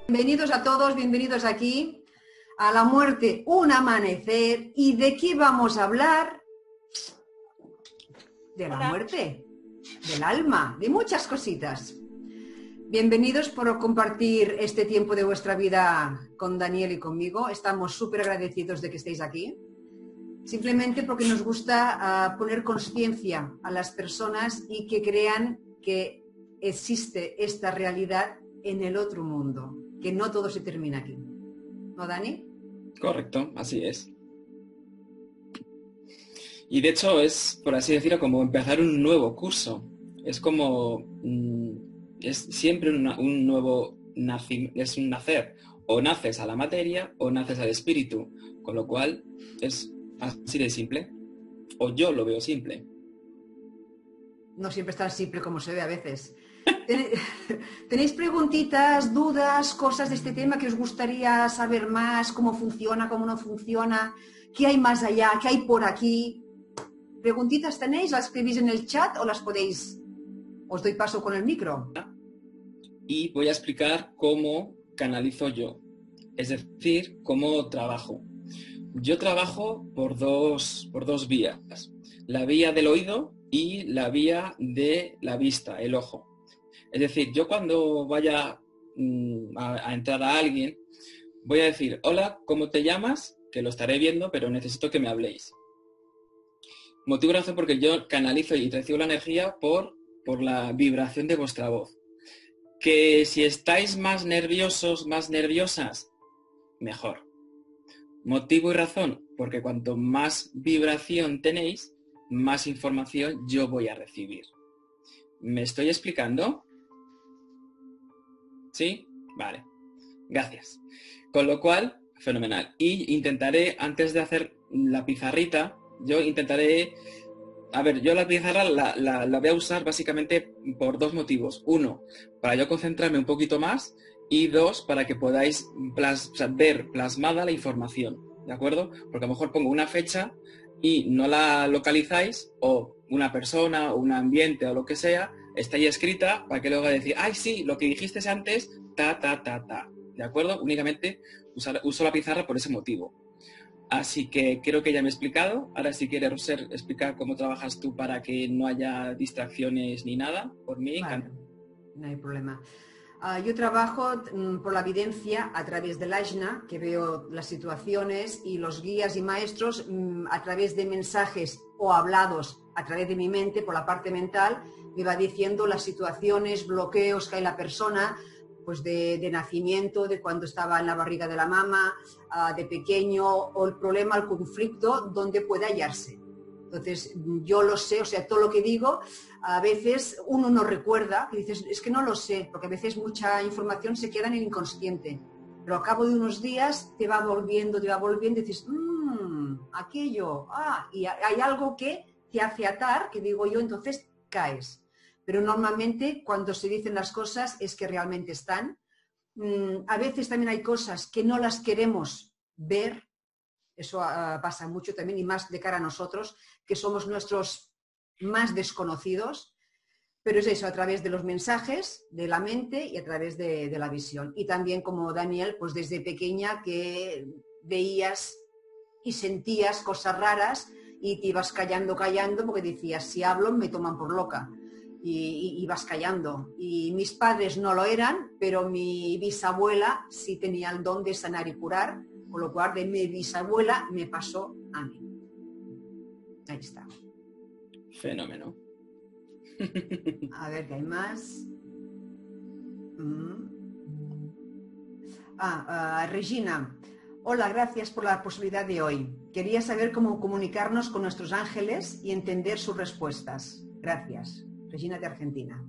Bienvenidos a todos, bienvenidos aquí a La muerte, un amanecer. ¿Y de qué vamos a hablar? De la muerte, del alma, de muchas cositas. Bienvenidos por compartir este tiempo de vuestra vida con Daniel y conmigo. Estamos súper agradecidos de que estéis aquí. Simplemente porque nos gusta poner conciencia a las personas y que crean que existe esta realidad en el otro mundo, que no todo se termina aquí. ¿No, Dani? Correcto, así es. Y de hecho es, por así decirlo, como empezar un nuevo curso. Es como, es siempre un nuevo es un nacer. O naces a la materia o naces al espíritu. Con lo cual es así de simple. O yo lo veo simple. No siempre es tan simple como se ve a veces. ¿Tenéis preguntitas, dudas, cosas de este tema que os gustaría saber más? ¿Cómo funciona, cómo no funciona? ¿Qué hay más allá? ¿Qué hay por aquí? ¿Preguntitas tenéis? ¿Las escribís en el chat o las podéis...? Os doy paso con el micro. Y voy a explicar cómo canalizo yo. Es decir, cómo trabajo. Yo trabajo por dos vías. La vía del oído y la vía de la vista, el ojo. Es decir, yo cuando vaya a entrar a alguien, voy a decir, hola, ¿cómo te llamas? Que lo estaré viendo, pero necesito que me habléis. Motivo de razón porque yo canalizo y recibo la energía por la vibración de vuestra voz. Que si estáis más nerviosos, más nerviosas, mejor. Motivo y razón, porque cuanto más vibración tenéis, más información yo voy a recibir. ¿Me estoy explicando? ¿Sí? Vale. Gracias. Con lo cual, fenomenal. Y intentaré, antes de hacer la pizarrita, yo intentaré... A ver, yo la pizarra la voy a usar básicamente por dos motivos. Uno, para yo concentrarme un poquito más. Y dos, para que podáis ver plasmada la información. ¿De acuerdo? Porque a lo mejor pongo una fecha y no la localizáis, o una persona, o un ambiente, o lo que sea, está ahí escrita para que luego decir, ay, sí, lo que dijiste antes, ta. ¿De acuerdo? Únicamente uso la pizarra por ese motivo. Así que creo que ya me he explicado. Ahora si quieres, Roser, explicar cómo trabajas tú para que no haya distracciones ni nada, por mí. Vale, no hay problema. Yo trabajo por la evidencia a través del Ajna, que veo las situaciones y los guías y maestros a través de mensajes o hablados a través de mi mente, por la parte mental, me va diciendo las situaciones, bloqueos que hay en la persona, pues de nacimiento, de cuando estaba en la barriga de la mamá, de pequeño, o el problema, el conflicto, donde puede hallarse. Entonces, yo lo sé, o sea, todo lo que digo, a veces uno no recuerda, y dices, es que no lo sé, porque a veces mucha información se queda en el inconsciente, pero a cabo de unos días te va volviendo, y dices, aquello, y hay algo que te hace atar, que digo yo, entonces caes. Pero normalmente cuando se dicen las cosas es que realmente están. A veces también hay cosas que no las queremos ver. Eso pasa mucho también y más de cara a nosotros, que somos nuestros más desconocidos, pero es eso, a través de los mensajes, de la mente y a través de la visión. Y también como Daniel, pues desde pequeña que veías y sentías cosas raras y te ibas callando, porque decías, si hablo me toman por loca. Y vas callando. Y mis padres no lo eran, pero mi bisabuela sí tenía el don de sanar y curar, con lo cual de mi bisabuela me pasó a mí. Ahí está. Fenómeno. A ver, ¿qué hay más? Regina. Hola, gracias por la posibilidad de hoy. Quería saber cómo comunicarnos con nuestros ángeles y entender sus respuestas. Gracias. Regina de Argentina.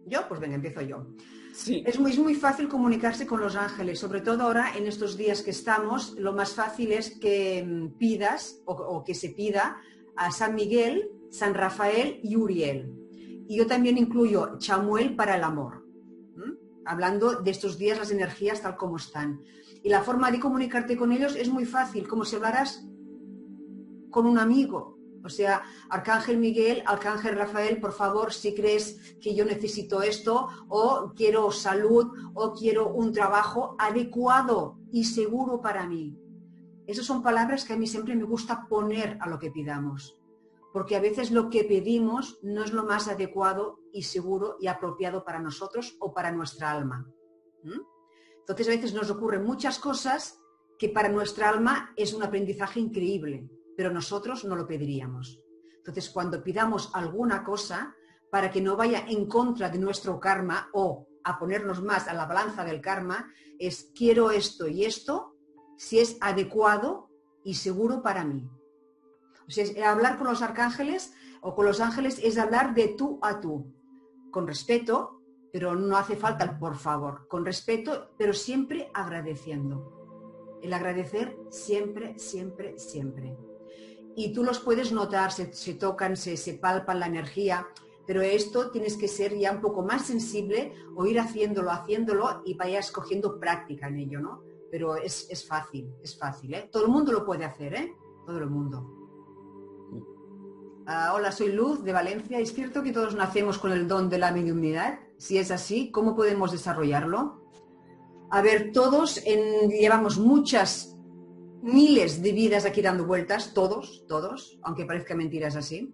¿Yo? Pues venga, empiezo yo. Sí. Es muy fácil comunicarse con los ángeles, sobre todo ahora en estos días que estamos, lo más fácil es que pidas o que se pida a San Miguel, San Rafael y Uriel. Y yo también incluyo Chamuel para el amor. hablando de estos días, las energías tal como están. Y la forma de comunicarte con ellos es muy fácil, como si hablaras con un amigo. O sea, Arcángel Miguel, Arcángel Rafael, por favor, si crees que yo necesito esto, o quiero salud, o quiero un trabajo adecuado y seguro para mí. Esas son palabras que a mí siempre me gusta poner a lo que pidamos, porque a veces lo que pedimos no es lo más adecuado y seguro y apropiado para nosotros o para nuestra alma. Entonces a veces nos ocurren muchas cosas que para nuestra alma es un aprendizaje increíble, pero nosotros no lo pediríamos. Entonces cuando pidamos alguna cosa, para que no vaya en contra de nuestro karma o a ponernos más a la balanza del karma, es quiero esto y esto, si es adecuado y seguro para mí. O sea, hablar con los arcángeles o con los ángeles es hablar de tú a tú, con respeto, pero no hace falta el por favor, con respeto, pero siempre agradeciendo. El agradecer siempre, siempre, siempre. Y tú los puedes notar, se tocan, se palpan la energía, pero esto tienes que ser ya un poco más sensible o ir haciéndolo y vayas cogiendo práctica en ello, ¿no? Pero es fácil, ¿eh? Todo el mundo lo puede hacer, ¿eh? Todo el mundo. Hola, soy Luz de Valencia. ¿Es cierto que todos nacemos con el don de la mediumnidad? Si es así, ¿cómo podemos desarrollarlo? A ver, todos llevamos muchas, miles de vidas aquí dando vueltas, todos, aunque parezca mentira es así.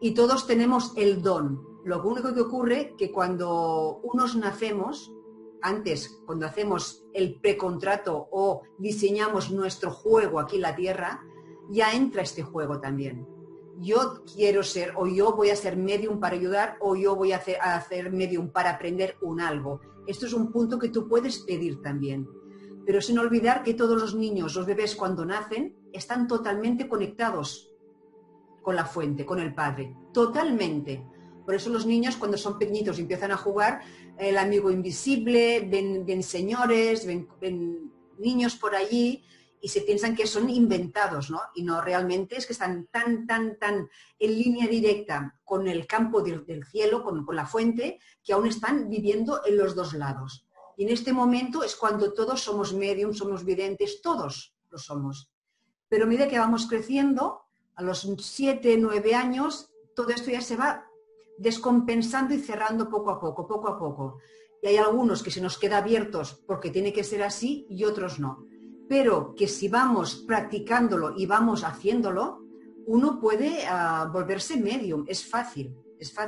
Y todos tenemos el don. Lo único que ocurre es que cuando unos nacemos, antes, cuando hacemos el precontrato o diseñamos nuestro juego aquí en la Tierra, ya entra este juego también. Yo quiero ser, o yo voy a ser medium para ayudar, o yo voy a hacer medium para aprender un algo. Esto es un punto que tú puedes pedir también. Pero sin olvidar que todos los niños, los bebés cuando nacen, están totalmente conectados con la fuente, con el padre. Totalmente. Por eso los niños cuando son pequeñitos y empiezan a jugar, el amigo invisible, ven señores, ven niños por allí, y se piensan que son inventados, ¿no? Y no, realmente es que están tan en línea directa con el campo del cielo, con la fuente, que aún están viviendo en los dos lados. Y en este momento es cuando todos somos medium, somos videntes, todos lo somos. Pero a medida que vamos creciendo, a los 7, 9 años, todo esto ya se va descompensando y cerrando poco a poco. Y hay algunos que se nos quedan abiertos porque tiene que ser así y otros no. Pero que si vamos practicándolo y vamos haciéndolo, uno puede volverse medium. Es fácil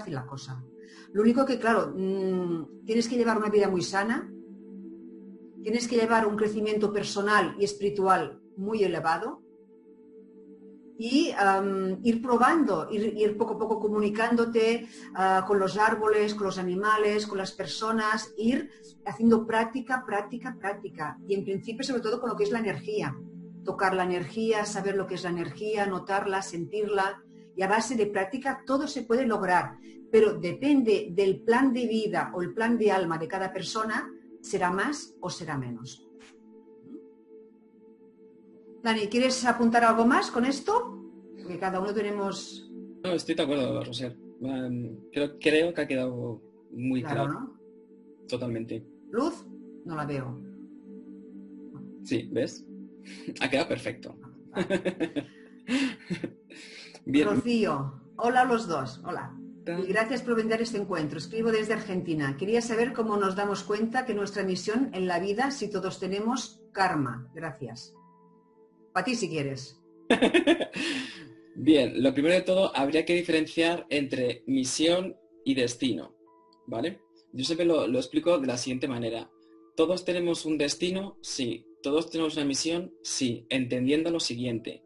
la cosa. Lo único que, claro, tienes que llevar una vida muy sana, tienes que llevar un crecimiento personal y espiritual muy elevado y ir probando, ir poco a poco comunicándote con los árboles, con los animales, con las personas, ir haciendo práctica. Y en principio, sobre todo, con lo que es la energía. Tocar la energía, saber lo que es la energía, notarla, sentirla. Y a base de práctica todo se puede lograr. Pero depende del plan de vida o el plan de alma de cada persona, será más o será menos. Dani, ¿quieres apuntar algo más con esto? Porque cada uno tenemos... No, estoy de acuerdo, Roser. Creo que ha quedado muy claro, ¿no? Totalmente. ¿Luz? No la veo. Sí, ¿ves? Ha quedado perfecto. Vale. Bien. Rocío, hola a los dos, hola. Y gracias por brindar este encuentro. Escribo desde Argentina. Quería saber cómo nos damos cuenta que nuestra misión en la vida, si todos tenemos karma. Gracias. Para ti si quieres. Bien, lo primero de todo, habría que diferenciar entre misión y destino, ¿vale? Yo siempre lo explico de la siguiente manera. ¿Todos tenemos un destino? Sí. ¿Todos tenemos una misión? Sí, entendiendo lo siguiente.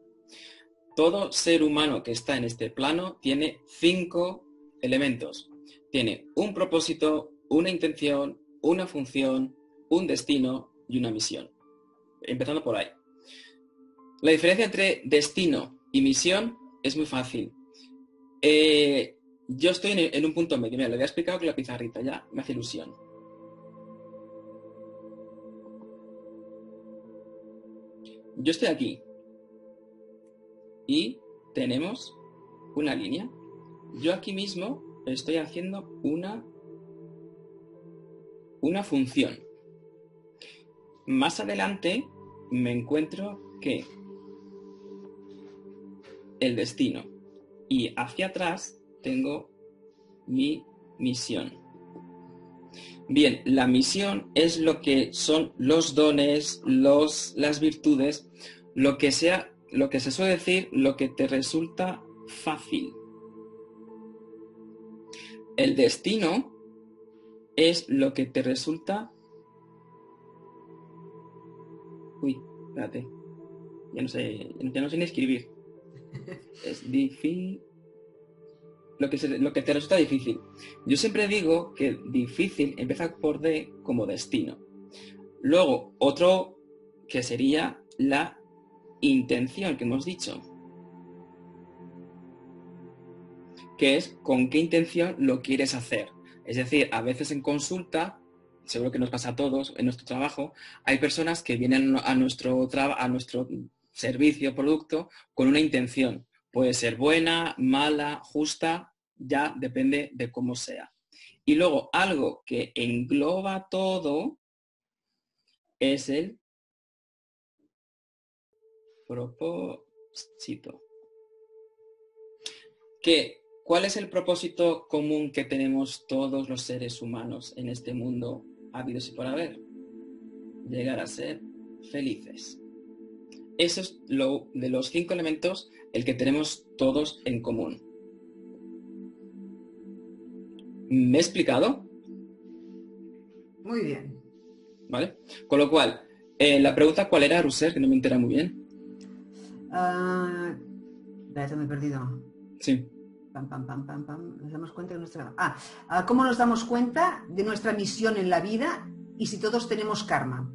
Todo ser humano que está en este plano tiene 5 elementos. Tiene un propósito, una intención, una función, un destino y una misión. Empezando por ahí. La diferencia entre destino y misión es muy fácil. Yo estoy en un punto medio. Mira, lo había explicado con la pizarrita, ya me hace ilusión. Yo estoy aquí. Y tenemos una línea. Yo aquí mismo estoy haciendo una una función. Más adelante me encuentro que el destino y hacia atrás tengo mi misión. Bien, la misión es lo que son los dones, las virtudes, lo que se suele decir, lo que te resulta fácil. El destino es lo que te resulta... Uy, espérate. Ya no sé ni escribir. Es difícil... Lo que te resulta difícil. Yo siempre digo que difícil empieza por D como destino. Luego, otro que sería la intención que hemos dicho. Que es con qué intención lo quieres hacer. Es decir, a veces en consulta, seguro que nos pasa a todos en nuestro trabajo, hay personas que vienen a nuestro servicio o producto con una intención. Puede ser buena, mala, justa, ya depende de cómo sea. Y luego algo que engloba todo es el propósito. ¿Cuál es el propósito común que tenemos todos los seres humanos en este mundo habidos y por haber? Llegar a ser felices. Eso es de los 5 elementos el que tenemos todos en común. ¿Me he explicado? Muy bien. ¿Vale? Con lo cual, la pregunta ¿cuál era, Roser? Que no me entera muy bien. Espérate, me he perdido. Sí. Nos damos cuenta de nuestra... ¿cómo nos damos cuenta de nuestra misión en la vida y si todos tenemos karma?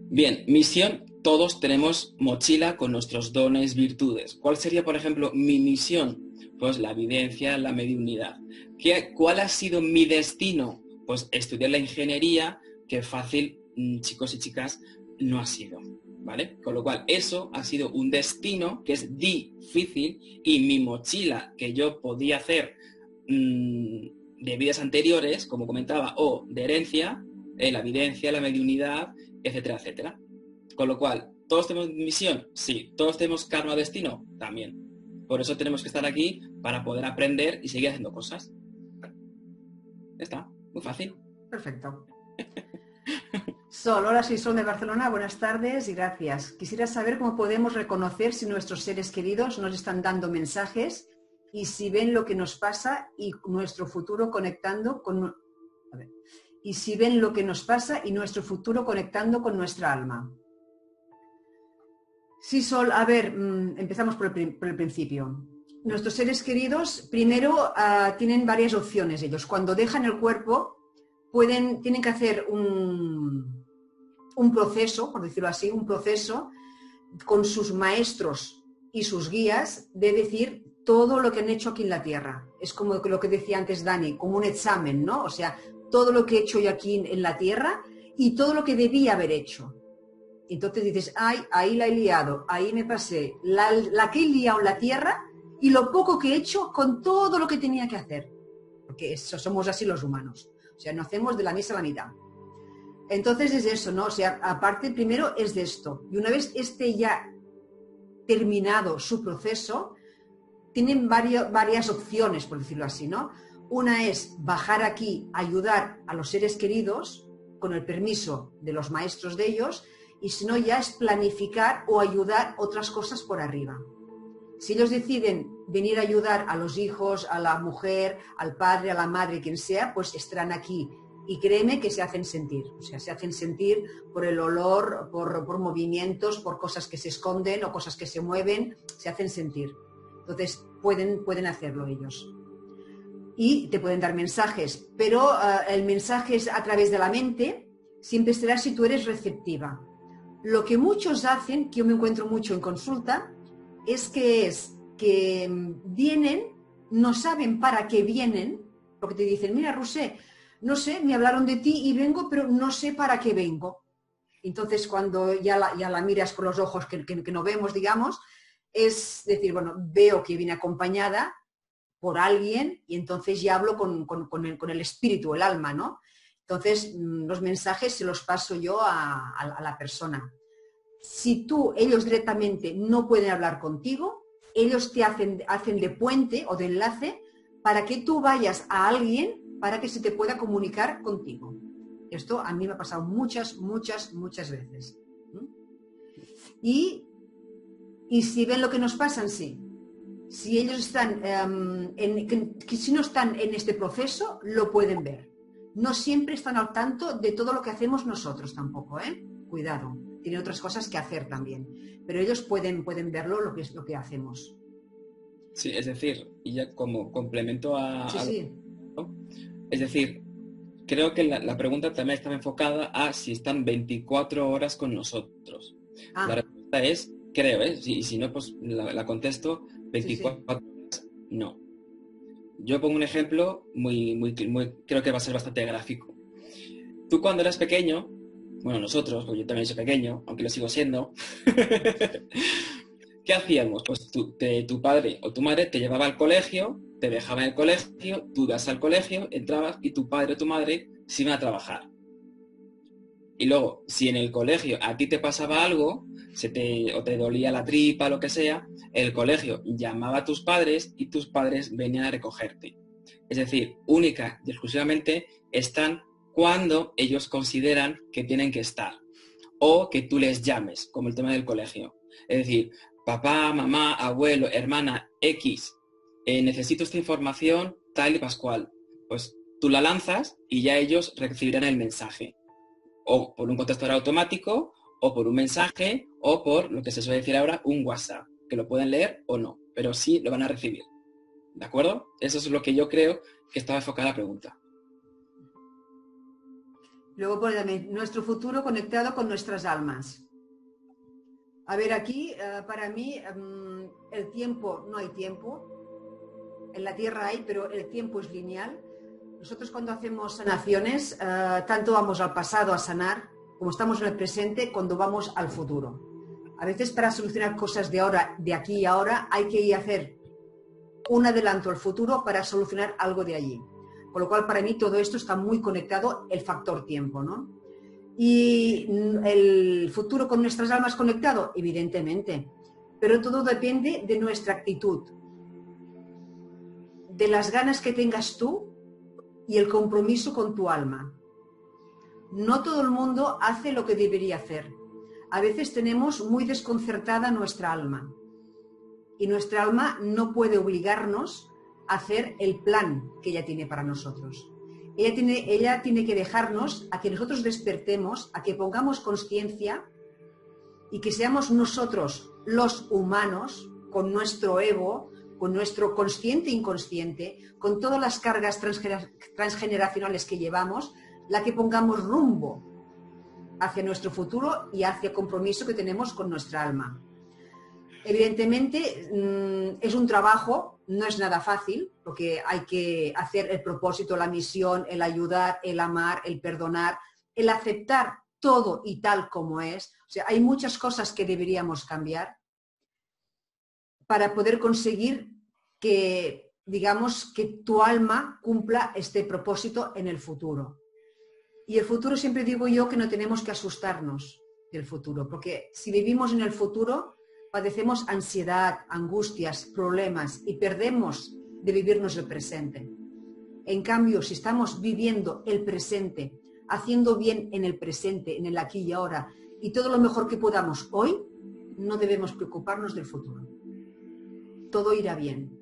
Bien, misión, todos tenemos mochila con nuestros dones, virtudes. ¿Cuál sería, por ejemplo, mi misión? Pues la evidencia, la mediunidad. ¿Cuál ha sido mi destino? Pues estudiar la ingeniería, que fácil, chicos y chicas, no ha sido. ¿Vale? Con lo cual, eso ha sido un destino que es difícil y mi mochila que yo podía hacer de vidas anteriores, como comentaba, o de herencia, la evidencia, la mediunidad, etcétera, etcétera. Con lo cual, ¿todos tenemos misión? Sí. ¿Todos tenemos karma o destino? También. Por eso tenemos que estar aquí para poder aprender y seguir haciendo cosas. Ya está. Muy fácil. Perfecto. Sol, hola, soy Sol de Barcelona, buenas tardes y gracias. Quisiera saber cómo podemos reconocer si nuestros seres queridos nos están dando mensajes y si ven lo que nos pasa y nuestro futuro conectando con... y si ven lo que nos pasa y nuestro futuro conectando con nuestra alma. Sí, Sol, a ver, empezamos por el principio. Nuestros seres queridos, primero, tienen varias opciones ellos. Cuando dejan el cuerpo, tienen que hacer un proceso, por decirlo así, un proceso con sus maestros y sus guías de decir todo lo que han hecho aquí en la Tierra. Es como lo que decía antes Dani, como un examen, ¿no? O sea, todo lo que he hecho yo aquí en la Tierra y todo lo que debía haber hecho. Entonces dices, ay, ahí la he liado, ahí me pasé, la que he liado en la Tierra y lo poco que he hecho con todo lo que tenía que hacer. Porque somos así los humanos. O sea, no hacemos de la misa a la mitad. Entonces es eso, ¿no? O sea, aparte primero es de esto. Y una vez ya terminado su proceso, tienen varias opciones, por decirlo así, ¿no? Una es bajar aquí, ayudar a los seres queridos con el permiso de los maestros de ellos, y si no ya es planificar o ayudar otras cosas por arriba. Si ellos deciden venir a ayudar a los hijos, a la mujer, al padre, a la madre, quien sea, pues estarán aquí. Y créeme que se hacen sentir. O sea, se hacen sentir por el olor, por movimientos, por cosas que se esconden o cosas que se mueven, se hacen sentir. Entonces, pueden hacerlo ellos. Y te pueden dar mensajes, pero el mensaje es a través de la mente, siempre será si tú eres receptiva. Lo que muchos hacen, que yo me encuentro mucho en consulta, es que vienen, no saben para qué vienen, porque te dicen, mira, Roser, no sé, me hablaron de ti y vengo, pero no sé para qué vengo. Entonces, cuando ya la miras con los ojos que no vemos, digamos, es decir, bueno, veo que viene acompañada por alguien y entonces ya hablo con el espíritu, el alma, ¿no? Entonces, los mensajes se los paso yo a la persona. Si ellos directamente no pueden hablar contigo, ellos te hacen de puente o de enlace para que tú vayas a alguien para que se te pueda comunicar contigo. Esto a mí me ha pasado muchas veces. Y si ven lo que nos pasa, sí. Si ellos están, si no están en este proceso, lo pueden ver. No siempre están al tanto de todo lo que hacemos nosotros tampoco, ¿eh? Cuidado, tienen otras cosas que hacer también. Pero ellos pueden verlo, lo que es lo que hacemos. Sí, es decir, y ya como complemento Sí. ¿no? Es decir, creo que la pregunta también estaba enfocada a si están 24 horas con nosotros. La respuesta es, creo, ¿eh? Y si no, pues la contesto, 24 horas, no. Yo pongo un ejemplo creo que va a ser bastante gráfico. Tú cuando eras pequeño, bueno, nosotros, pues yo también soy pequeño, aunque lo sigo siendo, ¿qué hacíamos? Pues tu padre o tu madre te llevaba al colegio, te dejaba en el colegio, tú ibas al colegio, entrabas y tu padre o tu madre se iban a trabajar. Y luego, si en el colegio a ti te pasaba algo, o te dolía la tripa, lo que sea, el colegio llamaba a tus padres y tus padres venían a recogerte. Es decir, única y exclusivamente están cuando ellos consideran que tienen que estar. O que tú les llames, como el tema del colegio. Es decir, papá, mamá, abuelo, hermana, X, necesito esta información tal y pascual. Pues tú la lanzas y ya ellos recibirán el mensaje. O por un contestador automático, o por un mensaje, o por lo que se suele decir ahora, un WhatsApp, que lo pueden leer o no, pero sí lo van a recibir. ¿De acuerdo? Eso es lo que yo creo que estaba enfocada la pregunta. Luego pone también nuestro futuro conectado con nuestras almas. A ver, aquí, para mí, el tiempo, no hay tiempo. En la Tierra hay, pero el tiempo es lineal. Nosotros cuando hacemos sanaciones, tanto vamos al pasado a sanar, como estamos en el presente, cuando vamos al futuro. A veces para solucionar cosas de ahora, de aquí y ahora, hay que ir a hacer un adelanto al futuro para solucionar algo de allí. Con lo cual, para mí, todo esto está muy conectado, el factor tiempo, ¿no? ¿Y el futuro con nuestras almas conectado? Evidentemente. Pero todo depende de nuestra actitud, de las ganas que tengas tú y el compromiso con tu alma. No todo el mundo hace lo que debería hacer. A veces tenemos muy desconcertada nuestra alma. Y nuestra alma no puede obligarnos a hacer el plan que ella tiene para nosotros. Ella tiene que dejarnos a que nosotros despertemos, a que pongamos conciencia y que seamos nosotros los humanos, con nuestro ego, con nuestro consciente e inconsciente, con todas las cargas transgeneracionales que llevamos, la que pongamos rumbo hacia nuestro futuro y hacia el compromiso que tenemos con nuestra alma. Evidentemente es un trabajo, no es nada fácil, porque hay que hacer el propósito, la misión, el ayudar, el amar, el perdonar, el aceptar todo y tal como es. O sea, hay muchas cosas que deberíamos cambiar para poder conseguir que, digamos, que tu alma cumpla este propósito en el futuro. Y el futuro, siempre digo yo que no tenemos que asustarnos del futuro, porque si vivimos en el futuro, padecemos ansiedad, angustias, problemas y perdemos de vivirnos el presente. En cambio, si estamos viviendo el presente, haciendo bien en el presente, en el aquí y ahora, y todo lo mejor que podamos hoy, no debemos preocuparnos del futuro. Todo irá bien,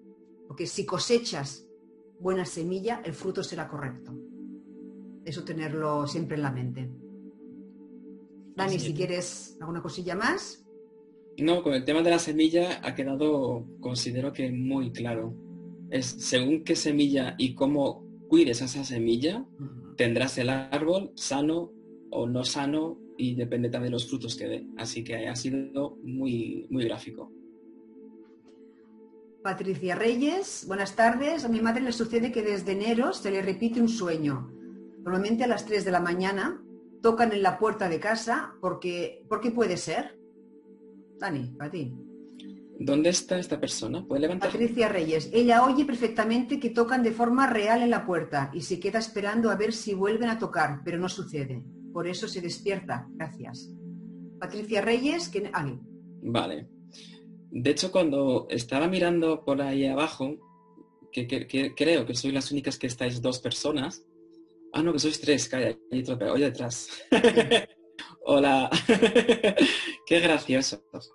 porque si cosechas buena semilla, el fruto será correcto. Eso tenerlo siempre en la mente. Dani, si quieres alguna cosilla más. No, con el tema de la semilla ha quedado, considero que muy claro. Es según qué semilla y cómo cuides a esa semilla, tendrás el árbol sano o no sano y depende también de los frutos que dé. Así que ha sido muy gráfico. Patricia Reyes, buenas tardes. A mi madre le sucede que desde enero se le repite un sueño. Normalmente a las 3 de la mañana tocan en la puerta de casa porque puede ser. Dani, para ti. ¿Dónde está esta persona? ¿Puede levantar? Patricia Reyes. Ella oye perfectamente que tocan de forma real en la puerta y se queda esperando a ver si vuelven a tocar, pero no sucede. Por eso se despierta. Gracias. Patricia Reyes, que... Vale. De hecho, cuando estaba mirando por ahí abajo, que creo que sois las únicas que estáis dos personas. Ah, no, que sois tres, calla, hay otro oye detrás. Hola. Qué graciosos.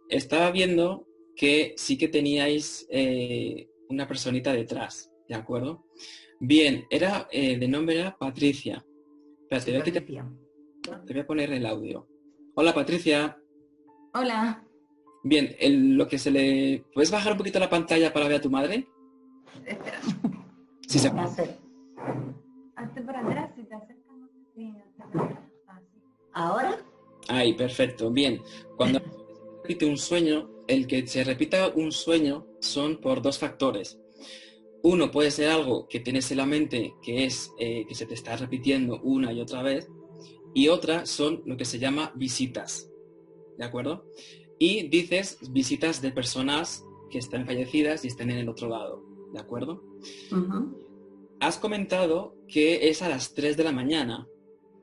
Estaba viendo que sí que teníais una personita detrás, ¿de acuerdo? Bien, de nombre era Patricia. Espera, Sí, te voy a poner el audio. Hola, Patricia. Hola. Bien, ¿Puedes bajar un poquito la pantalla para ver a tu madre? Espera. Sí, se Hazte para atrás, si te acercas no te fijas. Así. ¿Ahora? Ahí, perfecto. Bien, cuando se repite un sueño, el que se repita un sueño son por dos factores. Uno puede ser algo que tienes en la mente, que es que se te está repitiendo una y otra vez, y otra son lo que se llama visitas, ¿de acuerdo? Y dices visitas de personas que están fallecidas y están en el otro lado, ¿de acuerdo? Has comentado que es a las 3 de la mañana.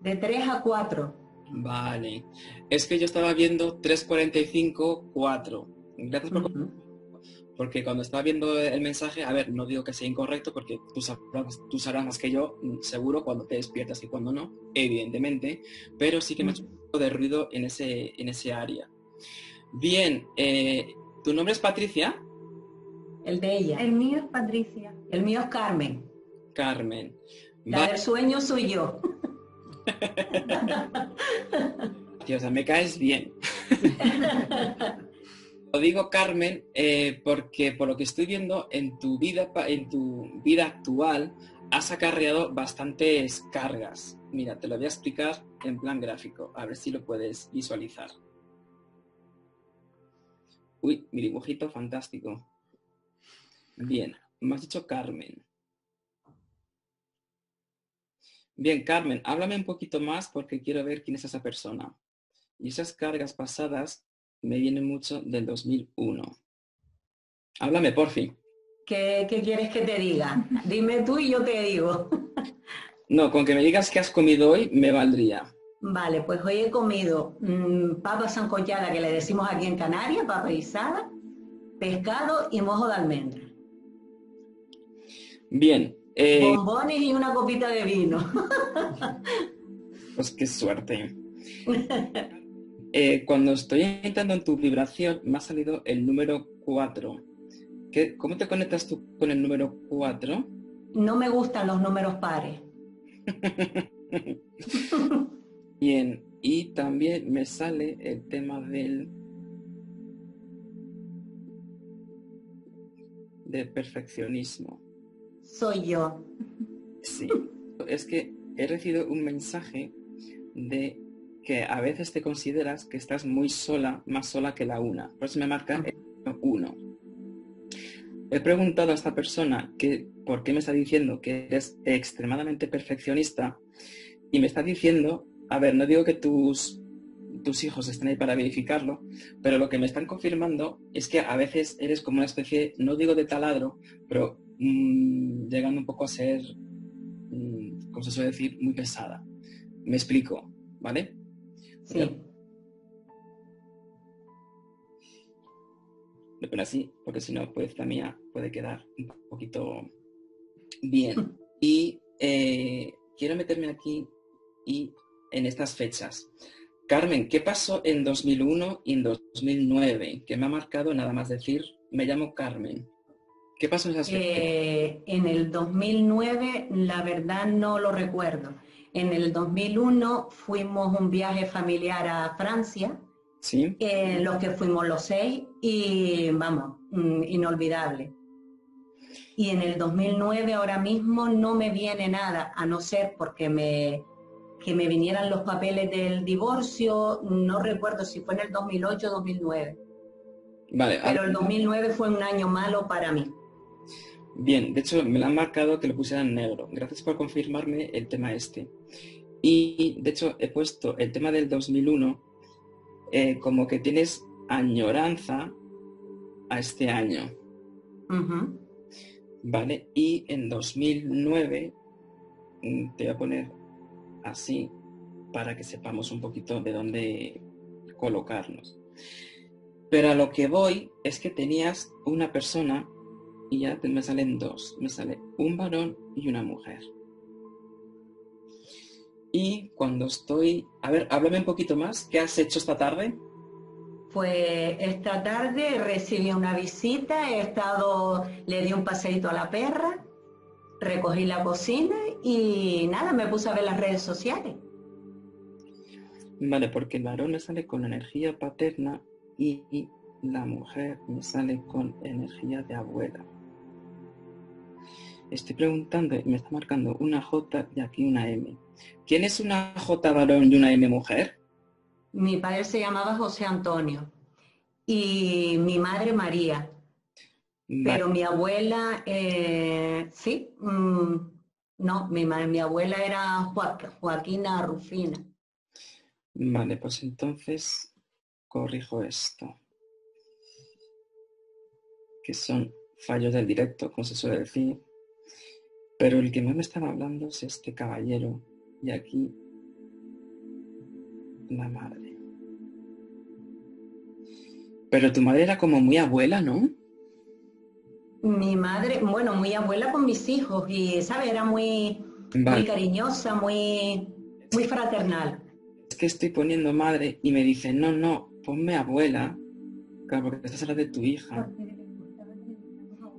De 3 a 4. Vale. Es que yo estaba viendo 3:45, 4. Gracias por... Porque cuando estaba viendo el mensaje, a ver, no digo que sea incorrecto porque tú sabrás más que yo, seguro, cuando te despiertas y cuando no, evidentemente, pero sí que me ha hecho un poco de ruido en ese área. Bien, ¿tu nombre es Patricia? El de ella. El mío es Patricia. El mío es Carmen. Carmen. La del sueño soy yo. Tío, o sea, me caes bien. Lo digo, Carmen, porque por lo que estoy viendo en tu vida actual has acarreado bastantes cargas. Mira, te lo voy a explicar en plan gráfico, a ver si lo puedes visualizar. Uy, mi dibujito fantástico. Bien, me has dicho Carmen. Bien, Carmen, háblame un poquito más porque quiero ver quién es esa persona. Y esas cargas pasadas me vienen mucho del 2001. Háblame, por fin. ¿Qué quieres que te diga? Dime tú y yo te digo. No, con que me digas qué has comido hoy me valdría. Vale, pues hoy he comido papa sancochada, que le decimos aquí en Canarias, papa guisada, pescado y mojo de almendra. Bien. Bombones y una copita de vino. Pues qué suerte. Cuando estoy entrando en tu vibración me ha salido el número 4. ¿Cómo te conectas tú con el número 4? No me gustan los números pares. Bien, y también me sale el tema del perfeccionismo. Soy yo. Sí, es que he recibido un mensaje de que a veces te consideras que estás muy sola, más sola que la una. Por eso me marca el 1. He preguntado a esta persona por qué me está diciendo que eres extremadamente perfeccionista y me está diciendo, a ver, no digo que tus hijos estén ahí para verificarlo, pero lo que me están confirmando es que a veces eres como una especie, no digo de taladro, pero llegando un poco a ser, como se suele decir, muy pesada. Me explico, ¿vale? Sí. Pero así, porque si no, pues la mía puede quedar un poquito bien. Y quiero meterme aquí y en estas fechas. Carmen, ¿qué pasó en 2001 y en 2009? Que me ha marcado nada más decir, me llamo Carmen. ¿Qué pasó en esas fechas? En el 2009, la verdad no lo recuerdo. En el 2001 fuimos un viaje familiar a Francia, ¿Sí? en los que fuimos los 6 y vamos, inolvidable. Y en el 2009 ahora mismo no me viene nada, a no ser porque que me vinieran los papeles del divorcio, no recuerdo si fue en el 2008 o 2009. Vale. Pero el 2009 fue un año malo para mí. Bien, de hecho me lo han marcado que lo pusiera en negro. Gracias por confirmarme el tema este. Y de hecho he puesto el tema del 2001 como que tienes añoranza a este año. ¿Vale? Y en 2009, te voy a poner así para que sepamos un poquito de dónde colocarnos. Pero a lo que voy es que tenías una persona y ya me salen dos. Me sale un varón y una mujer. Y cuando estoy... A ver, háblame un poquito más. ¿Qué has hecho esta tarde? Pues esta tarde recibí una visita, le di un paseíto a la perra, recogí la cocina y nada, me puse a ver las redes sociales. Vale, porque el varón me sale con energía paterna y la mujer me sale con energía de abuela. Estoy preguntando y me está marcando una J y aquí una M. ¿Quién es una J varón y una M mujer? Mi padre se llamaba José Antonio y mi madre María. Vale. Pero mi abuela, no, mi abuela era Joaquina Rufina. Vale, pues entonces corrijo esto. Que son fallos del directo, como se suele decir. Pero el que más me estaba hablando es este caballero. Y aquí la madre. Pero tu madre era como muy abuela, ¿no? Mi madre, bueno, muy abuela con mis hijos y, ¿sabes? Era muy cariñosa, muy fraternal. Es que estoy poniendo madre y me dice, no, ponme abuela. Claro, porque esta será de tu hija.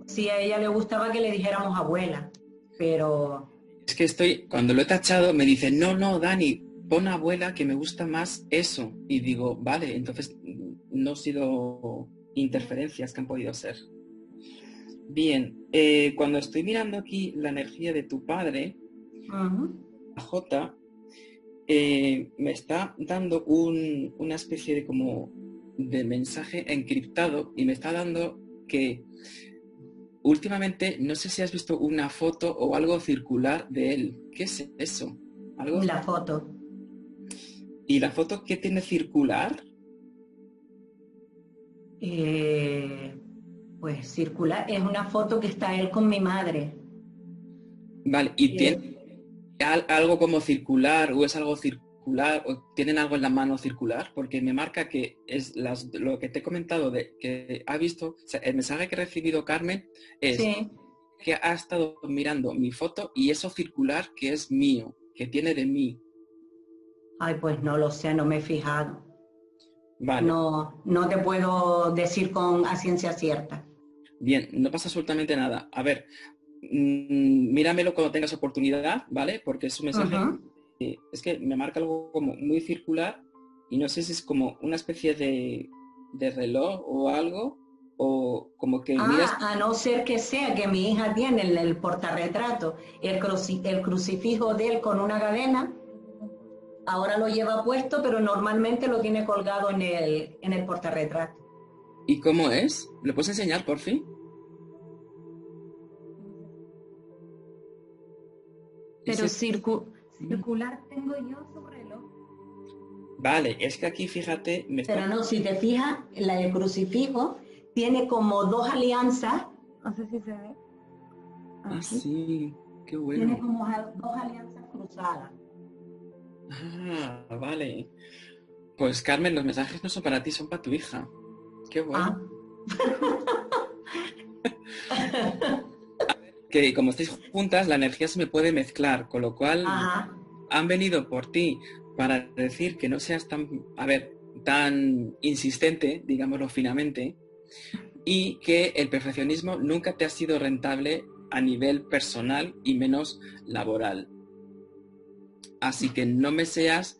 Sí, a ella le gustaba que le dijéramos abuela, pero... Es que cuando lo he tachado, me dice, no, Dani, pon abuela, que me gusta más eso. Y digo, vale, entonces no han sido interferencias que han podido ser. Bien, cuando estoy mirando aquí la energía de tu padre, la J, me está dando una especie de como de mensaje encriptado y me está dando que últimamente, no sé si has visto una foto o algo circular de él. ¿Qué es eso? ¿Algo? La foto. ¿Y la foto qué tiene circular? Pues circular, es una foto que está él con mi madre. Vale, ¿y tiene algo como circular o es algo circular o tienen algo en la mano circular? Porque me marca que es lo que te he comentado de que ha visto, o sea, el mensaje que ha recibido Carmen es que ha estado mirando mi foto y eso circular que es mío, que tiene de mí. Ay, pues no lo sé, no me he fijado. Vale. No te puedo decir a ciencia cierta. Bien, no pasa absolutamente nada. A ver, míramelo cuando tengas oportunidad, ¿vale? Porque es un mensaje, es que me marca algo como muy circular y no sé si es como una especie de reloj o algo, o como que miras... A no ser que sea que mi hija tiene el portarretrato, el crucifijo de él con una cadena, ahora lo lleva puesto, pero normalmente lo tiene colgado en el portarretrato. ¿Y cómo es? ¿Lo puedes enseñar, por fin? Pero circular tengo yo su reloj. Vale, es que aquí, fíjate... Pero no, si te fijas, la del crucifijo tiene como dos alianzas. No sé si se ve. Ah, sí, qué bueno. Tiene como dos alianzas cruzadas. Ah, vale. Pues Carmen, los mensajes no son para ti, son para tu hija. Qué bueno. Que como estáis juntas, la energía se me puede mezclar, con lo cual han venido por ti para decir que no seas tan insistente, digámoslo finamente, y que el perfeccionismo nunca te ha sido rentable a nivel personal y menos laboral. Así que no me seas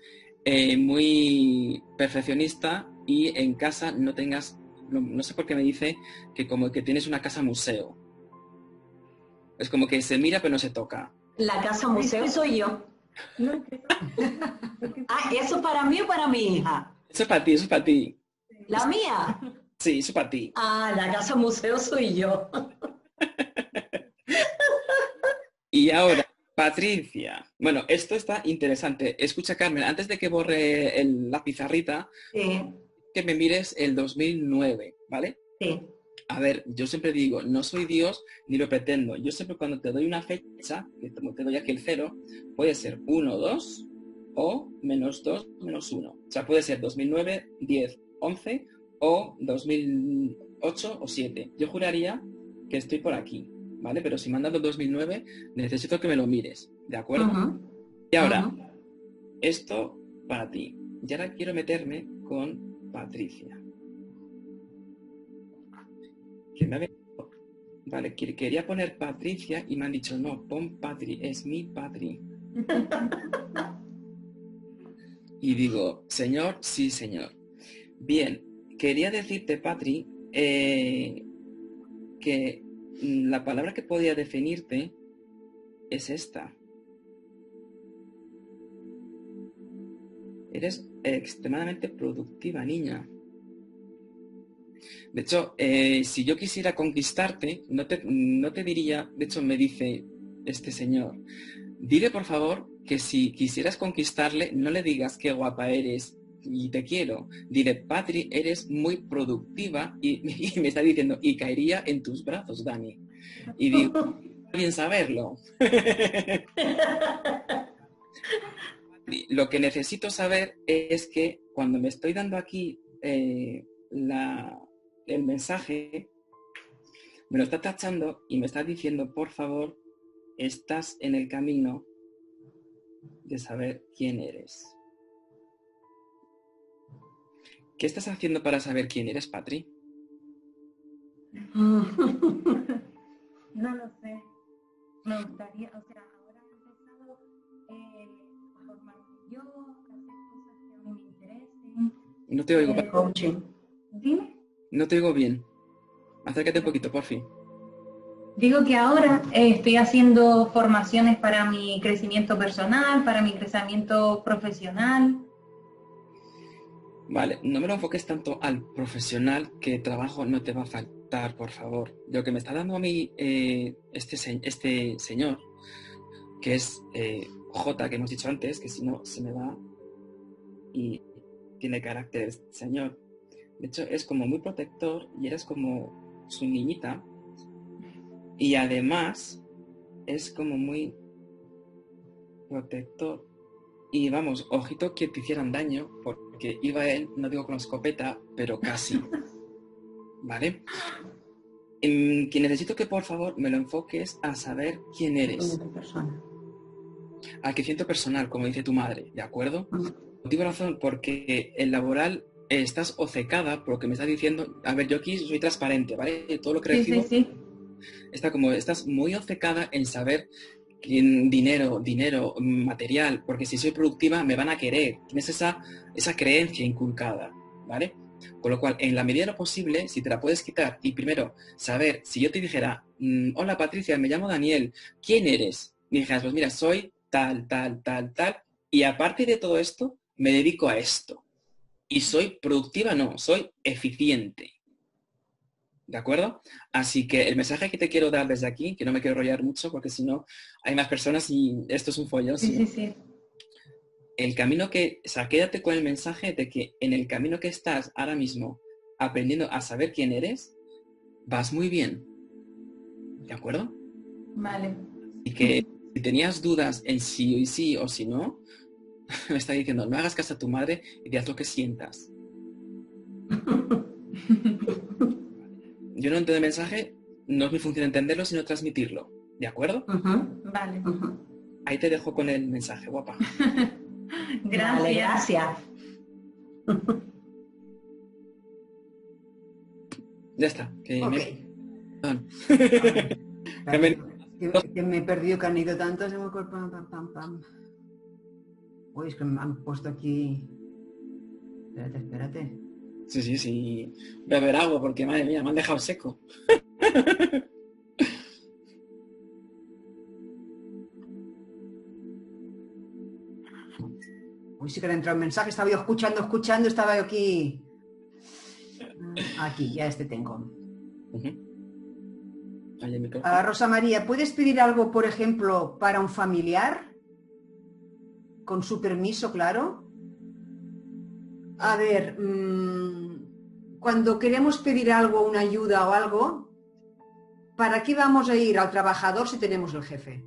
muy perfeccionista y en casa no tengas, no sé por qué me dice que como que tienes una casa museo. Es como que se mira pero no se toca. La casa museo soy yo. ¿Eso para mí o para mi hija? Eso es para ti, eso es para ti. ¿La mía? Sí, eso es para ti. La casa museo soy yo. Y ahora, Patricia. Bueno, esto está interesante. Escucha, Carmen, antes de que borre la pizarrita, que me mires el 2009, ¿vale? Sí. A ver, yo siempre digo, no soy Dios ni lo pretendo. Yo siempre cuando te doy una fecha, que como te doy aquí el 0, puede ser 1, 2 o -2, -1. O sea, puede ser 2009, 10, 11 o 2008 o 7. Yo juraría que estoy por aquí, ¿vale? Pero si me han dado 2009, necesito que me lo mires, ¿de acuerdo? Y ahora, esto para ti. Y ahora quiero meterme con Patricia. Que me ha venido, vale, quería poner Patricia y me han dicho, no, pon Patri, es mi Patri. Y digo, señor, sí, señor. Bien, quería decirte, Patri, que la palabra que podía definirte es esta. Eres extremadamente productiva, niña. De hecho, si yo quisiera conquistarte, no te diría, de hecho me dice este señor, dile por favor que si quisieras conquistarle, no le digas qué guapa eres y te quiero. Dile, Patri, eres muy productiva y me está diciendo, y caería en tus brazos, Dani. Y digo, bien saberlo. Lo que necesito saber es que cuando me estoy dando aquí el mensaje, me lo está tachando y me está diciendo, por favor, estás en el camino de saber quién eres. ¿Qué estás haciendo para saber quién eres, Patri? No lo sé. Me gustaría, o sea, ahora he empezado a formarme yo, a hacer cosas que a mí me interesen. No te oigo. Coaching. Dime. No te oigo bien. Acércate un poquito, por fin. Digo que ahora estoy haciendo formaciones para mi crecimiento personal, para mi crecimiento profesional. Vale, no me lo enfoques tanto al profesional, que trabajo no te va a faltar, por favor. Lo que me está dando a mí este señor, que es J, que hemos dicho antes, que si no se me va y tiene carácter el señor. De hecho, es como muy protector y eres como su niñita. Y además es como muy protector. Y vamos, ojito que te hicieran daño, porque iba él, no digo con escopeta, pero casi. ¿Vale? Que necesito que por favor me lo enfoques a saber quién eres. Al crecimiento personal, como dice tu madre, ¿de acuerdo? Motivo razón, porque el laboral estás obcecada por lo que me estás diciendo. A ver, yo aquí soy transparente, ¿vale? Todo lo que recibo estás muy obcecada en saber dinero, material, porque si soy productiva me van a querer. Tienes esa creencia inculcada, ¿vale? Con lo cual, en la medida de lo posible, si te la puedes quitar y primero saber, si yo te dijera, hola Patricia, me llamo Daniel, ¿quién eres? Y dijeras, pues mira, soy tal, y aparte de todo esto, me dedico a esto. Y soy productiva, no, soy eficiente. ¿De acuerdo? Así que el mensaje que te quiero dar desde aquí, que no me quiero enrollar mucho porque si no hay más personas y esto es un follón. Sí. El camino o sea, quédate con el mensaje de que en el camino que estás ahora mismo aprendiendo a saber quién eres, vas muy bien. ¿De acuerdo? Vale. Y que si tenías dudas en si sí o si no, me está diciendo, no hagas caso a tu madre y haz lo que sientas. Yo no entiendo el mensaje, no es mi función entenderlo, sino transmitirlo. ¿De acuerdo? Vale. Ahí te dejo con el mensaje, guapa. Gracias. Vale, gracias. Ya está. Que me he perdido, que han ido tantos. Uy, es que me han puesto aquí... Espérate. Sí. Beber agua, porque madre mía, me han dejado seco. Uy, sí que le ha entrado un mensaje, estaba yo escuchando, estaba yo aquí. Aquí, ya tengo. Rosa María, ¿puedes pedir algo, por ejemplo, para un familiar? Con su permiso, claro. A ver, cuando queremos pedir algo, una ayuda o algo, ¿para qué vamos a ir al trabajador si tenemos el jefe?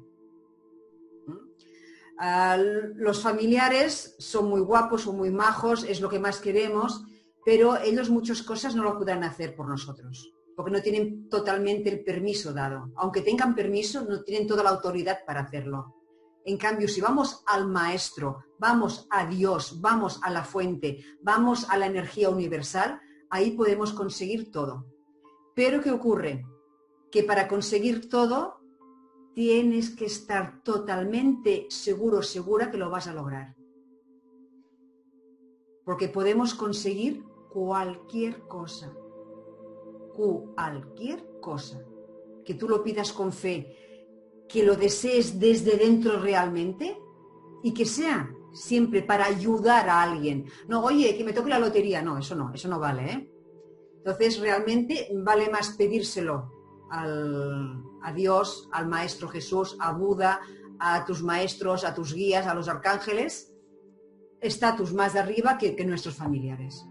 Los familiares son muy guapos, son muy majos, es lo que más queremos, pero ellos muchas cosas no lo podrán hacer por nosotros, porque no tienen totalmente el permiso dado. Aunque tengan permiso, no tienen toda la autoridad para hacerlo. En cambio, si vamos al maestro, vamos a Dios, vamos a la fuente, vamos a la energía universal, ahí podemos conseguir todo. Pero ¿qué ocurre? Que para conseguir todo tienes que estar totalmente seguro, segura que lo vas a lograr. Porque podemos conseguir cualquier cosa. Cualquier cosa. Que tú lo pidas con fe, que lo desees desde dentro realmente y que sea siempre para ayudar a alguien. No, oye, que me toque la lotería. No, eso no vale, ¿eh? Entonces, realmente vale más pedírselo a Dios, al Maestro Jesús, a Buda, a tus maestros, a tus guías, a los arcángeles, estatus más de arriba que nuestros familiares.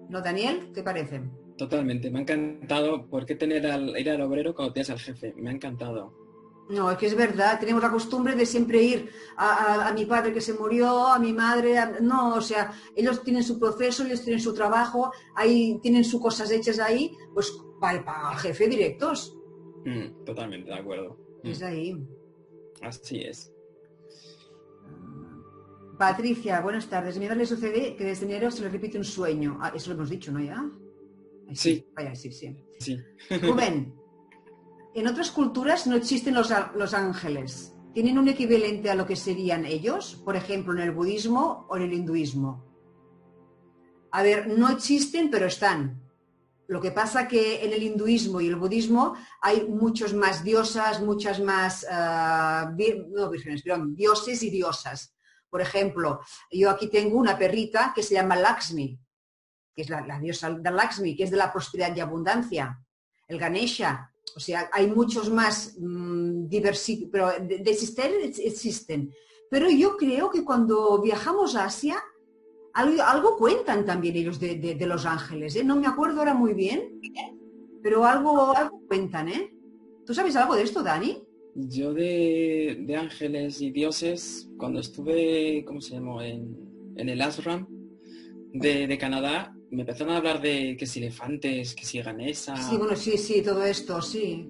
¿No, Daniel? ¿Te parece? Totalmente, me ha encantado. ¿Por qué ir al obrero cuando tienes al jefe? Me ha encantado. No, es que es verdad, tenemos la costumbre de siempre ir a mi padre que se murió, a mi madre, no, o sea, ellos tienen su proceso, ellos tienen su trabajo, ahí tienen sus cosas hechas ahí, pues para el jefe directos. Totalmente de acuerdo. Es ahí. Así es. Patricia, buenas tardes. A mi madre le sucede que desde enero se le repite un sueño. Eso lo hemos dicho, ¿no ya? Sí. Vaya, sí. Sí. Rubén, en otras culturas no existen los ángeles. ¿Tienen un equivalente a lo que serían ellos? Por ejemplo, en el budismo o en el hinduismo. A ver, no existen, pero están. Lo que pasa que en el hinduismo y el budismo hay muchos más diosas, muchas más dioses y diosas. Por ejemplo, yo aquí tengo una perrita que se llama Lakshmi, que es la diosa de Lakshmi, que es de la prosperidad y abundancia. El Ganesha, o sea, hay muchos más pero de existir existen. Pero yo creo que cuando viajamos a Asia, algo cuentan también ellos de los ángeles, ¿eh? No me acuerdo ahora muy bien, pero algo cuentan, ¿eh? ¿Tú sabes algo de esto, Dani? Yo de ángeles y dioses, cuando estuve, ¿cómo se llamó? En el ashram de Canadá, me empezaron a hablar de que si elefantes, que si Ganesha. Sí, bueno, sí, todo esto, sí.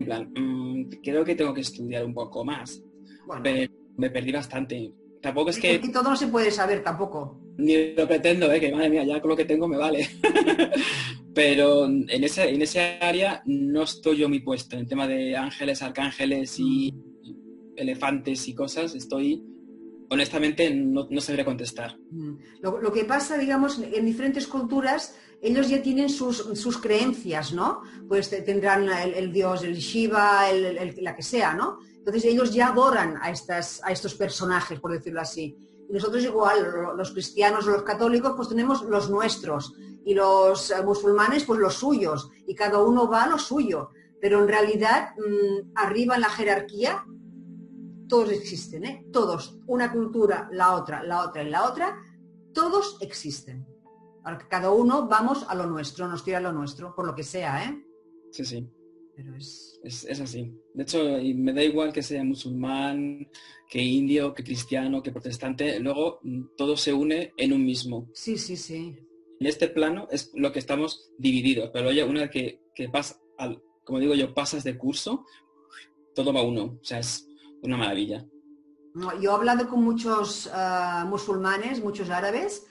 En plan, creo que tengo que estudiar un poco más. Bueno. Pero me perdí bastante. Tampoco es que... Porque todo no se puede saber tampoco. Ni lo pretendo, que madre mía, ya con lo que tengo me vale. Pero en ese área no estoy yo muy puesto. En el tema de ángeles, arcángeles y elefantes y cosas, honestamente, no sabré contestar. Lo que pasa, digamos, en diferentes culturas, ellos ya tienen sus creencias, ¿no? Pues tendrán el dios, el Shiva, la que sea, ¿no? Entonces ellos ya adoran a estos personajes, por decirlo así. Y nosotros igual, los cristianos o los católicos, pues tenemos los nuestros. Y los musulmanes, pues los suyos. Y cada uno va a lo suyo. Pero en realidad, arriba en la jerarquía, todos existen, ¿eh? Todos. Una cultura, la otra y la otra, todos existen. Ahora que cada uno vamos a lo nuestro, nos tira a lo nuestro, por lo que sea, ¿eh? Sí. Pero es así. De hecho, me da igual que sea musulmán, que indio, que cristiano, que protestante. Luego, todo se une en un mismo. Sí. En este plano es lo que estamos divididos. Pero oye, una vez que pasas, como digo yo, pasas de curso, todo va uno. O sea, es una maravilla. Yo he hablado con muchos musulmanes, muchos árabes,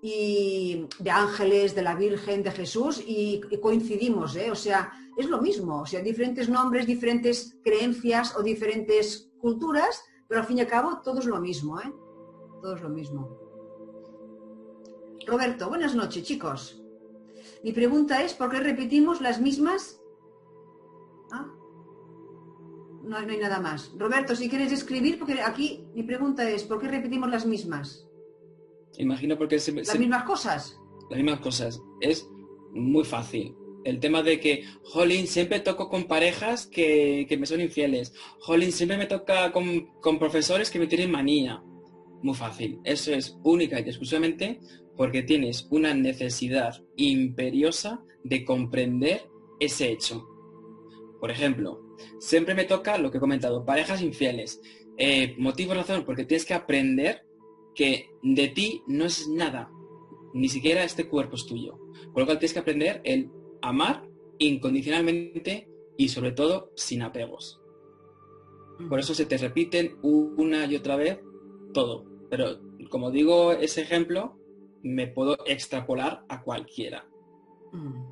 y de ángeles, de la Virgen, de Jesús, y coincidimos, ¿eh? O sea, es lo mismo, o sea, diferentes nombres, diferentes creencias o diferentes culturas, pero al fin y al cabo todo es lo mismo, ¿eh? Todo es lo mismo. Roberto, buenas noches, chicos. Mi pregunta es, ¿por qué repetimos las mismas? No hay nada más. Roberto, si quieres escribir, porque aquí mi pregunta es, ¿por qué repetimos las mismas? Imagino porque... ¿Las mismas cosas? Las mismas cosas. Es muy fácil. El tema de que, jolín, siempre toco con parejas que me son infieles. Jolín, siempre me toca con profesores que me tienen manía. Muy fácil. Eso es única y exclusivamente porque tienes una necesidad imperiosa de comprender ese hecho. Por ejemplo, siempre me toca lo que he comentado, parejas infieles. Motivo, razón, porque tienes que aprender que de ti no es nada, ni siquiera este cuerpo es tuyo. Por lo cual tienes que aprender el amar incondicionalmente y sobre todo sin apegos. Por eso se te repiten una y otra vez todo. Pero como digo ese ejemplo, me puedo extrapolar a cualquiera.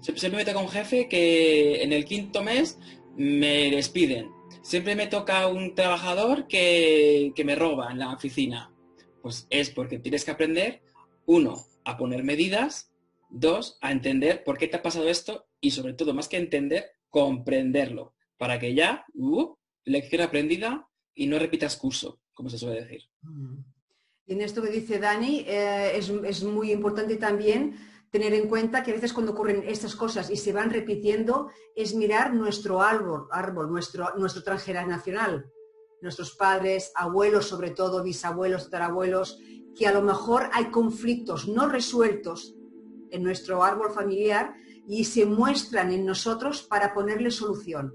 Siempre me toca un jefe que en el 5.º mes me despiden. Siempre me toca un trabajador que me roba en la oficina. Pues es porque tienes que aprender, 1, a poner medidas, 2, a entender por qué te ha pasado esto y sobre todo, más que entender, comprenderlo. Para que ya, lección aprendida y no repitas curso, como se suele decir. Y en esto que dice Dani, es muy importante también tener en cuenta que a veces cuando ocurren estas cosas y se van repitiendo, es mirar nuestro árbol, nuestro transgeneracional, nuestros padres, abuelos sobre todo, bisabuelos, tatarabuelos, que a lo mejor hay conflictos no resueltos en nuestro árbol familiar y se muestran en nosotros para ponerle solución.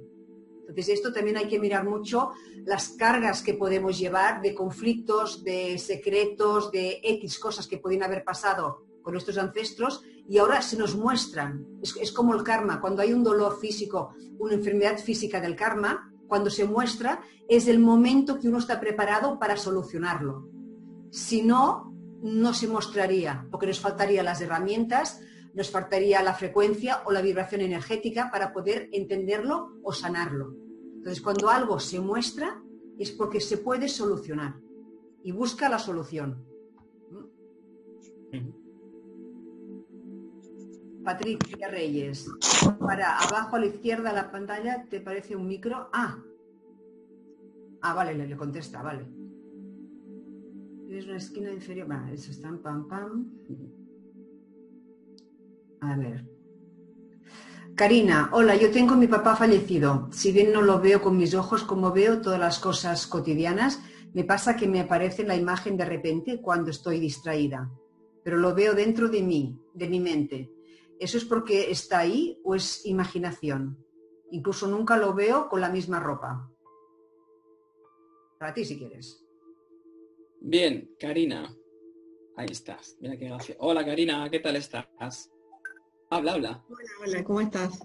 Entonces esto también hay que mirar mucho las cargas que podemos llevar de conflictos, de secretos, de X cosas que pueden haber pasado con nuestros ancestros y ahora se nos muestran. Es como el karma, cuando hay un dolor físico, una enfermedad física del karma, cuando se muestra es el momento que uno está preparado para solucionarlo. Si no, no se mostraría, porque nos faltarían las herramientas, nos faltaría la frecuencia o la vibración energética para poder entenderlo o sanarlo. Entonces, cuando algo se muestra es porque se puede solucionar y busca la solución. Patricia Reyes, para abajo a la izquierda de la pantalla, ¿te parece un micro? Vale, le contesta, vale. Es una esquina inferior, vale, eso está, pam. A ver. Karina, hola, yo tengo a mi papá fallecido. Si bien no lo veo con mis ojos como veo todas las cosas cotidianas, me pasa que me aparece la imagen de repente cuando estoy distraída. Pero lo veo dentro de mí, de mi mente. ¿Eso es porque está ahí o es imaginación? Incluso nunca lo veo con la misma ropa. Para ti, si quieres. Bien, Karina. Ahí estás. Mira qué gracia. Hola, Karina, ¿qué tal estás? Habla. Hola, ¿cómo estás?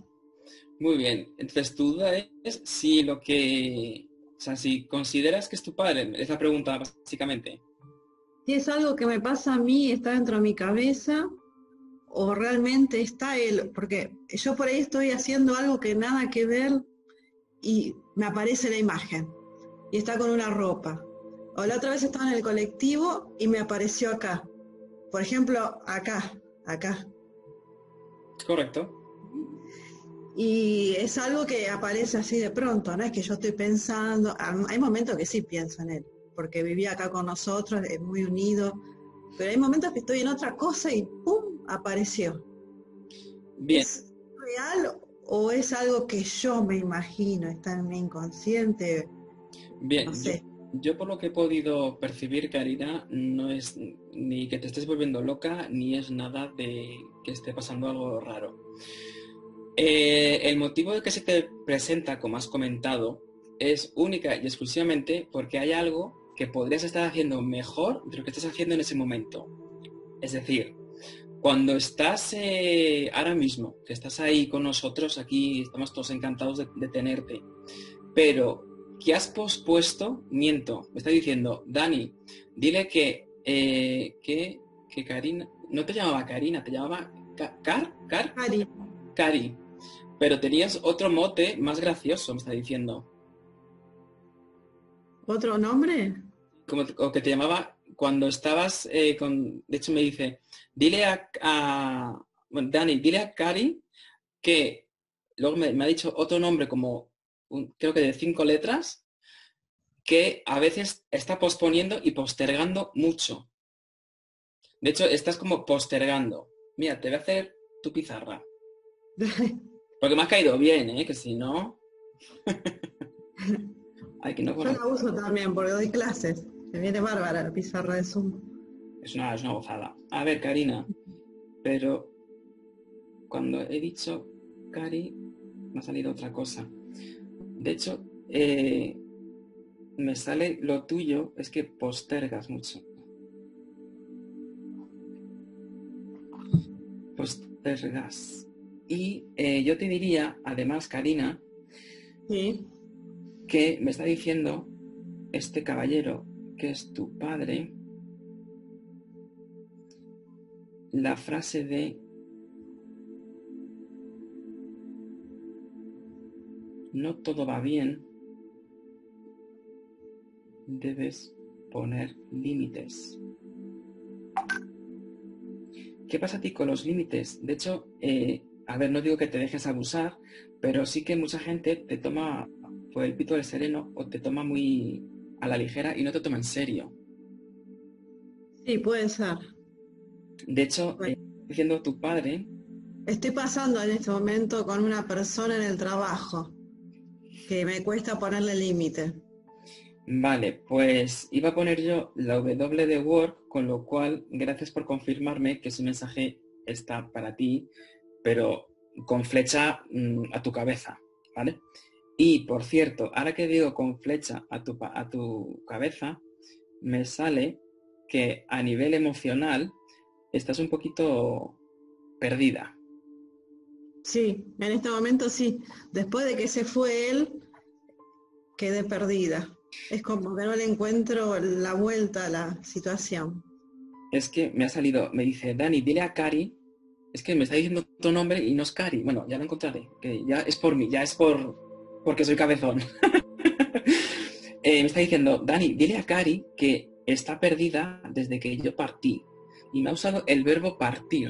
Muy bien. Entonces, tu duda es si si consideras que es tu padre, es la pregunta básicamente. Si es algo que me pasa a mí, está dentro de mi cabeza, o realmente está él, porque yo por ahí estoy haciendo algo que nada que ver y me aparece la imagen, y está con una ropa. O la otra vez estaba en el colectivo y me apareció acá. Por ejemplo, acá. Correcto. Y es algo que aparece así de pronto, no es que yo estoy pensando, hay momentos que sí pienso en él, porque vivía acá con nosotros, es muy unido, pero hay momentos que estoy en otra cosa y ¡pum! Apareció. Bien. ¿Es real o es algo que yo me imagino, está en mi inconsciente? Bien, no sé. yo por lo que he podido percibir, Karina, no es ni que te estés volviendo loca, ni es nada de que esté pasando algo raro. El motivo de que se te presenta, como has comentado, es única y exclusivamente porque hay algo que podrías estar haciendo mejor de lo que estás haciendo en ese momento. Es decir, cuando estás ahora mismo, que estás ahí con nosotros, aquí estamos todos encantados de tenerte, pero que has pospuesto, miento, me está diciendo, Dani, dile que Karina, no te llamaba Karina, te llamaba Cari, pero tenías otro mote más gracioso, me está diciendo. ¿Otro nombre? O que te llamaba cuando estabas de hecho me dice, dile bueno, Dani, dile a Cari que, luego me ha dicho otro nombre como, creo que de 5 letras, que a veces está posponiendo y postergando mucho. De hecho, estás como postergando. Mira, te voy a hacer tu pizarra. Porque me ha caído bien, que si no... Ay, que no. Yo la uso también porque doy clases. Se viene bárbara la pizarra de Zoom. Es una gozada. A ver, Karina, pero cuando he dicho Cari, me ha salido otra cosa. De hecho, me sale lo tuyo, es que postergas mucho. Postergas. Y yo te diría, además, Karina, Sí. que me está diciendo este caballero, que es tu padre, la frase de no todo va bien, debes poner límites. ¿Qué pasa a ti con los límites? De hecho, a ver, no digo que te dejes abusar, pero sí que mucha gente te toma por el pito del sereno o te toma muy a la ligera y no te toma en serio. Sí, puede ser. De hecho, Bueno, diciendo tu padre, estoy pasando en este momento con una persona en el trabajo que me cuesta ponerle límite. vale, pues iba a poner yo la W de work, con lo cual, gracias por confirmarme que ese mensaje está para ti, pero con flecha a tu cabeza, ¿vale? Y, por cierto, ahora que digo con flecha a tu cabeza, me sale que a nivel emocional estás un poquito perdida. Sí, en este momento sí. Después de que se fue él, quedé perdida. Es como que no le encuentro la vuelta a la situación. Es que me ha salido, me dice, Dani, dile a Cari, es que me está diciendo tu nombre y no es Cari. Bueno, ya lo encontraré, que ya es por mí, ya es porque soy cabezón. Me está diciendo, Dani, dile a Cari que está perdida desde que yo partí. Y me ha usado el verbo partir.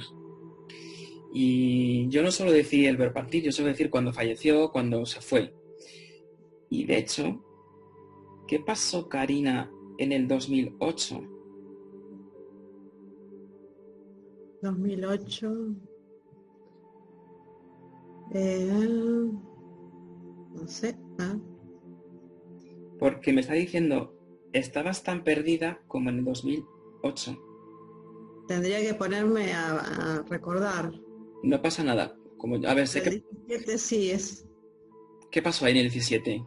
Y yo no suelo decir el verbo partir, yo suelo decir cuando falleció, cuando se fue. Y de hecho, ¿qué pasó, Karina, en el 2008? 2008. No sé. Porque me está diciendo, estabas tan perdida como en el 2008. Tendría que ponerme a recordar. No pasa nada. Como, a ver, sé El que... 17 sí es. ¿Qué pasó ahí en el 17?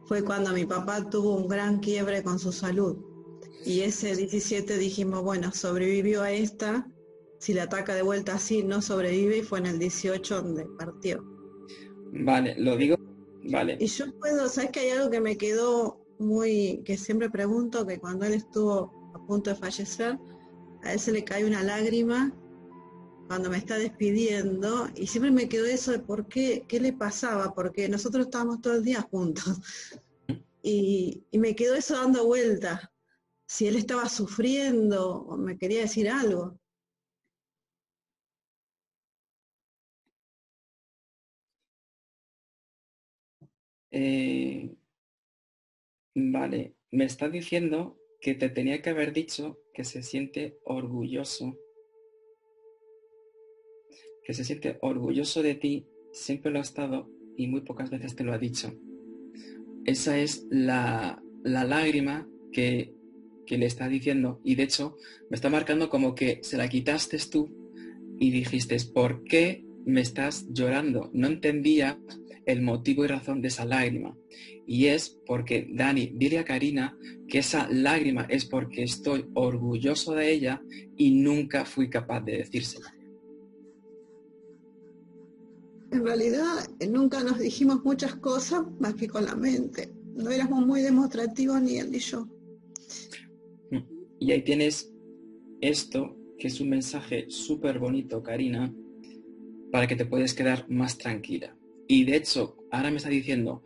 Fue cuando mi papá tuvo un gran quiebre con su salud. Y ese 17 dijimos, bueno, sobrevivió a esta. Si la ataca de vuelta así, no sobrevive. Y fue en el 18 donde partió. Vale, lo digo... Vale. Y yo puedo, ¿sabes que hay algo que me quedó muy, que siempre pregunto, que cuando él estuvo a punto de fallecer, a él se le cae una lágrima cuando me está despidiendo, y siempre me quedó eso de por qué le pasaba, porque nosotros estábamos todo el día juntos, y me quedó eso dando vuelta, si él estaba sufriendo o me quería decir algo. Vale, me está diciendo que te tenía que haber dicho que se siente orgulloso. Que se siente orgulloso de ti, siempre lo ha estado y muy pocas veces te lo ha dicho. Esa es la lágrima que le está diciendo, y de hecho me está marcando como que se la quitaste tú y dijiste, ¿por qué me estás llorando? No entendía el motivo y razón de esa lágrima. Y es porque, Dani, dile a Karina que esa lágrima es porque estoy orgulloso de ella y nunca fui capaz de decírsela. En realidad nunca nos dijimos muchas cosas más que con la mente. No éramos muy demostrativos ni él ni yo. Y ahí tienes esto, que es un mensaje súper bonito, Karina, para que te puedas quedar más tranquila. Y de hecho, ahora me está diciendo,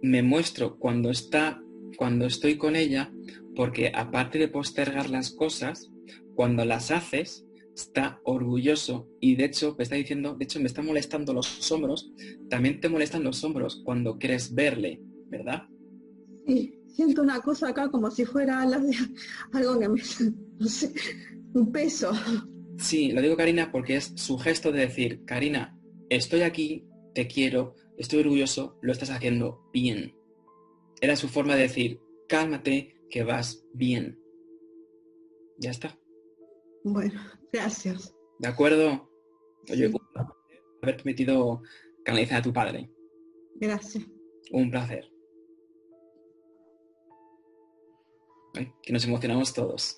me muestro cuando estoy con ella, porque aparte de postergar las cosas, cuando las haces, está orgulloso. Y de hecho, me está diciendo, de hecho, me están molestando los hombros. También te molestan los hombros cuando quieres verle, ¿verdad? Sí, siento una cosa acá como si fuera algo que me, no sé, un peso. Sí, lo digo, Karina, porque es su gesto de decir, Karina, estoy aquí, te quiero, estoy orgulloso, lo estás haciendo bien. Era su forma de decir, cálmate, que vas bien. Ya está. Bueno, gracias. ¿De acuerdo? Oye, Sí, haber permitido canalizar a tu padre. gracias. Un placer. Ay, que nos emocionamos todos.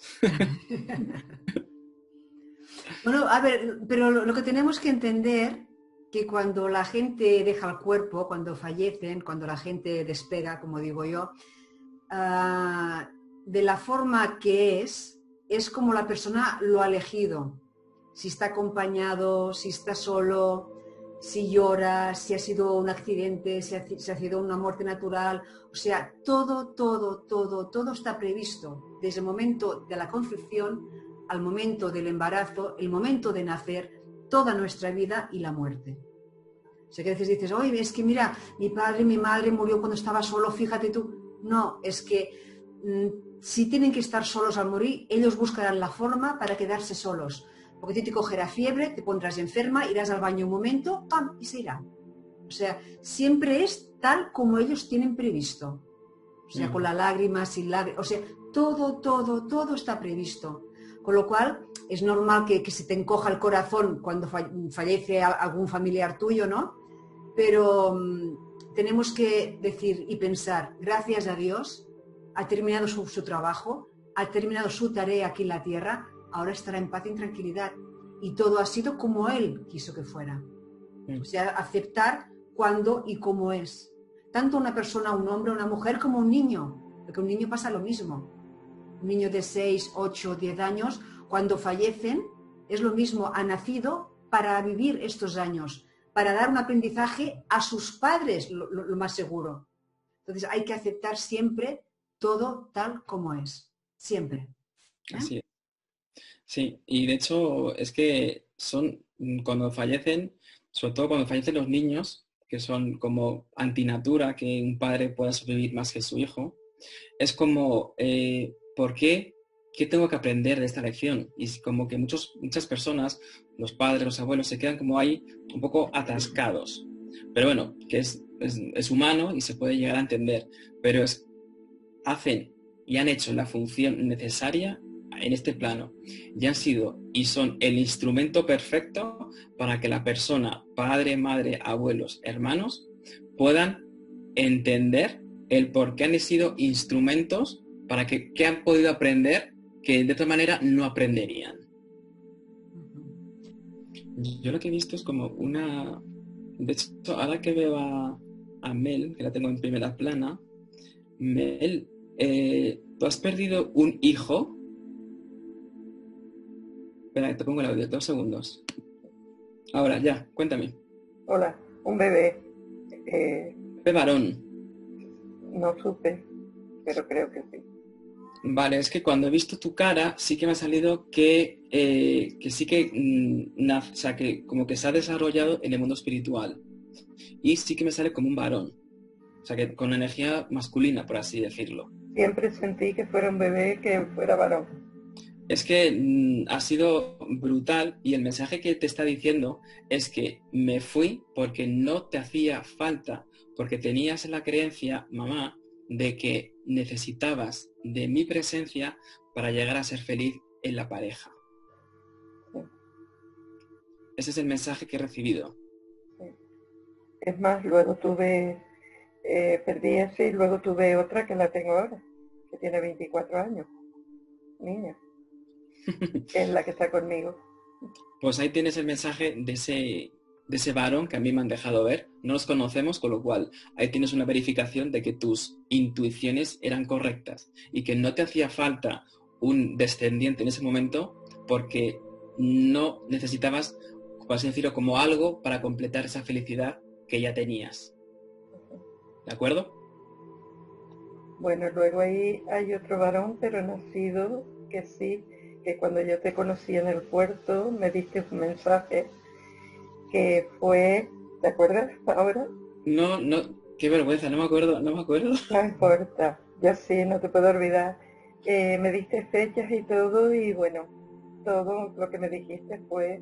Bueno, a ver, pero lo que tenemos que entender que cuando la gente deja el cuerpo, cuando fallecen, cuando la gente despega, como digo yo, de la forma que es como la persona lo ha elegido. Si está acompañado, si está solo, si llora, si ha sido un accidente, si ha sido una muerte natural. O sea, todo está previsto desde el momento de la concepción al momento del embarazo, el momento de nacer, toda nuestra vida y la muerte. O sea, que a veces dices, oye, es que mira, mi padre, mi madre murió cuando estaba solo, fíjate tú. No, es que si tienen que estar solos al morir, ellos buscarán la forma para quedarse solos. Porque te cogerá fiebre, te pondrás enferma, irás al baño un momento, ¡pam! Y se irá. O sea, siempre es tal como ellos tienen previsto. O sea, con la lágrima, sin lágrimas, o sea, todo está previsto. Con lo cual, es normal que se te encoja el corazón cuando fallece algún familiar tuyo, ¿no? Pero tenemos que decir y pensar, gracias a Dios, ha terminado su trabajo, ha terminado su tarea aquí en la tierra, ahora estará en paz y en tranquilidad. Y todo ha sido como Él quiso que fuera. O sea, aceptar cuándo y cómo es. Tanto una persona, un hombre, una mujer, como un niño. Porque un niño pasa lo mismo. Un niño de 6, 8, 10 años, cuando fallecen, es lo mismo, ha nacido para vivir estos años, para dar un aprendizaje a sus padres, lo más seguro. Entonces hay que aceptar siempre todo tal como es, siempre. Así es. Sí, y de hecho es que son, cuando fallecen, sobre todo cuando fallecen los niños, que son como antinatura que un padre pueda sobrevivir más que su hijo, es como, ¿por qué? ¿Qué tengo que aprender de esta lección? Y es como que muchas personas, los padres, los abuelos, se quedan como ahí un poco atascados. Pero bueno, que es humano y se puede llegar a entender, pero hacen y han hecho la función necesaria en este plano y han sido y son el instrumento perfecto para que la persona, padre, madre, abuelos, hermanos, puedan entender el por qué han sido instrumentos para que han podido aprender que de otra manera no aprenderían. Yo lo que he visto es como una... De hecho, ahora que veo a Mel, que la tengo en primera plana, Mel, ¿tú has perdido un hijo? Espera, te pongo el audio, 2 segundos. Ahora, ya, cuéntame. Hola, un bebé. ¿Bebé varón? No supe, pero creo que sí. Vale, es que cuando he visto tu cara sí que me ha salido que sí que, o sea, que como que se ha desarrollado en el mundo espiritual. Y sí que me sale como un varón. O sea, que con energía masculina, por así decirlo. Siempre sentí que fuera un bebé, que fuera varón. Es que ha sido brutal y el mensaje que te está diciendo es que me fui porque no te hacía falta, porque tenías la creencia, mamá, de que necesitabas de mi presencia para llegar a ser feliz en la pareja. Sí. Ese es el mensaje que he recibido. Sí. Es más, luego perdí ese y luego tuve otra que la tengo ahora, que tiene 24 años, niña, que es la que está conmigo. Pues ahí tienes el mensaje de ese varón que a mí me han dejado ver. No los conocemos, con lo cual ahí tienes una verificación de que tus intuiciones eran correctas y que no te hacía falta un descendiente en ese momento porque no necesitabas, por así decirlo, como algo para completar esa felicidad que ya tenías. ¿De acuerdo? Bueno, luego ahí hay otro varón, pero nacido, que sí, que cuando yo te conocí en el puerto me diste un mensaje que fue, ¿te acuerdas ahora? No, qué vergüenza, no me acuerdo. No importa, yo sí, no te puedo olvidar. Me diste fechas y todo, y bueno, todo lo que me dijiste fue,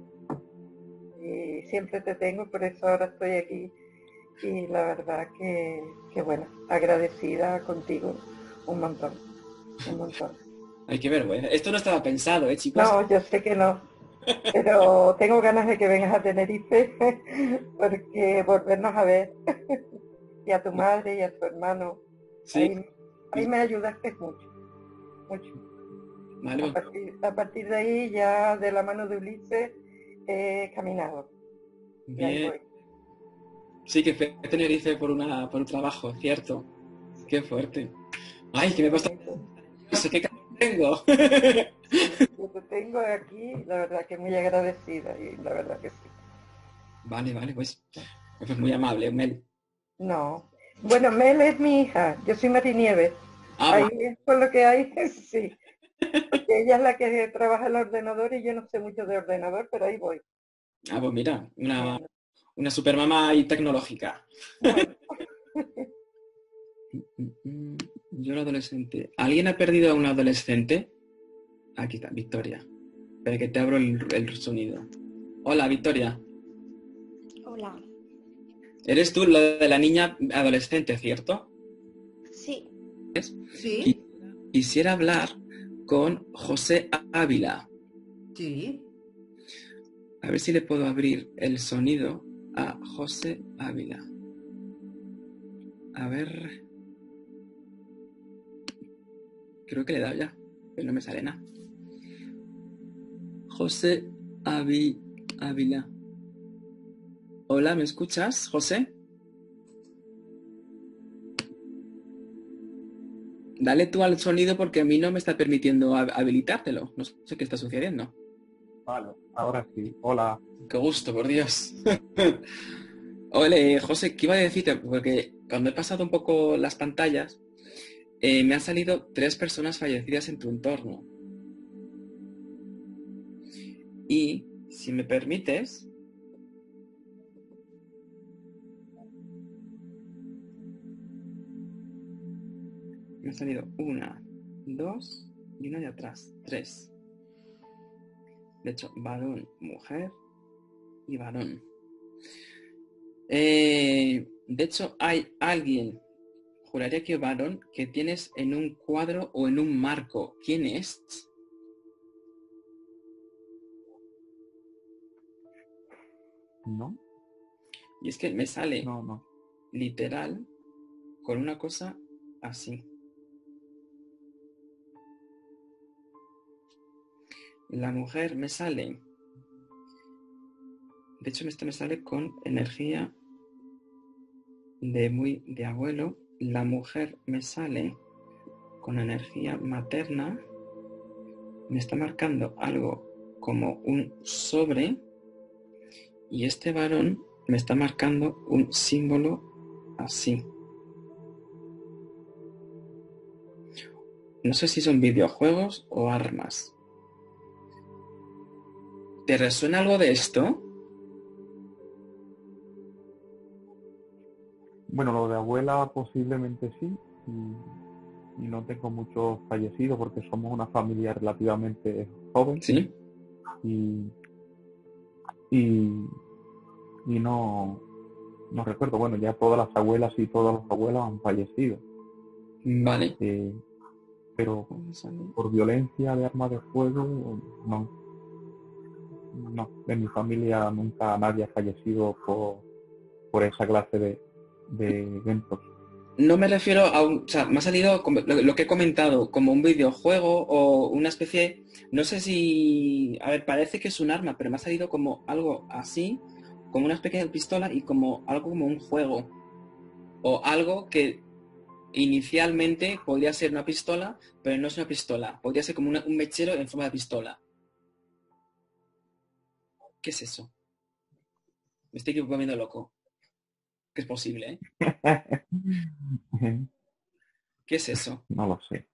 y siempre te tengo, por eso ahora estoy aquí, y la verdad que bueno, agradecida contigo un montón. un montón. Hay que ver, bueno, esto no estaba pensado, chicos. No, yo sé que no, pero tengo ganas de que vengas a Tenerife porque volvernos a ver y a tu madre y a tu hermano. Sí. Ahí me ayudaste mucho, mucho. Vale, A partir de ahí ya de la mano de Ulises he caminado. Y ahí bien. voy. Sí, que fue a Tenerife por un trabajo, cierto. Qué fuerte. Ay, que me cuesta. No sé qué cara tengo. Yo te tengo aquí, la verdad que muy agradecida y la verdad que sí. Vale, pues muy amable, Mel. No. Bueno, Mel es mi hija, yo soy Marinieves. Ah, Ahí es por lo que hay, sí. Porque ella es la que trabaja el ordenador y yo no sé mucho de ordenador, pero ahí voy. pues mira, Bueno, una supermamá y tecnológica. bueno. Yo era adolescente. ¿Alguien ha perdido a un adolescente? Aquí está, Victoria. Espera que te abro el sonido. Hola, Victoria. Hola. Eres tú la de la niña adolescente, ¿cierto? Sí. Sí, Quisiera hablar con José Ávila. sí. A ver si le puedo abrir el sonido a José Ávila. A ver. Creo que le he dado ya, pero no me sale nada. José Ávila. Hola, ¿me escuchas, José? Dale tú al sonido porque a mí no me está permitiendo habilitártelo. No sé qué está sucediendo. Vale, ahora sí. Hola. Qué gusto, por Dios. Hola, José, ¿qué iba a decirte? Porque cuando he pasado un poco las pantallas, me han salido 3 personas fallecidas en tu entorno. Y, si me permites, me han salido 1, 2 y una de atrás, 3. De hecho, varón, mujer y varón. De hecho, hay alguien, juraría que varón, que tienes en un cuadro o en un marco. ¿Quién es? ¿No? Y es que me sale No. literal con una cosa así. La mujer me sale. De hecho, me sale con energía de abuelo. La mujer me sale con energía materna. Me está marcando algo como un sobre. Y este varón me está marcando un símbolo así. No sé si son videojuegos o armas. ¿Te resuena algo de esto? Bueno, lo de abuela posiblemente sí. Y no tengo muchos fallecidos porque somos una familia relativamente joven. Sí. Y no recuerdo. Bueno, ya todas las abuelas y todos los abuelos han fallecido. Vale. Pero por violencia de armas de fuego, no. En mi familia nunca nadie ha fallecido por esa clase de eventos. No me refiero a o sea, me ha salido como lo que he comentado, como un videojuego o una especie, no sé si, a ver, parece que es un arma, pero me ha salido como algo así, como una pequeña pistola y como algo como un juego. O algo que inicialmente podría ser una pistola, pero no es una pistola. Podría ser como un mechero en forma de pistola. ¿Qué es eso? Me estoy volviendo loco. Que es posible, ¿eh? ¿Qué es eso? No lo sé.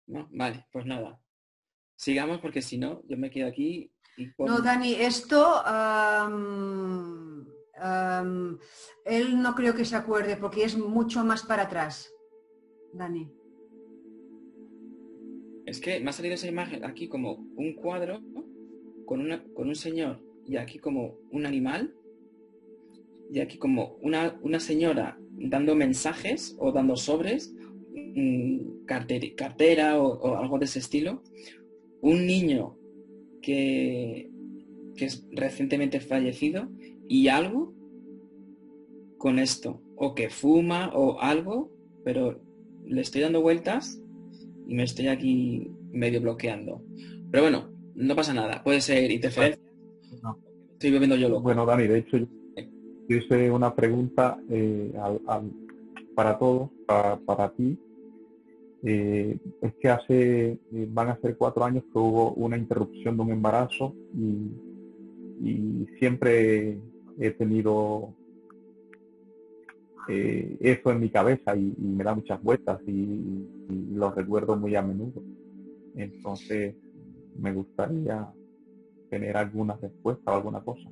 No, vale, pues nada. Sigamos porque si no, yo me quedo aquí y... No, Dani, esto él no creo que se acuerde porque es mucho más para atrás, Dani. Es que me ha salido esa imagen aquí como un cuadro con un señor y aquí como un animal y aquí como una señora dando mensajes o dando sobres cartera o algo de ese estilo, un niño que es recientemente fallecido y algo con esto, o que fuma o algo, pero le estoy dando vueltas y me estoy aquí medio bloqueando. Pero bueno, no pasa nada, puede ser interferencia, No. estoy bebiendo yo loco. Bueno, Dani, de hecho, yo hice una pregunta para todos, para ti. Es que van a ser 4 años que hubo una interrupción de un embarazo y siempre he tenido eso en mi cabeza y me da muchas vueltas y lo recuerdo muy a menudo. Entonces me gustaría tener alguna respuesta o alguna cosa.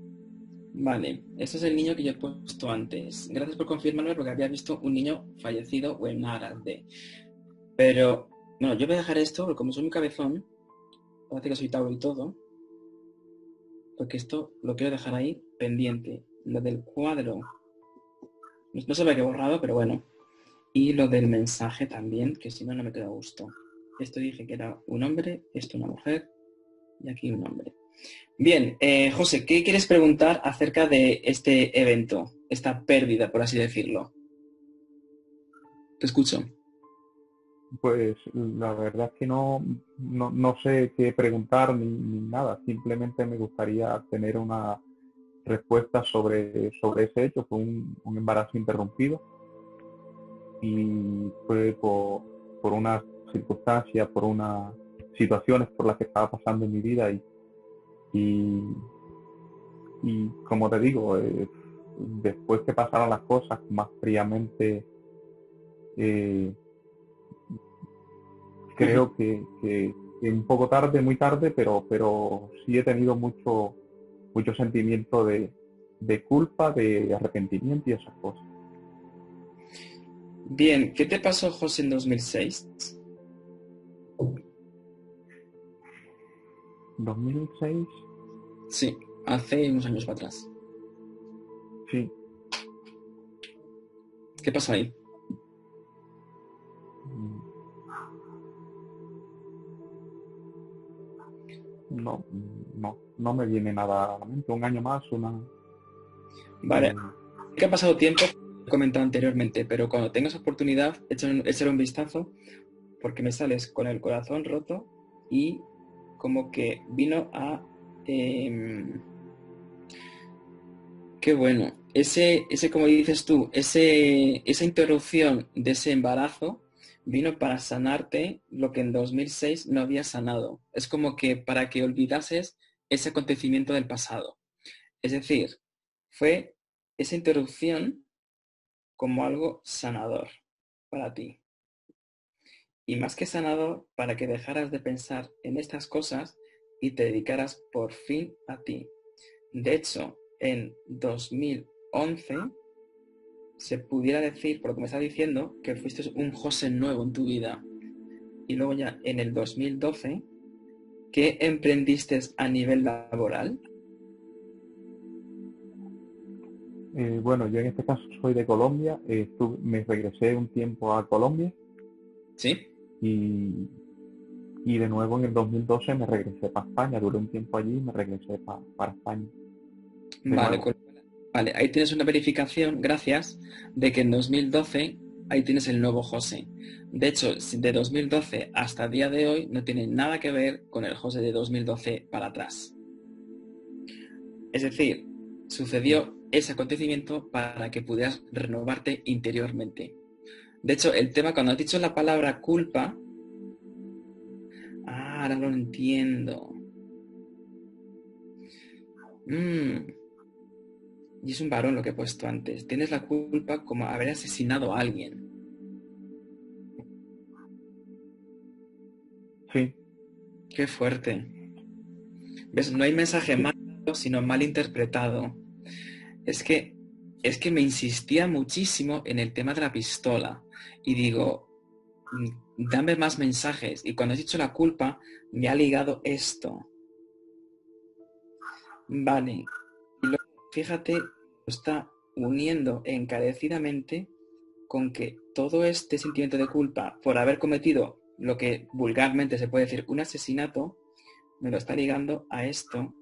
Vale, ese es el niño que yo he puesto antes. Gracias por confirmarme porque había visto un niño fallecido o en aras de... Pero, bueno, yo voy a dejar esto porque como soy un cabezón, parece que soy Tauro y todo, porque esto lo quiero dejar ahí pendiente. Lo del cuadro, no se ve que he borrado, pero bueno. Y lo del mensaje también, que si no, no me queda a gusto. Esto dije que era un hombre, esto una mujer y aquí un hombre. Bien, José, ¿qué quieres preguntar acerca de este evento, esta pérdida, por así decirlo? Te escucho. Pues la verdad es que no sé qué preguntar ni nada. Simplemente me gustaría tener una respuesta sobre ese hecho. Fue un embarazo interrumpido y fue por unas circunstancias, por unas situaciones por las que estaba pasando en mi vida y como te digo, después que pasaron las cosas más fríamente, creo que un poco tarde, muy tarde, pero sí he tenido mucho sentimiento de culpa, de arrepentimiento y esas cosas. Bien, ¿qué te pasó, José, en 2006? ¿2006? Sí, hace unos años para atrás. Sí. ¿Qué pasó ahí? No me viene nada a la mente. Un año más, Vale, que ha pasado tiempo, he comentado anteriormente, pero cuando tengas oportunidad, échale un vistazo, porque me sales con el corazón roto y como que vino a... qué bueno. Ese, como dices tú, esa interrupción de ese embarazo vino para sanarte lo que en 2006 no había sanado. Es como que para que olvidases ese acontecimiento del pasado. Es decir, fue esa interrupción como algo sanador para ti. Y más que sanador, para que dejaras de pensar en estas cosas y te dedicaras por fin a ti. De hecho, en 2011 se pudiera decir, por lo que me está diciendo, que fuiste un José nuevo en tu vida. Y luego ya en el 2012, ¿qué emprendiste a nivel laboral? Bueno, yo en este caso soy de Colombia. Me regresé un tiempo a Colombia. ¿Sí? Y de nuevo en el 2012 me regresé para España. Duré un tiempo allí y me regresé para España. Vale, ahí tienes una verificación, gracias, de que en 2012 ahí tienes el nuevo José. De hecho, de 2012 hasta el día de hoy no tiene nada que ver con el José de 2012 para atrás. Es decir, sucedió ese acontecimiento para que pudieras renovarte interiormente. De hecho, el tema, cuando has dicho la palabra culpa, ahora lo entiendo. Y es un varón lo que he puesto antes. Tienes la culpa como haber asesinado a alguien. Sí. Qué fuerte. ¿Ves? No hay mensaje malo, sino mal interpretado. Es que me insistía muchísimo en el tema de la pistola. Y digo, dame más mensajes. Y cuando has dicho la culpa, me ha ligado esto. Vale. Y luego, fíjate, lo está uniendo encarecidamente con que todo este sentimiento de culpa por haber cometido lo que vulgarmente se puede decir un asesinato, me lo está ligando a esto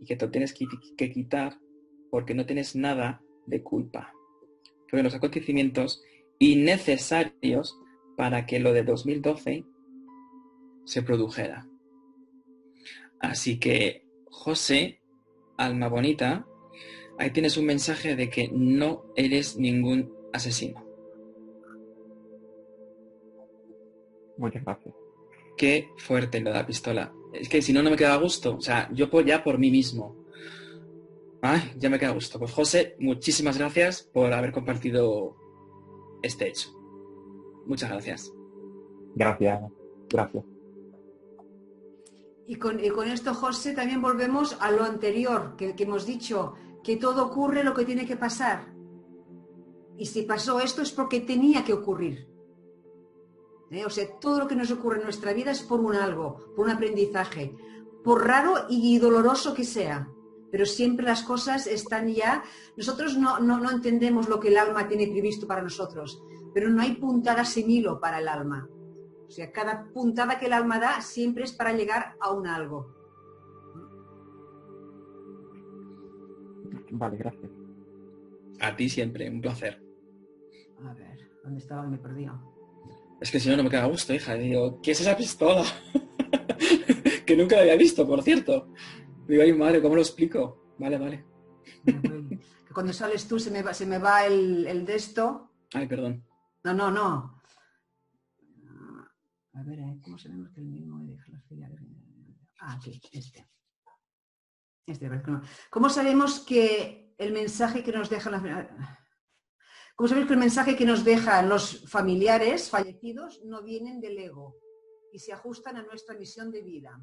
y que te lo tienes que quitar porque no tienes nada de culpa. Fueron los acontecimientos innecesarios para que lo de 2012 se produjera. Así que, José, alma bonita, ahí tienes un mensaje de que no eres ningún asesino. Muchas gracias. Qué fuerte lo de la pistola. Es que si no, no me queda a gusto. O sea, yo ya por mí mismo. Ay, ya me queda a gusto. Pues José, muchísimas gracias por haber compartido este hecho. Muchas gracias. Gracias. Y con esto, José, también volvemos a lo anterior que hemos dicho, que todo ocurre lo que tiene que pasar. Y si pasó esto es porque tenía que ocurrir. O sea, todo lo que nos ocurre en nuestra vida es por un algo, por un aprendizaje, por raro y doloroso que sea. Pero siempre las cosas están ya... Nosotros no entendemos lo que el alma tiene previsto para nosotros, pero no hay puntada sin hilo para el alma. O sea, cada puntada que el alma da siempre es para llegar a un algo. Vale, gracias. A ti siempre, un placer. A ver, ¿dónde estaba? Me he perdido. Es que si no, no me queda a gusto, hija. Digo, ¿qué es esa pistola? Que nunca la había visto, por cierto. Digo, ay, madre, ¿cómo lo explico? Vale. Que cuando sales tú se me va el de esto. Ay, perdón. No. A ver, ¿cómo sabemos que el mismo deja las filiales? Aquí, este. ¿Cómo sabemos que el mensaje que nos dejan ¿Cómo sabemos que el mensaje que nos dejan los familiares fallecidos no vienen del ego y se ajustan a nuestra misión de vida?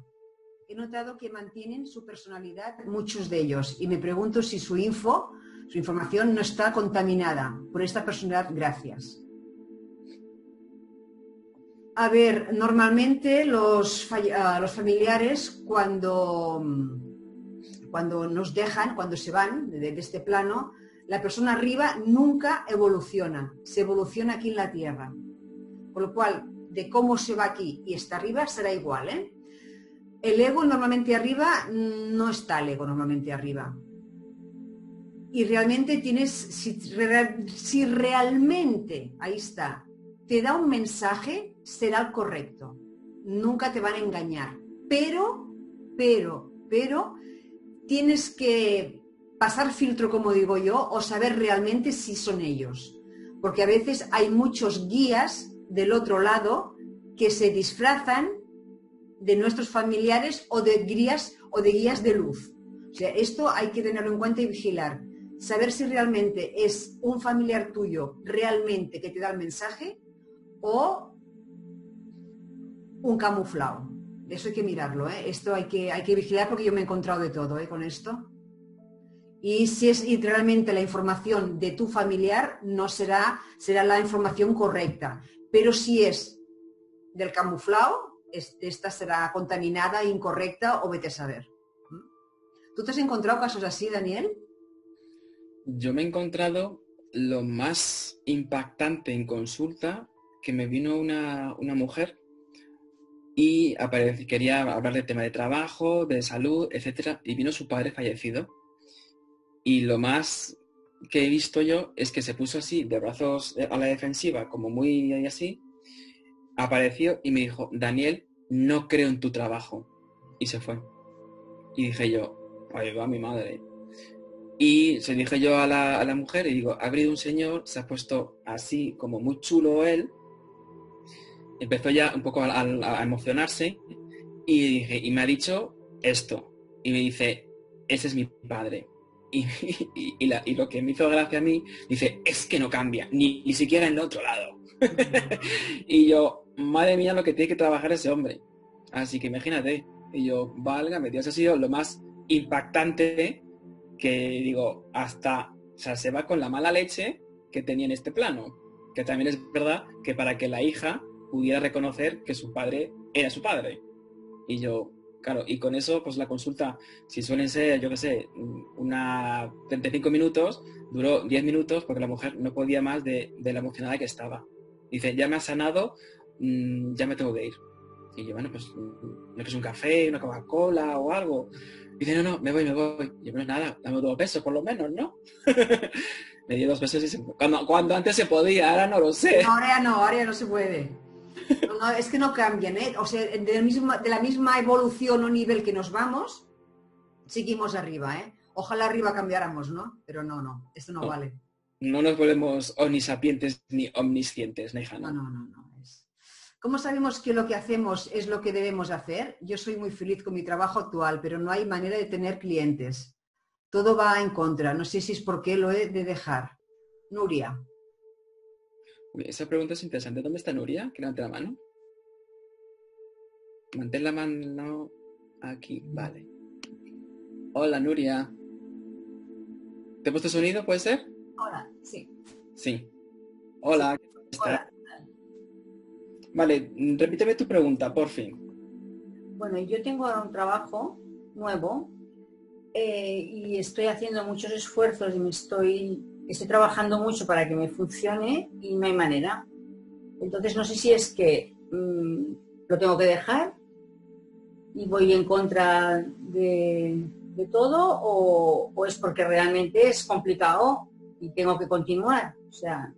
He notado que mantienen su personalidad muchos de ellos y me pregunto si su información no está contaminada por esta personalidad. Gracias. A ver, normalmente los familiares cuando nos dejan, cuando se van de este plano, la persona arriba nunca evoluciona, se evoluciona aquí en la Tierra. Por lo cual, de cómo se va aquí y está arriba será igual, ¿eh? El ego normalmente arriba, no está el ego normalmente arriba. Y realmente si realmente, ahí está, te da un mensaje, será el correcto. Nunca te van a engañar. Pero, tienes que pasar filtro, como digo yo, o saber realmente si son ellos. Porque a veces hay muchos guías del otro lado que se disfrazan de nuestros familiares o de guías de luz. O sea, esto hay que tenerlo en cuenta y vigilar. Saber si realmente es un familiar tuyo realmente que te da el mensaje o un camuflado. Eso hay que mirarlo, ¿eh? Esto hay que vigilar porque yo me he encontrado de todo, ¿eh? Con esto. Y si es realmente la información de tu familiar, no será la información correcta. Pero si es del camuflado, esta será contaminada, incorrecta o vete a saber. ¿Tú te has encontrado casos así, Daniel? Yo me he encontrado lo más impactante en consulta, que me vino una mujer y quería hablar del tema de trabajo, de salud, etcétera, y vino su padre fallecido. Y lo más que he visto yo es que se puso así, de brazos a la defensiva, como muy así, apareció y me dijo, Daniel, no creo en tu trabajo. Y se fue. Y dije yo, ahí va mi madre. Y se dije yo a la mujer y digo, ha habido un señor, se ha puesto así como muy chulo él, empezó ya un poco a emocionarse y me ha dicho esto. Y me dice, ese es mi padre. Y lo que me hizo gracia a mí, dice, es que no cambia, ni siquiera en el otro lado. Y yo, madre mía, lo que tiene que trabajar ese hombre. Así que imagínate. Y yo, válgame Dios, ha sido lo más impactante que digo, hasta, o sea, se va con la mala leche que tenía en este plano. Que también es verdad que para que la hija pudiera reconocer que su padre era su padre. Y yo, Claro, y con eso, pues la consulta, si suelen ser, yo qué sé, una 35 minutos, duró 10 minutos porque la mujer no podía más de la emocionada que estaba. Dice, ya me ha sanado, ya me tengo que ir. Y yo, bueno, pues me puse un café, una Coca-Cola o algo. Dice, no, me voy. Y yo, pues nada, dame 2 besos por lo menos, ¿no? Me dio 2 besos y cuando antes se podía, ahora no lo sé. No, ahora ya no se puede. No, es que no cambian, ¿eh? O sea, de la misma evolución o nivel que nos vamos, seguimos arriba, ¿eh? Ojalá arriba cambiáramos, ¿no? Pero no, esto no vale. No nos volvemos omnisapientes ni omniscientes, Neija, ¿no? No. ¿Cómo sabemos que lo que hacemos es lo que debemos hacer? Yo soy muy feliz con mi trabajo actual, pero no hay manera de tener clientes. Todo va en contra. No sé si es porque lo he de dejar. Nuria. Esa pregunta es interesante. ¿Dónde está Nuria? Que levante la mano. Mantén la mano aquí. Vale. Hola, Nuria. ¿Te he puesto sonido, puede ser? Hola, sí. Sí. Hola. Sí. Hola. Vale, repíteme tu pregunta, por fin. Bueno, yo tengo ahora un trabajo nuevo y estoy haciendo muchos esfuerzos y estoy trabajando mucho para que me funcione y no hay manera. Entonces no sé si es que lo tengo que dejar y voy en contra de todo o es porque realmente es complicado y tengo que continuar. O sea,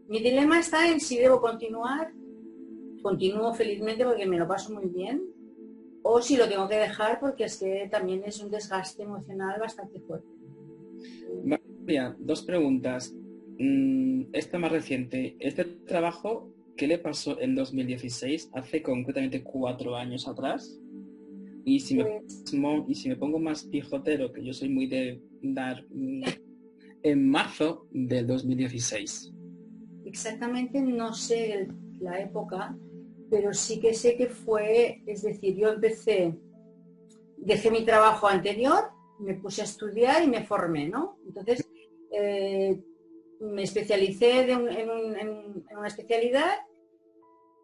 mi dilema está en si debo continuar. Continúo felizmente porque me lo paso muy bien, o si lo tengo que dejar porque es que también es un desgaste emocional bastante fuerte. María, 2 preguntas. Esta más reciente, este trabajo, ¿qué le pasó en 2016? Hace concretamente 4 años atrás. Y si me pongo más pijotero, que yo soy muy de dar, en marzo del 2016. Exactamente no sé la época, pero sí que sé que fue, es decir, yo dejé mi trabajo anterior, me puse a estudiar y me formé, ¿no? Entonces, me especialicé en una especialidad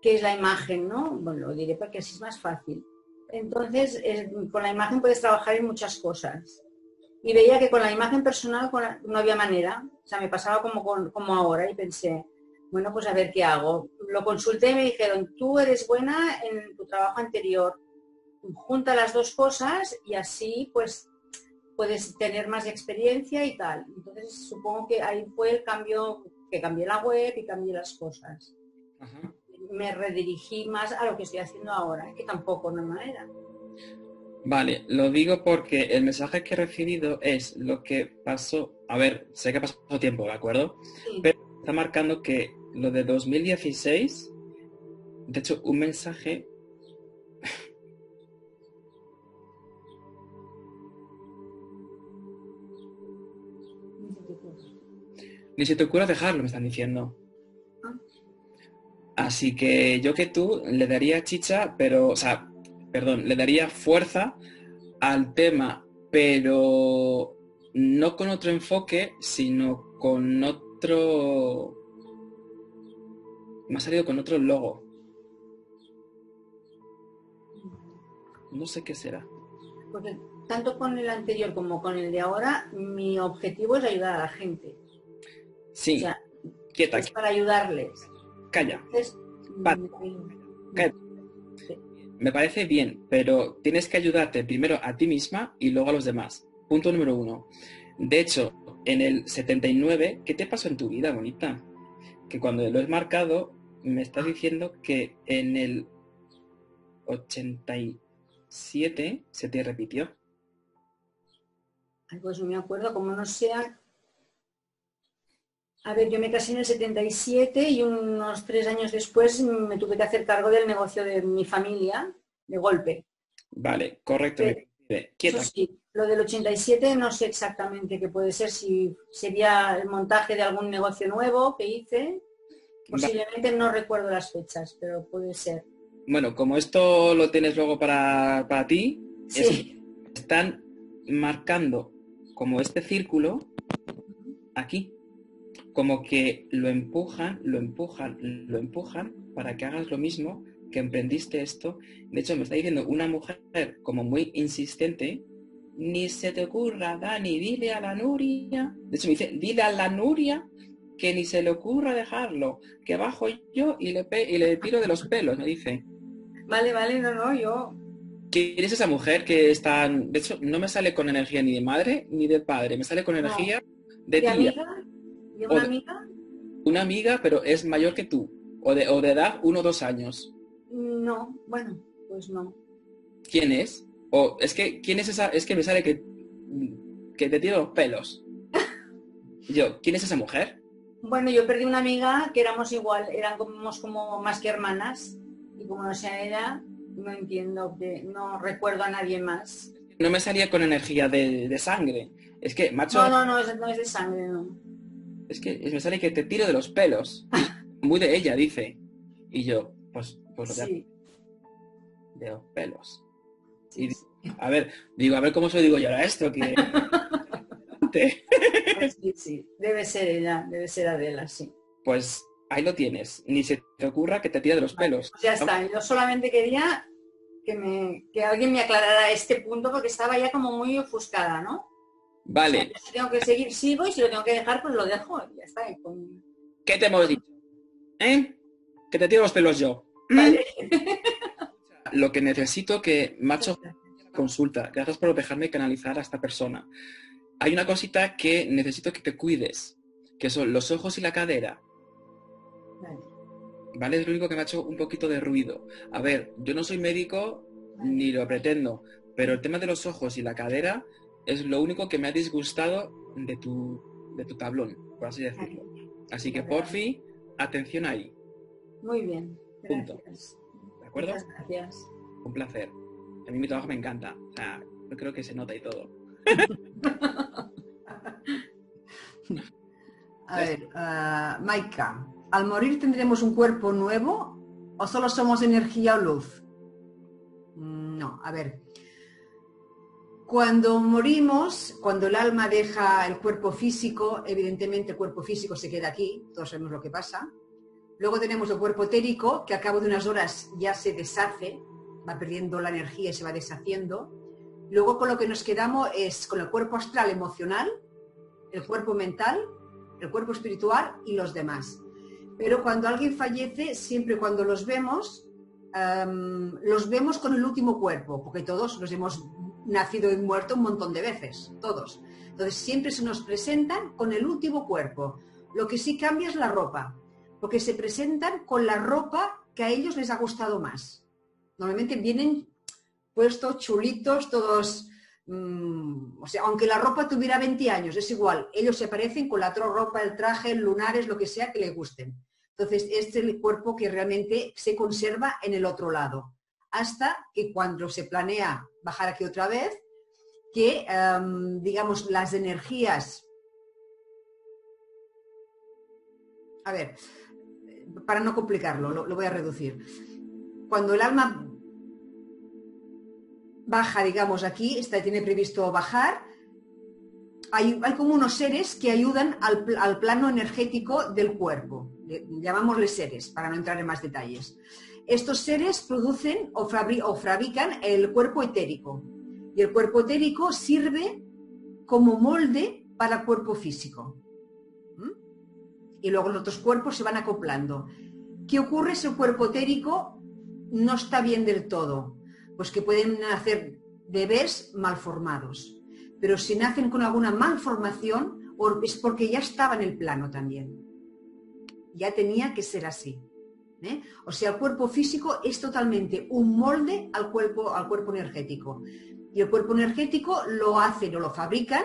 que es la imagen, ¿no? Bueno, lo diré porque así es más fácil. Entonces, con la imagen puedes trabajar en muchas cosas. Y veía que con la imagen personal no había manera. O sea, me pasaba como ahora y pensé, bueno, pues a ver qué hago. Lo consulté y me dijeron, tú eres buena en tu trabajo anterior. Junta las 2 cosas y así pues puedes tener más experiencia y tal. Entonces supongo que ahí fue el cambio, que cambié la web y cambié las cosas. Ajá. Me redirigí más a lo que estoy haciendo ahora, que tampoco no hay manera. Vale, lo digo porque el mensaje que he recibido es lo que pasó. A ver, sé que ha pasado tiempo, ¿de acuerdo? Sí. Pero está marcando que lo de 2016, de hecho, un mensaje. Ni se te ocurra dejarlo, me están diciendo. Así que yo que tú le daría chicha, pero, o sea, perdón, le daría fuerza al tema, pero no con otro enfoque, sino con otro... Me ha salido con otro logo. No sé qué será. Porque tanto con el anterior como con el de ahora, mi objetivo es ayudar a la gente. Sí, O sea, quieta. es para ayudarles. Calla. Entonces, Calla. Sí. Me parece bien, pero tienes que ayudarte primero a ti misma y luego a los demás. Punto número 1. De hecho, en el 79, ¿qué te pasó en tu vida, bonita? Que cuando lo he marcado, me estás diciendo que en el 87 se te repitió. Ay, pues no me acuerdo, como no sea... A ver, yo me casé en el 77 y unos 3 años después me tuve que hacer cargo del negocio de mi familia, de golpe. Vale, correcto. Eso sí, lo del 87 no sé exactamente qué puede ser, si sería el montaje de algún negocio nuevo que hice. Posiblemente no recuerdo las fechas, pero puede ser. Bueno, como esto lo tienes luego para ti, sí. Están marcando como este círculo aquí. Como que lo empujan para que hagas lo mismo, que emprendiste esto. De hecho, me está diciendo una mujer como muy insistente, ni se te ocurra, Dani, dile a la Nuria. De hecho, me dice, dile a la Nuria que ni se le ocurra dejarlo, que bajo yo y le tiro de los pelos, me dice. Vale, no, yo... ¿Quién es esa mujer que está...? De hecho, no me sale con energía ni de madre ni de padre, me sale con energía de tía. Amiga? ¿De una amiga? Una amiga, pero es mayor que tú, o de edad 1 o 2 años. No, bueno, pues no. ¿Quién es? O es que, ¿quién es esa? Es que me sale que te tiro los pelos. Yo, ¿quién es esa mujer? Bueno, yo perdí una amiga que éramos igual, éramos como más que hermanas, y como no sea ella, no entiendo, no recuerdo a nadie más. No me salía con energía de sangre. Es que, macho... No es de sangre, no. Es que me sale que te tiro de los pelos. Muy de ella, dice. Y yo, pues lo sí. De los pelos. Sí, y a ver cómo se lo digo yo ahora esto, que... sí, debe ser ella, debe ser Adela, sí. Pues ahí lo tienes. Ni se te ocurra que te tire de los pelos. Pues ya está. Yo solamente quería que alguien me aclarara este punto porque estaba ya como muy ofuscada, ¿no? Vale. O sea, si tengo que seguir, sigo, y si lo tengo que dejar, pues lo dejo. Y ya está. ¿Qué te hemos dicho? ¿Eh? Que te tiro los pelos yo. Vale. Lo que necesito que, macho, consulta. Gracias por dejarme canalizar a esta persona. Hay una cosita que necesito que te cuides, que son los ojos y la cadera. ¿Vale? Es lo único que me ha hecho un poquito de ruido. A ver, yo no soy médico ni lo pretendo, pero el tema de los ojos y la cadera es lo único que me ha disgustado de tu tablón, por así decirlo. Así que, porfi, atención ahí. Muy bien. Punto. ¿De acuerdo? Muchas gracias. Un placer. A mí mi trabajo me encanta. O sea, yo creo que se nota y todo. A ver, Maika, ¿al morir tendremos un cuerpo nuevo o solo somos energía o luz? No, a ver. Cuando morimos, cuando el alma deja el cuerpo físico, evidentemente el cuerpo físico se queda aquí, todos sabemos lo que pasa. Luego tenemos el cuerpo etérico, que a cabo de unas horas ya se deshace, va perdiendo la energía y se va deshaciendo. Luego con lo que nos quedamos es con el cuerpo astral emocional, el cuerpo mental, el cuerpo espiritual y los demás. Pero cuando alguien fallece, siempre cuando los vemos con el último cuerpo, porque todos los hemos nacido y muerto un montón de veces, todos. Entonces siempre se nos presentan con el último cuerpo. Lo que sí cambia es la ropa, porque se presentan con la ropa que a ellos les ha gustado más. Normalmente vienen puestos, chulitos, todos... o sea, aunque la ropa tuviera 20 años, es igual. Ellos se aparecen con la otra ropa, el traje, el lunares, lo que sea que les gusten. Entonces, este es el cuerpo que realmente se conserva en el otro lado. Hasta que cuando se planea bajar aquí otra vez, que, digamos, las energías... A ver, para no complicarlo, lo voy a reducir. Cuando el alma baja, digamos, aquí, tiene previsto bajar, hay como unos seres que ayudan al plano energético del cuerpo. Llamámosles seres, para no entrar en más detalles. Estos seres producen o fabrican el cuerpo etérico. Y el cuerpo etérico sirve como molde para el cuerpo físico. Y luego los otros cuerpos se van acoplando. ¿Qué ocurre si el cuerpo etérico no está bien del todo? Pues que pueden nacer bebés malformados. Pero si nacen con alguna malformación, es porque ya estaba en el plano también. Ya tenía que ser así. O sea, el cuerpo físico es totalmente un molde al cuerpo energético. Y el cuerpo energético lo hacen o lo fabrican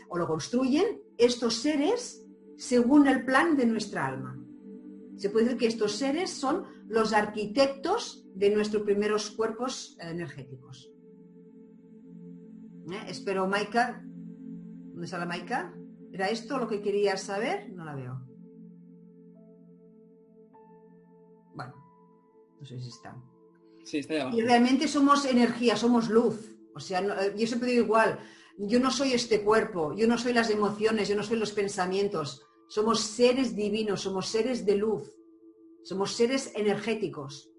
o lo construyen estos seres según el plan de nuestra alma. Se puede decir que estos seres son los arquitectos de nuestros primeros cuerpos energéticos. Espero, Maika. ¿Dónde está la Maika? ¿Era esto lo que querías saber? No la veo. Bueno, no sé si está. Sí, está ahí abajo. Y realmente somos energía, somos luz. O sea, yo siempre digo igual, yo no soy este cuerpo, yo no soy las emociones, yo no soy los pensamientos. Somos seres divinos, somos seres de luz, somos seres energéticos.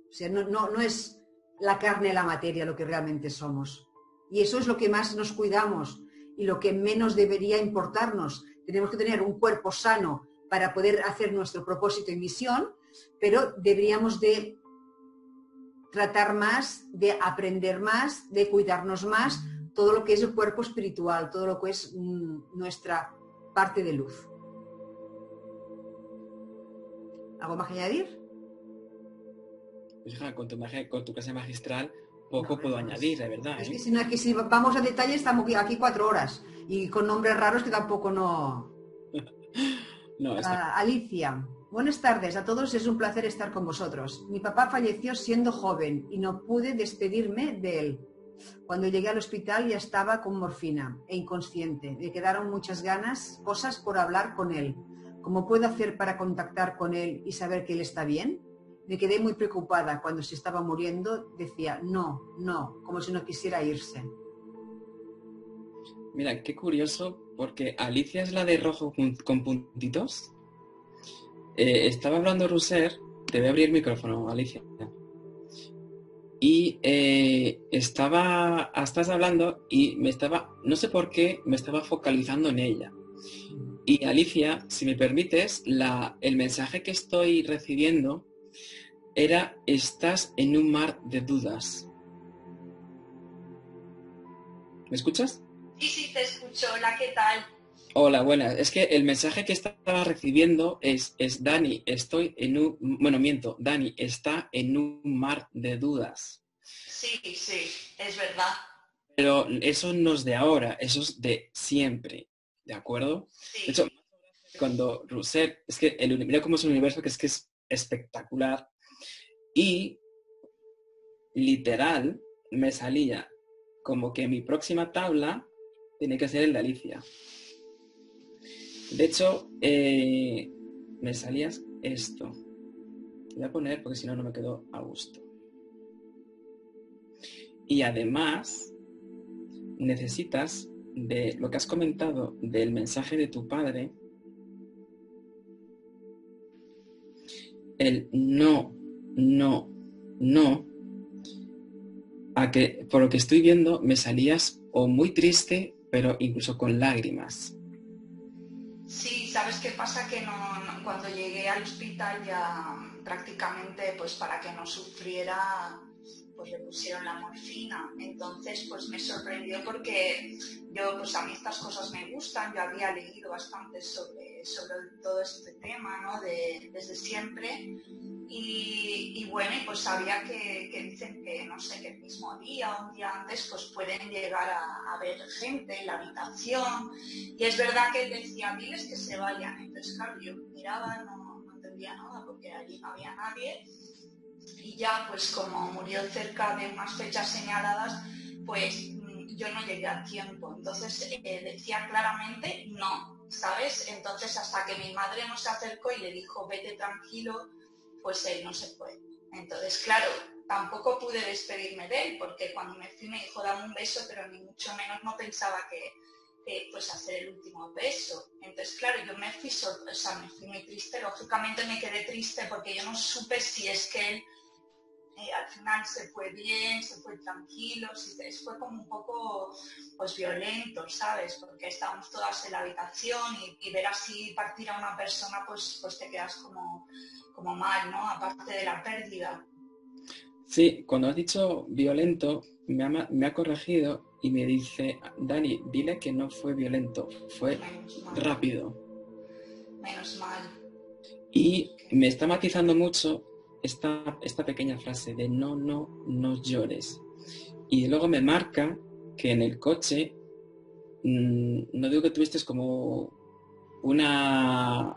O sea, no es la carne y la materia lo que realmente somos. Y eso es lo que más nos cuidamos y lo que menos debería importarnos. Tenemos que tener un cuerpo sano para poder hacer nuestro propósito y misión, pero deberíamos de tratar más, de aprender más, de cuidarnos más, todo lo que es el cuerpo espiritual, todo lo que es nuestra parte de luz. ¿Algo más que añadir? Pues hija, con tu clase magistral poco puedo añadir, de verdad. Es que si vamos a detalle estamos aquí 4 horas y con nombres raros que tampoco no... Alicia, buenas tardes a todos, es un placer estar con vosotros. Mi papá falleció siendo joven y no pude despedirme de él. Cuando llegué al hospital ya estaba con morfina e inconsciente. Me quedaron muchas cosas por hablar con él. ¿Cómo puedo hacer para contactar con él y saber que él está bien? Me quedé muy preocupada cuando se estaba muriendo. Decía, no, como si no quisiera irse. Mira, qué curioso, porque Alicia es la de rojo con puntitos. Estaba hablando Roser, te voy a abrir el micrófono, Alicia. Y estás hablando y no sé por qué, me estaba focalizando en ella. Y Alicia, si me permites, el mensaje que estoy recibiendo era, estás en un mar de dudas. ¿Me escuchas? Sí, te escucho. Hola, ¿qué tal? Hola, buenas. Es que el mensaje que estaba recibiendo es Dani, Dani está en un mar de dudas. Sí, es verdad. Pero eso no es de ahora, eso es de siempre, ¿de acuerdo? Sí. De hecho, cuando Rousset, es que mira cómo es un universo que es espectacular, y literal me salía como que mi próxima tabla tiene que ser el de Alicia. De hecho, me salía esto. Voy a poner porque si no, no me quedo a gusto. Y además, necesitas de lo que has comentado del mensaje de tu padre, el no, a que por lo que estoy viendo me salías o muy triste, pero incluso con lágrimas. Sí, ¿sabes qué pasa? Que cuando llegué al hospital ya prácticamente, pues para que no sufriera, pues le pusieron la morfina. Entonces, pues me sorprendió porque pues a mí estas cosas me gustan. Yo había leído bastante sobre todo este tema, ¿no? Desde siempre. Y bueno, pues sabía que dicen que, no sé, que el mismo día o un día antes, pues pueden llegar a ver gente en la habitación. Y es verdad que él decía, diles que se vayan. Entonces, claro, yo miraba, no entendía nada porque allí no había nadie. Y ya, pues como murió cerca de unas fechas señaladas, pues yo no llegué a tiempo. Entonces decía claramente no, ¿sabes? Entonces hasta que mi madre no se acercó y le dijo vete tranquilo, pues él no se fue. Entonces, claro, tampoco pude despedirme de él porque cuando me fui me dijo dame un beso, pero ni mucho menos no pensaba que pues hacer el último beso. Entonces, claro, yo me fui muy triste. Lógicamente me quedé triste porque yo no supe si es que él al final se fue bien, se fue tranquilo, fue como un poco pues violento, ¿sabes? Porque estábamos todas en la habitación y ver así partir a una persona pues te quedas como mal, ¿no? Aparte de la pérdida. Sí, cuando has dicho violento, me ha corregido y me dice, Dani, dile que no fue violento, fue rápido. Menos mal. Y me está matizando mucho esta pequeña frase de no llores. Y luego me marca que en el coche, no digo que tuviste como una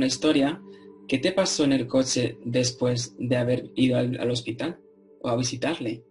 historia. ¿Qué te pasó en el coche después de haber ido al hospital o a visitarle?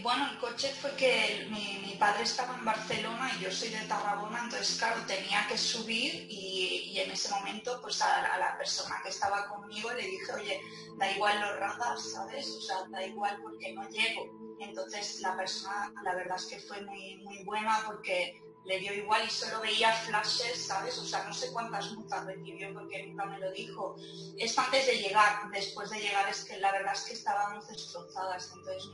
Bueno, el coche fue que mi padre estaba en Barcelona y yo soy de Tarragona, entonces claro, tenía que subir y en ese momento pues a la persona que estaba conmigo le dije, oye, da igual los radars, ¿sabes? O sea, da igual porque no llego. Entonces la persona, la verdad es que fue muy, muy buena porque le dio igual y solo veía flashes, ¿sabes? O sea, no sé cuántas multas recibió porque nunca me lo dijo. Esto antes de llegar, después de llegar es que la verdad es que estábamos destrozadas, entonces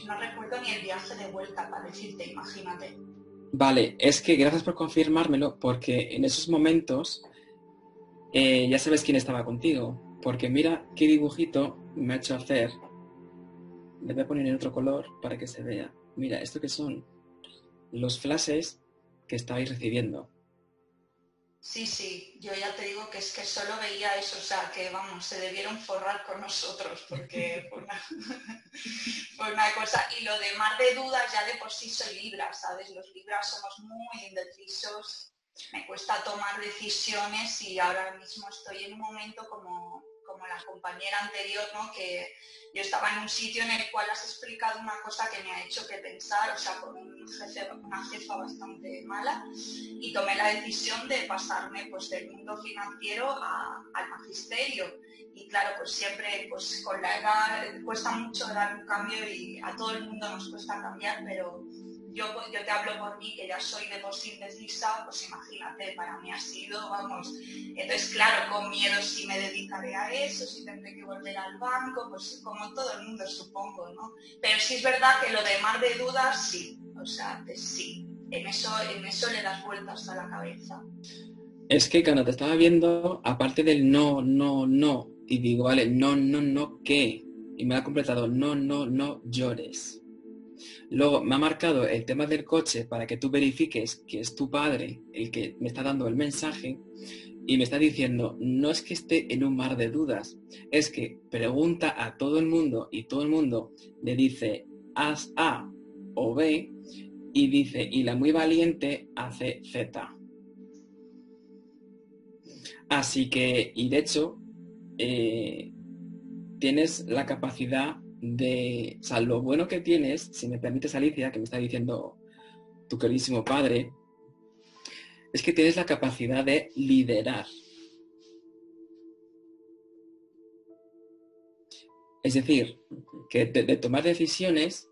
no recuerdo ni el viaje de vuelta para decirte, imagínate. Vale, es que gracias por confirmármelo, porque en esos momentos ya sabes quién estaba contigo, porque mira qué dibujito me ha hecho hacer. Le voy a poner en otro color para que se vea. Mira, ¿esto qué son? Los flashes que estabais recibiendo. Sí, yo ya te digo que es que solo veía eso, o sea, que vamos, se debieron forrar con nosotros, porque fue una cosa. Y lo de mar de dudas, ya de por sí soy Libra, ¿sabes? Los Libras somos muy indecisos, me cuesta tomar decisiones y ahora mismo estoy en un momento como la compañera anterior, ¿no? Que yo estaba en un sitio en el cual has explicado una cosa que me ha hecho que pensar, o sea, con una jefa bastante mala, y tomé la decisión de pasarme pues del mundo financiero al magisterio. Y claro, pues siempre pues con la edad cuesta mucho dar un cambio y a todo el mundo nos cuesta cambiar, pero yo te hablo por mí, que ya soy de por sí indecisa, pues imagínate, para mí ha sido, vamos, entonces claro, con miedo si me dedicaré a eso, si tendré que volver al banco, pues como todo el mundo supongo, ¿no? Pero sí es verdad que lo de mar de dudas, sí, o sea, sí, en eso le das vueltas a la cabeza. Es que cuando te estaba viendo, aparte del no, y digo, vale, no, ¿qué? Y me ha completado, no llores. Luego me ha marcado el tema del coche para que tú verifiques que es tu padre el que me está dando el mensaje y me está diciendo, no es que esté en un mar de dudas, es que pregunta a todo el mundo y todo el mundo le dice, haz A o B y dice, y la muy valiente hace Z. Así que, y de hecho, tienes la capacidad de, o sea, lo bueno que tienes, si me permites, Alicia, que me está diciendo tu queridísimo padre, es que tienes la capacidad de liderar. Es decir, que de tomar decisiones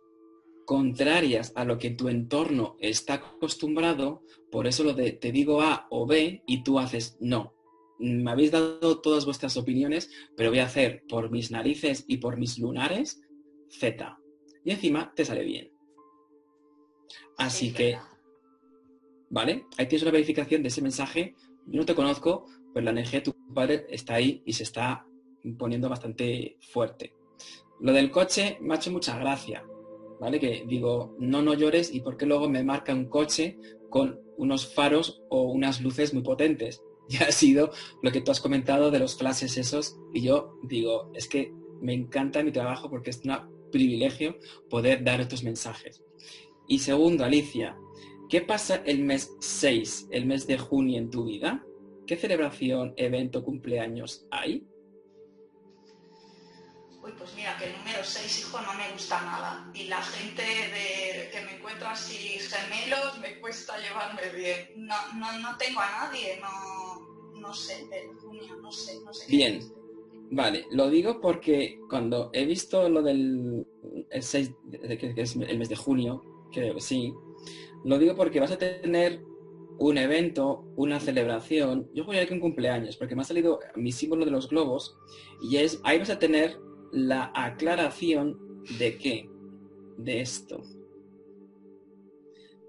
contrarias a lo que tu entorno está acostumbrado, por eso lo de te digo A o B y tú haces no. Me habéis dado todas vuestras opiniones, pero voy a hacer por mis narices y por mis lunares Z. Y encima te sale bien. Así que, ¿vale? Ahí tienes una verificación de ese mensaje. Yo no te conozco, pero la energía de tu padre está ahí y se está poniendo bastante fuerte. Lo del coche me ha hecho mucha gracia, ¿vale? Que digo, no llores y porque luego me marca un coche con unos faros o unas luces muy potentes. Ya ha sido lo que tú has comentado de los flashes esos y yo digo, es que me encanta mi trabajo porque es un privilegio poder dar estos mensajes. Y segundo, Alicia, ¿qué pasa el mes 6, el mes de junio en tu vida? ¿Qué celebración, evento, cumpleaños hay? Uy, pues mira, que el número 6, hijo, no me gusta nada. Y la gente que me encuentro así gemelos me cuesta llevarme bien. No tengo a nadie, no sé, de junio, no sé. Bien, vale, lo digo porque cuando he visto lo del 6, que es el mes de junio, creo que sí, lo digo porque vas a tener un evento, una celebración, yo voy a ir con cumpleaños, porque me ha salido mi símbolo de los globos, y ahí vas a tener la aclaración de qué, de esto,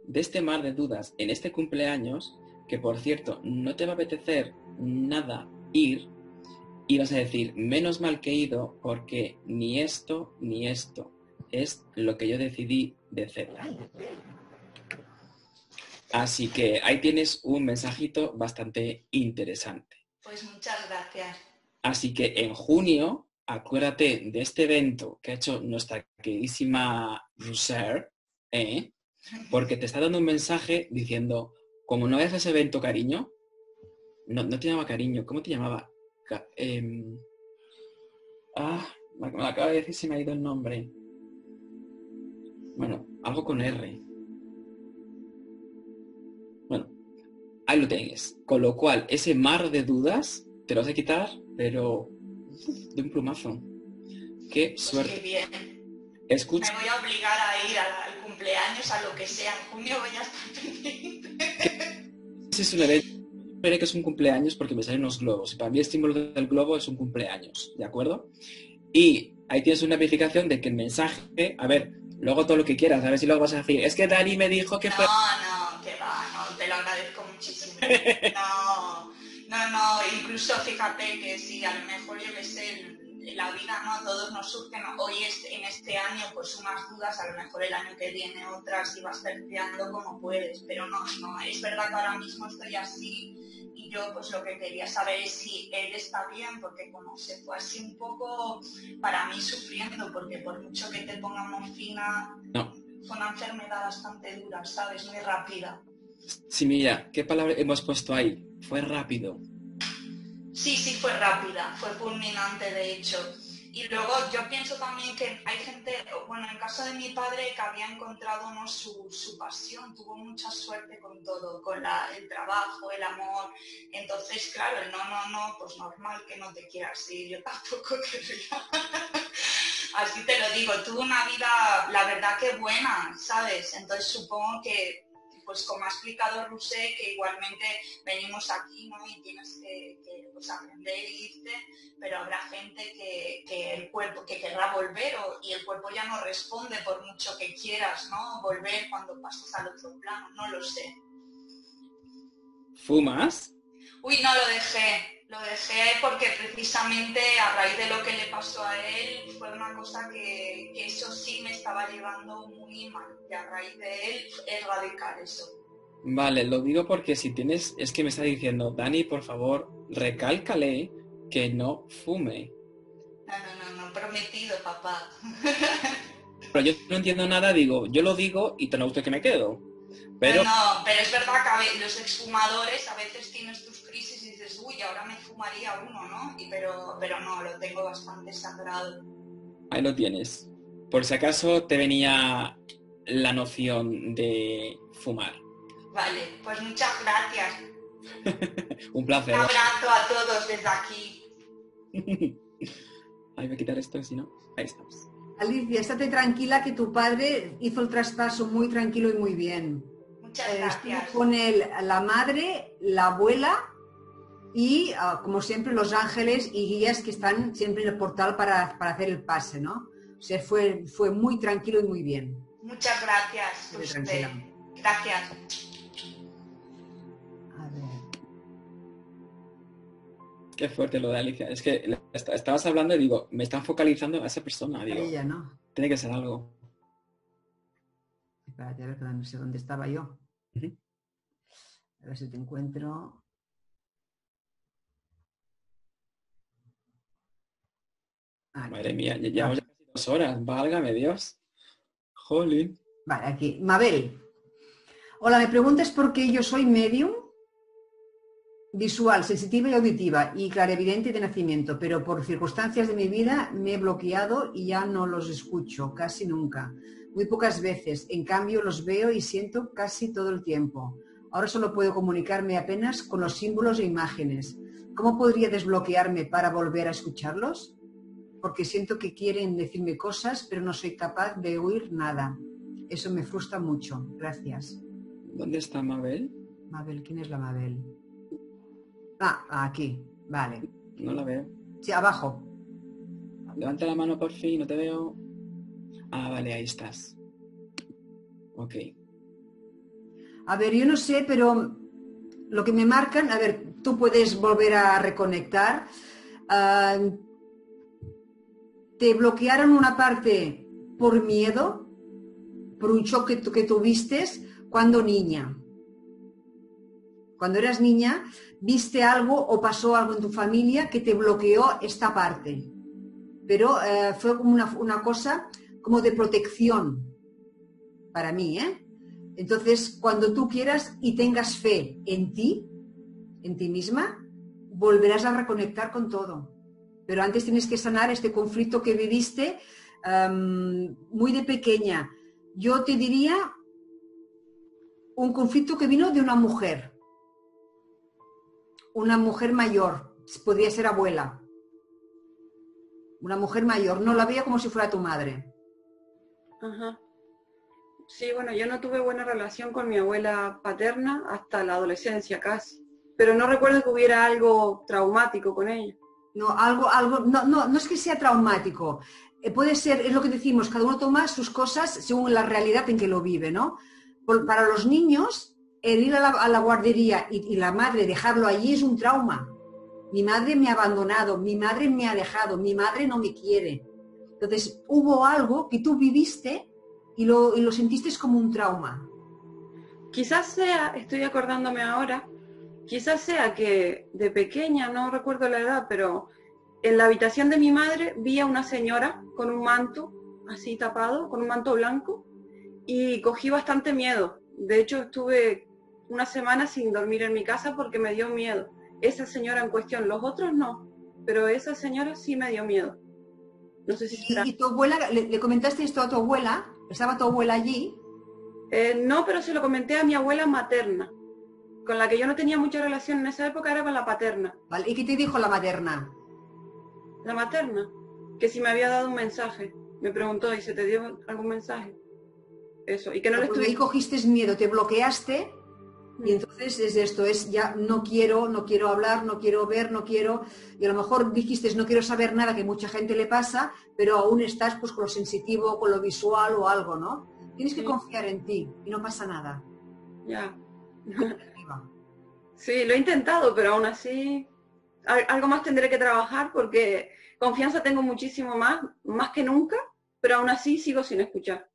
de este mar de dudas en este cumpleaños, que por cierto no te va a apetecer nada ir, y vas a decir, menos mal que he ido porque ni esto es lo que yo decidí de hacer. Así que ahí tienes un mensajito bastante interesante. Pues muchas gracias. Así que en junio, acuérdate de este evento que ha hecho nuestra queridísima Roser, porque te está dando un mensaje diciendo, como no haces ese evento, cariño, no te llamaba cariño, ¿cómo te llamaba? Me lo acaba de decir, se me ha ido el nombre. Bueno, algo con R. Bueno, ahí lo tienes. Con lo cual, ese mar de dudas te lo vas a quitar, pero de un plumazo. ¡Qué suerte! Pues qué bien. Escucha. Me voy a obligar a ir al cumpleaños, a lo que sea. En junio voy a estar pendiente. Ese es un evento. Esperé que es un cumpleaños porque me salen unos globos. Y para mí el símbolo del globo es un cumpleaños, ¿de acuerdo? Y ahí tienes una verificación de que el mensaje, a ver, luego todo lo que quieras, a ver si luego vas a decir, es que Dani me dijo que fue... No, que va, no, te lo agradezco muchísimo. No, incluso fíjate que si a lo mejor yo que sé, la vida, ¿no? Todos nos surgen hoy en este año pues unas dudas, a lo mejor el año que viene otras y vas terciando como puedes, pero no, es verdad que ahora mismo estoy así y yo pues lo que quería saber es si él está bien, porque como se fue así un poco para mí sufriendo, porque por mucho que te pongan morfina, fue una enfermedad bastante dura, ¿sabes? Muy rápida. Sí, mira, ¿qué palabra hemos puesto ahí? Fue rápido. Sí, fue rápida, fue fulminante de hecho. Y luego yo pienso también que hay gente, bueno, en el caso de mi padre, que había encontrado, ¿no?, su pasión, tuvo mucha suerte con todo, con el trabajo, el amor. Entonces, claro, el no, pues normal que no te quieras ir, yo tampoco querría. Así te lo digo, tuvo una vida, la verdad que buena, ¿sabes? Entonces supongo que, pues como ha explicado Rusé, que igualmente venimos aquí, ¿no? Y tienes que pues, aprender y irte, pero habrá gente que el cuerpo, que querrá volver y el cuerpo ya no responde por mucho que quieras, ¿no? Volver cuando pases al otro plano, no lo sé. ¿Fumas? Uy, no, lo dejé porque precisamente a raíz de lo que le pasó a él fue una cosa que eso sí me estaba llevando muy mal y a raíz de él erradicar eso. Vale, lo digo porque si tienes, es que me está diciendo, Dani, por favor, recálcale que no fume. No, prometido, papá. Pero yo no entiendo nada, digo, yo lo digo y te lo gusta que me quedo. Pero... No, pero es verdad que los exfumadores a veces tienes tus crisis y dices, uy, ahora me fumaría uno, ¿no? Pero no, lo tengo bastante sagrado. Ahí lo tienes. Por si acaso te venía la noción de fumar. Vale, pues muchas gracias. Un placer. Un abrazo a todos desde aquí. Ahí voy a quitar esto, si no, ahí estamos. Alicia, estate tranquila que tu padre hizo el traspaso muy tranquilo y muy bien. Muchas gracias. Estuvo con él la madre, la abuela y, como siempre, los ángeles y guías que están siempre en el portal para hacer el pase, ¿no? O sea, fue muy tranquilo y muy bien. Muchas gracias. Gracias. A ver. Qué fuerte lo de Alicia. Es que estabas hablando y digo, me están focalizando a esa persona. Digo, ella, ¿no? Tiene que ser algo. Espérate, a ver, no sé dónde estaba yo. A ver si te encuentro. Aquí. Madre mía, llevamos ya casi 2 horas. Válgame Dios. Jolín. Vale, aquí. Mabel. Hola, me preguntas por qué yo soy medium, visual, sensitiva y auditiva y clarividente de nacimiento, pero por circunstancias de mi vida me he bloqueado y ya no los escucho, casi nunca. Muy pocas veces, en cambio los veo y siento casi todo el tiempo. Ahora solo puedo comunicarme apenas con los símbolos e imágenes. ¿Cómo podría desbloquearme para volver a escucharlos? Porque siento que quieren decirme cosas, pero no soy capaz de oír nada. Eso me frustra mucho. Gracias. ¿Dónde está Mabel? Mabel, ¿quién es la Mabel? Aquí, vale. No la veo. Sí, abajo. Levanta la mano por fin, no te veo. Ah, vale, ahí estás. Ok. A ver, yo no sé, pero lo que me marcan, a ver, tú puedes volver a reconectar. Te bloquearon una parte por miedo, por un shock que tuviste cuando niña. Cuando eras niña, viste algo o pasó algo en tu familia que te bloqueó esta parte. Pero fue como una cosa como de protección para mí, ¿eh? Entonces, cuando tú quieras y tengas fe en ti misma, volverás a reconectar con todo. Pero antes tienes que sanar este conflicto que viviste muy de pequeña. Yo te diría un conflicto que vino de una mujer mayor, podría ser abuela. Una mujer mayor, no la veía como si fuera tu madre. Ajá. Sí, bueno, yo no tuve buena relación con mi abuela paterna hasta la adolescencia casi, pero no recuerdo que hubiera algo traumático con ella. No, no es que sea traumático. Puede ser, es lo que decimos, cada uno toma sus cosas según la realidad en que lo vive, ¿no? Para los niños, el ir a la guardería y la madre dejarlo allí es un trauma. Mi madre me ha abandonado, mi madre me ha dejado, mi madre no me quiere. Entonces, hubo algo que tú viviste y lo sentiste como un trauma. Quizás sea, estoy acordándome ahora, quizás sea que de pequeña, no recuerdo la edad, pero en la habitación de mi madre vi a una señora con un manto así tapado, con un manto blanco, y cogí bastante miedo. De hecho, estuve una semana sin dormir en mi casa porque me dio miedo. Esa señora en cuestión, los otros no, pero esa señora sí me dio miedo. No sé si será. ¿Y tu abuela, le comentaste esto a tu abuela? ¿Estaba tu abuela allí? No, pero se lo comenté a mi abuela materna, con la que yo no tenía mucha relación en esa época, era con la paterna. Vale. ¿Y qué te dijo la materna? La materna, que si me había dado un mensaje. Me preguntó, ¿y se te dio algún mensaje? Eso, y que no le estuve... Ahí cogiste miedo, te bloqueaste, y entonces es esto, es ya no quiero hablar, no quiero ver, no quiero... Y a lo mejor dijiste, no quiero saber nada, que mucha gente le pasa, pero aún estás pues con lo sensitivo, con lo visual o algo, ¿no? Tienes que confiar en ti y no pasa nada. Ya. Sí, lo he intentado, pero aún así algo más tendré que trabajar porque confianza tengo muchísimo más que nunca, pero aún así sigo sin escuchar.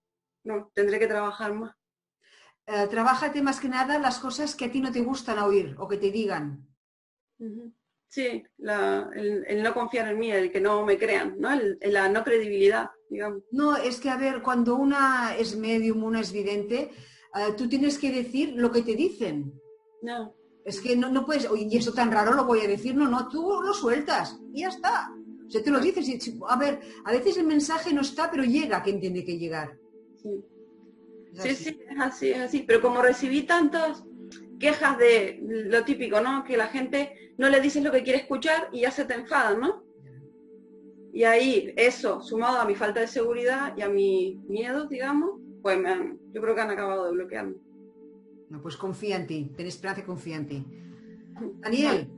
No, tendré que trabajar más. Trabájate más que nada las cosas que a ti no te gustan oír o que te digan. Sí, el no confiar en mí, el que no me crean, ¿no? La no credibilidad, digamos. No, es que a ver, cuando una es medium, una es vidente, tú tienes que decir lo que te dicen. No. Es que no puedes, oye, y eso tan raro lo voy a decir, no, tú lo sueltas y ya está. O sea, te lo dices y, a ver, a veces el mensaje no está, pero llega quien tiene que llegar. Sí, es así, pero como recibí tantas quejas de lo típico, ¿no? Que la gente no le dices lo que quiere escuchar y ya se te enfadan, ¿no? Y ahí, eso, sumado a mi falta de seguridad y a mi miedo, digamos, pues yo creo que han acabado de bloquearme. No, pues confía en ti, ten esperanza y confía en ti. Daniel.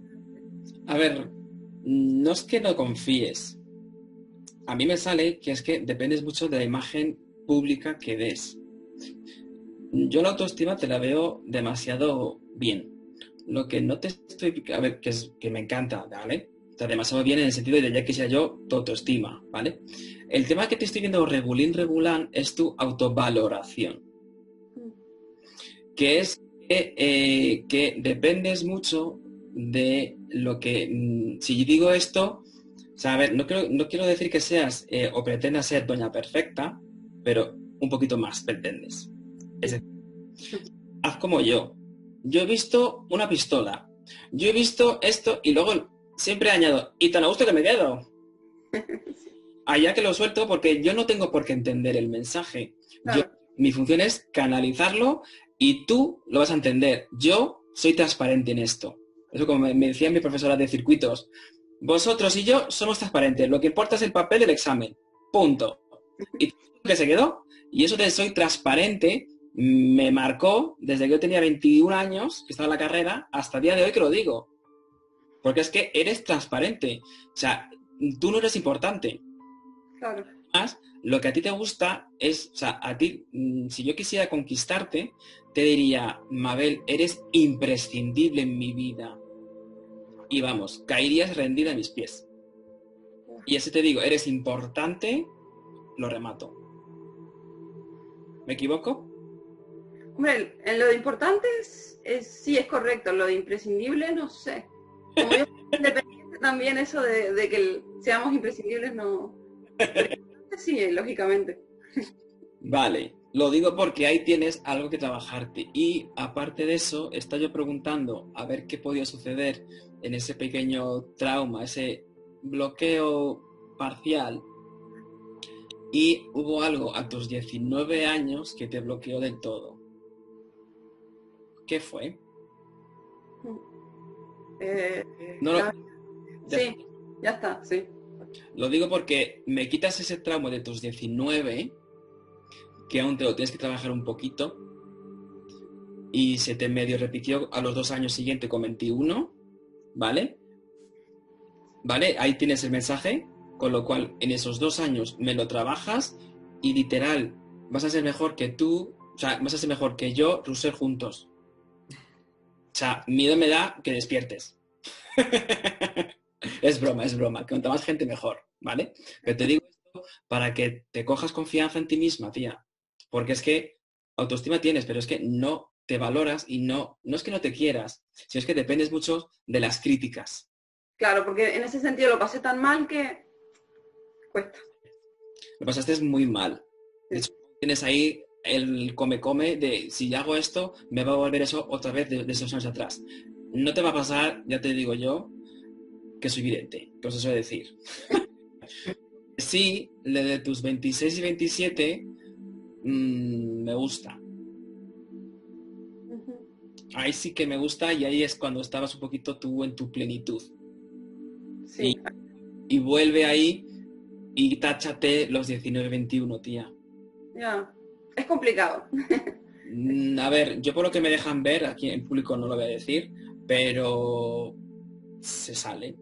A ver, no es que no confíes. A mí me sale que es que dependes mucho de la imagen pública que des. Yo la autoestima te la veo demasiado bien. Lo que no te estoy... A ver, que me encanta, ¿vale? Está demasiado bien en el sentido de ya quisiera yo tu autoestima, ¿vale? El tema que te estoy viendo regulán es tu autovaloración. Que es que dependes mucho de lo que... Si digo esto, o sea, a ver, no quiero decir que seas o pretendas ser doña perfecta, pero un poquito más pretendes. Es decir, haz como yo. Yo he visto una pistola. Yo he visto esto y luego siempre añado, y tan a gusto que me quedo. Allá que lo suelto porque yo no tengo por qué entender el mensaje. Claro. Mi función es canalizarlo y tú lo vas a entender. Yo soy transparente en esto. Eso como me decía mi profesora de circuitos. Vosotros y yo somos transparentes. Lo que importa es el papel del examen. Punto. Y que se quedó. Y eso de soy transparente me marcó desde que yo tenía 21 años, que estaba en la carrera, hasta el día de hoy que lo digo. Porque es que eres transparente. O sea, tú no eres importante. Claro. Además, lo que a ti te gusta es, o sea, a ti, si yo quisiera conquistarte, te diría, Mabel, eres imprescindible en mi vida. Y vamos, caerías rendida a mis pies. Y así te digo, eres importante, lo remato. ¿Me equivoco? Hombre, en lo de importante sí es correcto, lo de imprescindible no sé. Como yo soy independiente también eso de que seamos imprescindibles no... Sí, lógicamente. Vale, lo digo porque ahí tienes algo que trabajarte. Y aparte de eso, estaba yo preguntando a ver qué podía suceder en ese pequeño trauma, ese bloqueo parcial. Y hubo algo a tus 19 años que te bloqueó del todo. ¿Qué fue? Sí, ya está, sí. Lo digo porque me quitas ese trauma de tus 19 que aún te lo tienes que trabajar un poquito y se te medio repitió a los 2 años siguientes con 21, ¿vale? ¿Vale? Ahí tienes el mensaje, con lo cual en esos 2 años me lo trabajas y literal vas a ser mejor que tú, o sea, vas a ser mejor que yo, Roser, juntos. O sea, miedo me da que despiertes. Es broma. Cuanta más gente mejor, ¿vale? Pero te digo esto para que te cojas confianza en ti misma, tía. Porque es que autoestima tienes, pero es que no te valoras y no es que no te quieras, sino es que dependes mucho de las críticas. Claro, porque en ese sentido lo pasé tan mal que cuesta. Lo pasaste muy mal. De hecho, tienes ahí el come de si hago esto, me va a volver eso otra vez de esos años atrás. No te va a pasar, ya te digo yo, que soy vidente, que os suele decir. Sí, lo de tus 26 y 27 me gusta. Ahí sí que me gusta y ahí es cuando estabas un poquito tú en tu plenitud. Sí. Y vuelve ahí y táchate los 19-21, tía. Ya, es complicado. A ver, yo por lo que me dejan ver, aquí en público no lo voy a decir, pero se sale.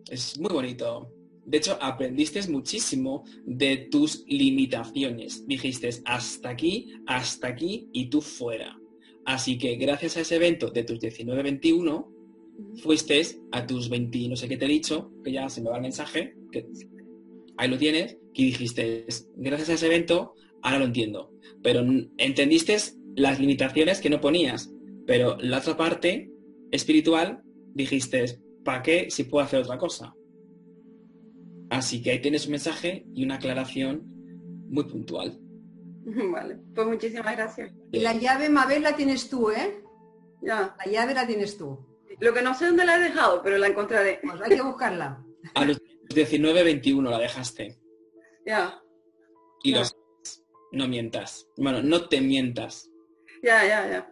Es muy bonito. De hecho, aprendiste muchísimo de tus limitaciones. Dijiste hasta aquí y tú fuera. Así que gracias a ese evento de tus 19-21, fuiste a tus 20, no sé qué te he dicho, que ya se me va el mensaje, que ahí lo tienes, y dijiste, gracias a ese evento, ahora lo entiendo. Pero entendiste las limitaciones que no ponías. Pero la otra parte espiritual, dijiste, ¿para qué si puedo hacer otra cosa? Así que ahí tienes un mensaje y una aclaración muy puntual. Vale, pues muchísimas gracias. Y la llave, Mabel, la tienes tú, ¿eh? Ya. La llave la tienes tú. Lo que no sé dónde la he dejado, pero la encontraré. Pues hay que buscarla. A los 19-21 la dejaste. Ya. Y no mientas. Bueno, no te mientas. Ya.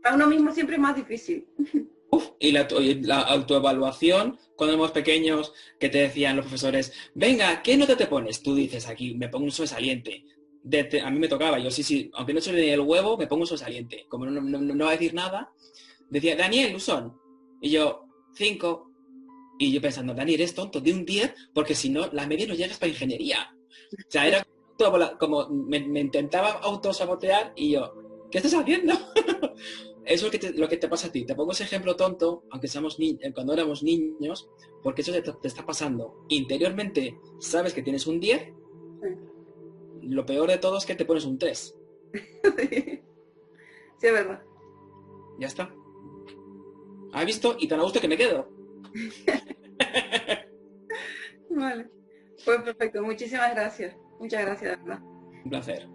Para uno mismo siempre es más difícil. Y la autoevaluación, cuando éramos pequeños, que te decían los profesores, venga, ¿qué nota te pones? Tú dices aquí, me pongo un sobresaliente. A mí me tocaba, yo sí, aunque no soy ni el huevo, me pongo un sobresaliente. Como no va a decir nada, decía, Daniel, Usón. Y yo, 5. Y yo pensando, Daniel, eres tonto, de un 10, porque si no, la media no llegas para ingeniería. O sea, era como me intentaba autosabotear y yo, ¿qué estás haciendo? Eso es lo que te pasa a ti. Te pongo ese ejemplo tonto, aunque seamos cuando éramos niños, porque eso te está pasando. Interiormente sabes que tienes un 10. Lo peor de todo es que te pones un 3. Sí, es verdad. Ya está. ¿Has visto? Y tan a gusto que me quedo. Vale. Pues perfecto. Muchísimas gracias. Muchas gracias, de verdad. Un placer.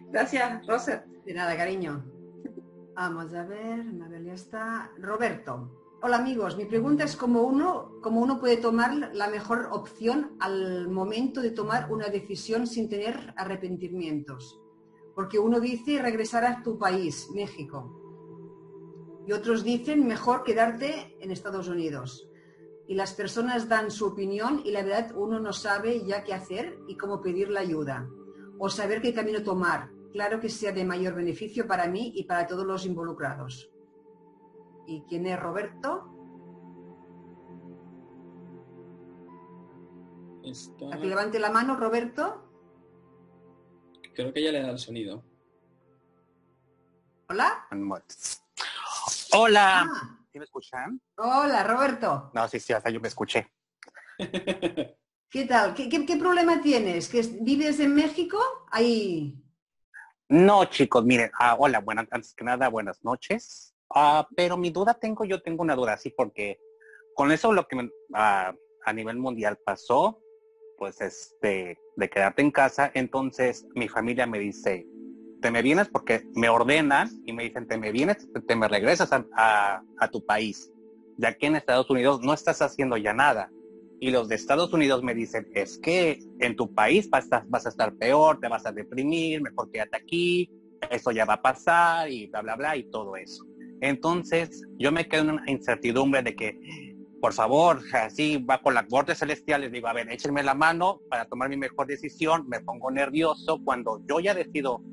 Gracias, Rosa. De nada, cariño. Vamos a ver, Mabel ya está. Roberto. Hola amigos, mi pregunta es cómo uno puede tomar la mejor opción al momento de tomar una decisión sin tener arrepentimientos. Porque uno dice regresar a tu país, México. Y otros dicen mejor quedarte en Estados Unidos. Y las personas dan su opinión y la verdad uno no sabe ya qué hacer y cómo pedir la ayuda. O saber qué camino tomar. Claro que sea de mayor beneficio para mí y para todos los involucrados. ¿Y quién es Roberto? ¿A que levante la mano, Roberto? Creo que ya le da el sonido. ¿Hola? Hola. Ah. ¿Sí me escuchan? Hola, Roberto. No, sí, hasta yo me escuché. ¿Qué tal? ¿Qué problema tienes? ¿Vives en México? Ahí. No, chicos, miren, hola, antes que nada, buenas noches. Pero yo tengo una duda, sí, porque con eso lo que a nivel mundial pasó, pues de quedarte en casa, entonces mi familia me dice, te me vienes porque me ordenan y me dicen, te me vienes, te me regresas a tu país, ya que en Estados Unidos no estás haciendo ya nada. Y los de Estados Unidos me dicen, es que en tu país vas a estar peor, te vas a deprimir, mejor quédate aquí, eso ya va a pasar y bla, bla, bla y todo eso. Entonces yo me quedo en una incertidumbre de que por favor, así va con la corte celestial, les digo, a ver, échenme la mano para tomar mi mejor decisión, me pongo nervioso, cuando yo ya decido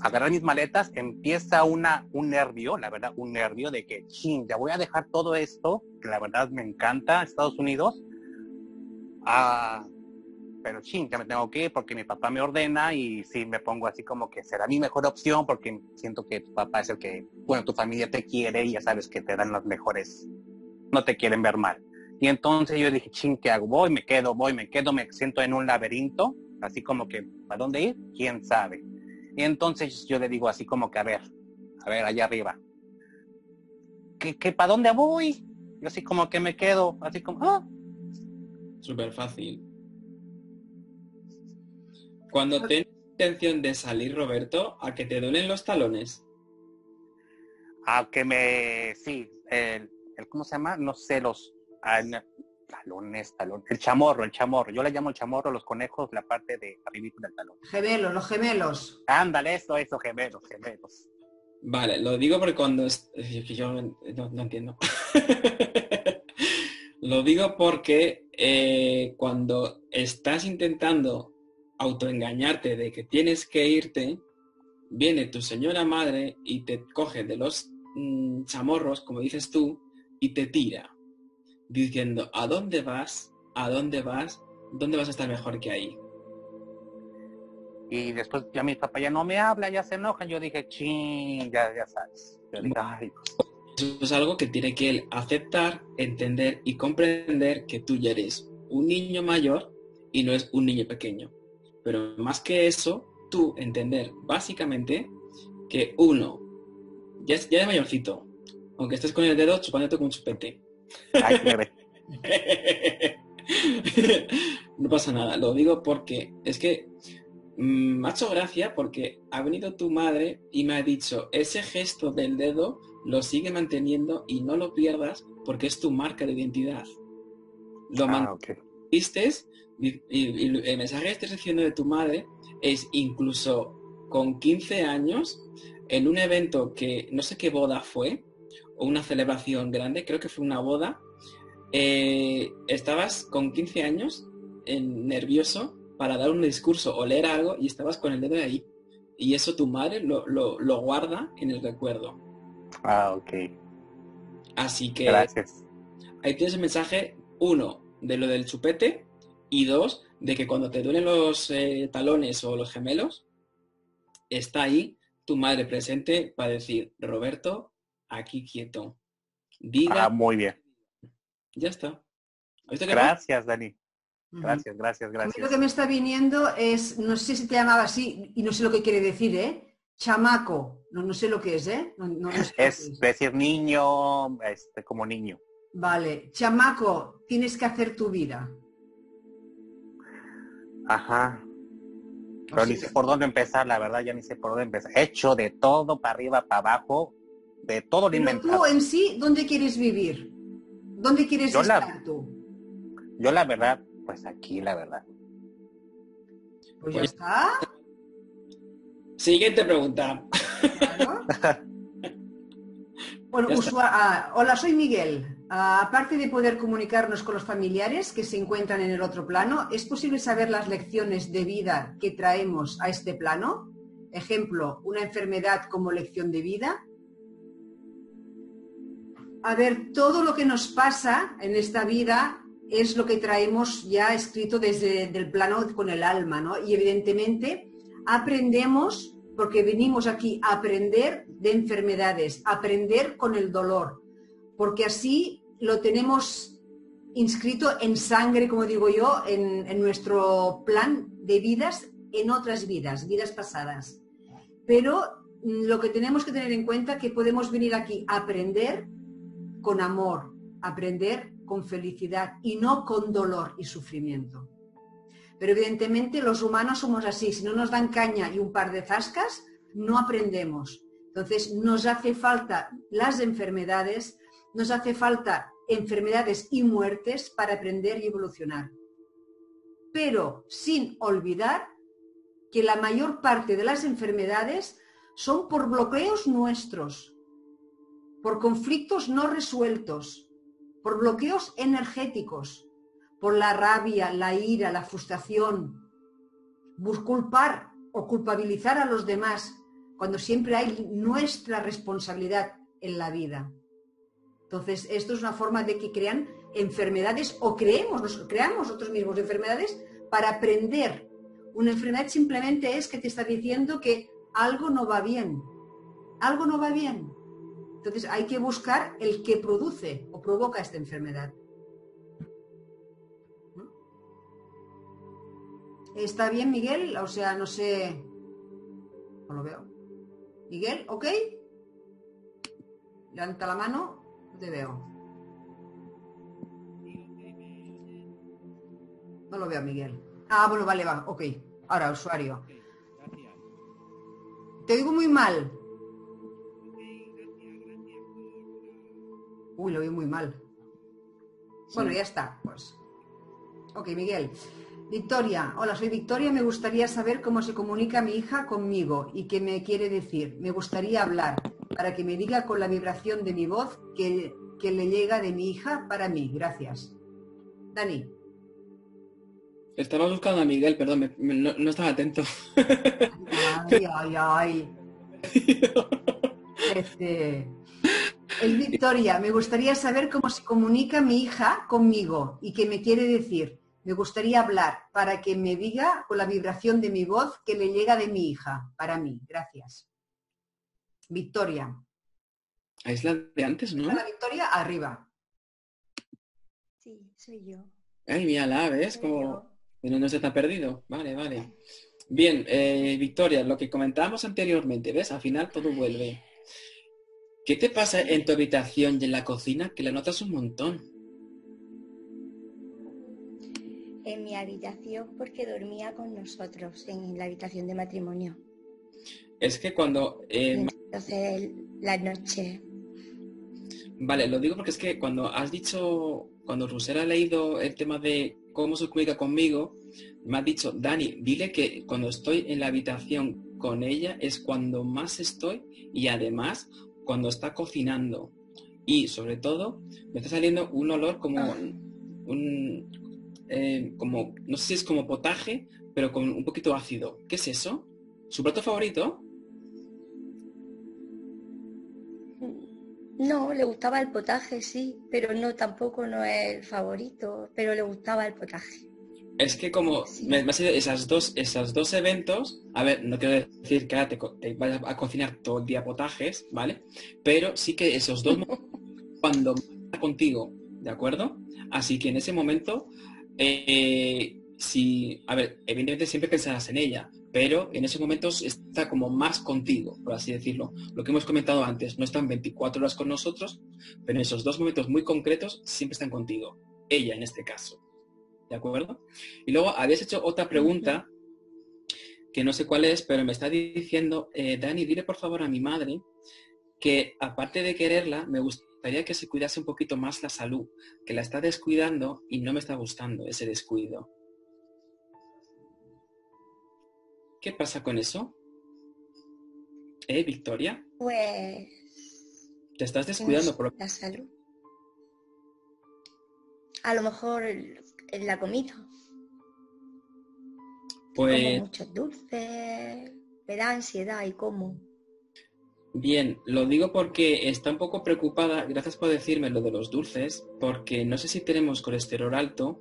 agarrar mis maletas, empieza un nervio, la verdad, un nervio de que, chin, ya voy a dejar todo esto, que la verdad me encanta, Estados Unidos, pero chin, ya me tengo que ir porque mi papá me ordena y sí me pongo así como que será mi mejor opción porque siento que tu papá es el que, bueno, tu familia te quiere y ya sabes que te dan las mejores, no te quieren ver mal. Y entonces yo dije, chin, ¿qué hago? Voy, me quedo, me siento en un laberinto, así como que, ¿para dónde ir? ¿Quién sabe? Y entonces yo le digo así como que, a ver, allá arriba. ¿Qué para dónde voy? Yo así como que me quedo, así como, Súper fácil. Cuando tienes intención de salir, Roberto, ¿a que te duelen los talones? A que sí, ¿cómo se llama? No sé, talones, el chamorro, yo le llamo el chamorro, los conejos, la parte de arriba del talón. Gemelos, los gemelos. Ándale, eso, gemelos. Vale, lo digo porque cuando... yo no entiendo. Lo digo porque cuando estás intentando autoengañarte de que tienes que irte, viene tu señora madre y te coge de los chamorros, como dices tú, y te tira, diciendo, ¿a dónde vas? ¿A dónde vas? ¿Dónde vas a estar mejor que ahí? Y después ya mi papá ya no me habla, ya se enojan. Yo dije, ching, ya sabes. Yo dije, ay, eso es algo que tiene que él aceptar, entender y comprender que tú ya eres un niño mayor y no es un niño pequeño. Pero más que eso, tú entender básicamente que uno ya es mayorcito, aunque estés con el dedo chupándote con un chupete. Ay, no pasa nada, lo digo porque es que me ha hecho gracia porque ha venido tu madre y me ha dicho, ese gesto del dedo lo sigue manteniendo y no lo pierdas porque es tu marca de identidad. Lo mantiste y el mensaje que estás diciendo de tu madre es incluso con 15 años en un evento que no sé qué boda fue o una celebración grande, creo que fue una boda, estabas con 15 años nervioso para dar un discurso o leer algo y estabas con el dedo ahí. Y eso tu madre lo guarda en el recuerdo. Ok. Así que... Gracias. Ahí tienes el mensaje, 1, de lo del chupete, y 2, de que cuando te duelen los talones o los gemelos, está ahí tu madre presente para decir, Roberto, aquí quieto. Diga... muy bien. Ya está. Gracias, Dani. Gracias. A mí lo que me está viniendo es, no sé si te llamaba así, y no sé lo que quiere decir, chamaco, no sé lo que es, No sé es decir niño, como niño. Vale, chamaco, tienes que hacer tu vida. Ajá. Pero ni sé por dónde empezar, la verdad, ya ni sé por dónde empezar. He hecho de todo, para arriba, para abajo, de todo lo inventado. Tú en sí, ¿dónde quieres vivir? ¿Dónde quieres estar tú? Yo la verdad, pues aquí, la verdad. Pues ya está. Siguiente pregunta. Claro. Bueno, hola, soy Miguel. Aparte de poder comunicarnos con los familiares que se encuentran en el otro plano, ¿es posible saber las lecciones de vida que traemos a este plano? Ejemplo, una enfermedad como lección de vida. A ver, todo lo que nos pasa en esta vida es lo que traemos ya escrito desde el plano con el alma, ¿no? Y evidentemente aprendemos, porque venimos aquí a aprender de enfermedades, aprender con el dolor, porque así lo tenemos inscrito en sangre, como digo yo, en nuestro plan de vidas, en otras vidas pasadas. Pero lo que tenemos que tener en cuenta es que podemos venir aquí a aprender con amor, aprender con felicidad y no con dolor y sufrimiento. Pero evidentemente los humanos somos así, si no nos dan caña y un par de zascas, no aprendemos. Entonces nos hace falta las enfermedades, nos hace falta enfermedades y muertes para aprender y evolucionar. Pero sin olvidar que la mayor parte de las enfermedades son por bloqueos nuestros, por conflictos no resueltos, por bloqueos energéticos, por la rabia, la ira, la frustración, culpar o culpabilizar a los demás, cuando siempre hay nuestra responsabilidad en la vida. Entonces, esto es una forma de que crean enfermedades o creamos nosotros mismos enfermedades para aprender. Una enfermedad simplemente es que te está diciendo que algo no va bien. Algo no va bien. Entonces, hay que buscar el que produce o provoca esta enfermedad. ¿Está bien, Miguel? O sea, no sé... No lo veo. Miguel, ¿ok? Levanta la mano. No te veo. No lo veo, Miguel. Ah, bueno, vale, va. Ok. Ahora, usuario. Te oigo muy mal. Uy, lo oigo muy mal. Bueno, ya está. Pues. Ok, Miguel. Victoria, hola, soy Victoria. Me gustaría saber cómo se comunica mi hija conmigo y qué me quiere decir. Me gustaría hablar para que me diga con la vibración de mi voz que le llega de mi hija para mí. Gracias. Dani. Estaba buscando a Miguel, perdón, no estaba atento. Ay. Es Victoria. Me gustaría saber cómo se comunica mi hija conmigo y qué me quiere decir. Me gustaría hablar para que me diga con la vibración de mi voz que le llega de mi hija, para mí. Gracias. Victoria. Es la de antes, ¿no? La Victoria, arriba. Sí, soy yo. Ay, mírala, ¿ves? Como no se te ha perdido. Vale. Bien, Victoria, lo que comentábamos anteriormente, ¿ves? Al final todo vuelve. ¿Qué te pasa en tu habitación y en la cocina que la notas un montón? En mi habitación porque dormía con nosotros en la habitación de matrimonio. Es que cuando... Entonces, la noche... Vale, lo digo porque es que cuando has dicho, cuando Rusera ha leído el tema de cómo se comunica conmigo, me ha dicho, Dani, dile que cuando estoy en la habitación con ella es cuando más estoy y además cuando está cocinando. Y sobre todo, me está saliendo un olor como como, no sé si es como potaje, pero con un poquito ácido. ¿Qué es eso? ¿Su plato favorito? No, le gustaba el potaje, sí, pero no, tampoco no es el favorito, pero le gustaba el potaje. Es que como sí. me ha sido esos dos eventos, a ver, no quiero decir que ahora te vayas a cocinar todo el día potajes, ¿vale? Pero sí que esos dos cuando está contigo, ¿de acuerdo? Así que en ese momento, a ver, evidentemente siempre pensarás en ella, pero en esos momentos está como más contigo, por así decirlo. Lo que hemos comentado antes, no están 24 horas con nosotros, pero en esos dos momentos muy concretos siempre están contigo. Ella en este caso. ¿De acuerdo? Y luego habías hecho otra pregunta, que no sé cuál es, pero me está diciendo, Dani, dile por favor a mi madre que aparte de quererla, me gustaría que se cuidase un poquito más la salud, que la está descuidando y no me está gustando ese descuido. ¿Qué pasa con eso? Victoria? Pues... ¿Te estás descuidando por la salud? A lo mejor en la comida. Pues... Como muchos dulces, me da ansiedad y como. Bien, lo digo porque está un poco preocupada, gracias por decirme lo de los dulces, porque no sé si tenemos colesterol alto,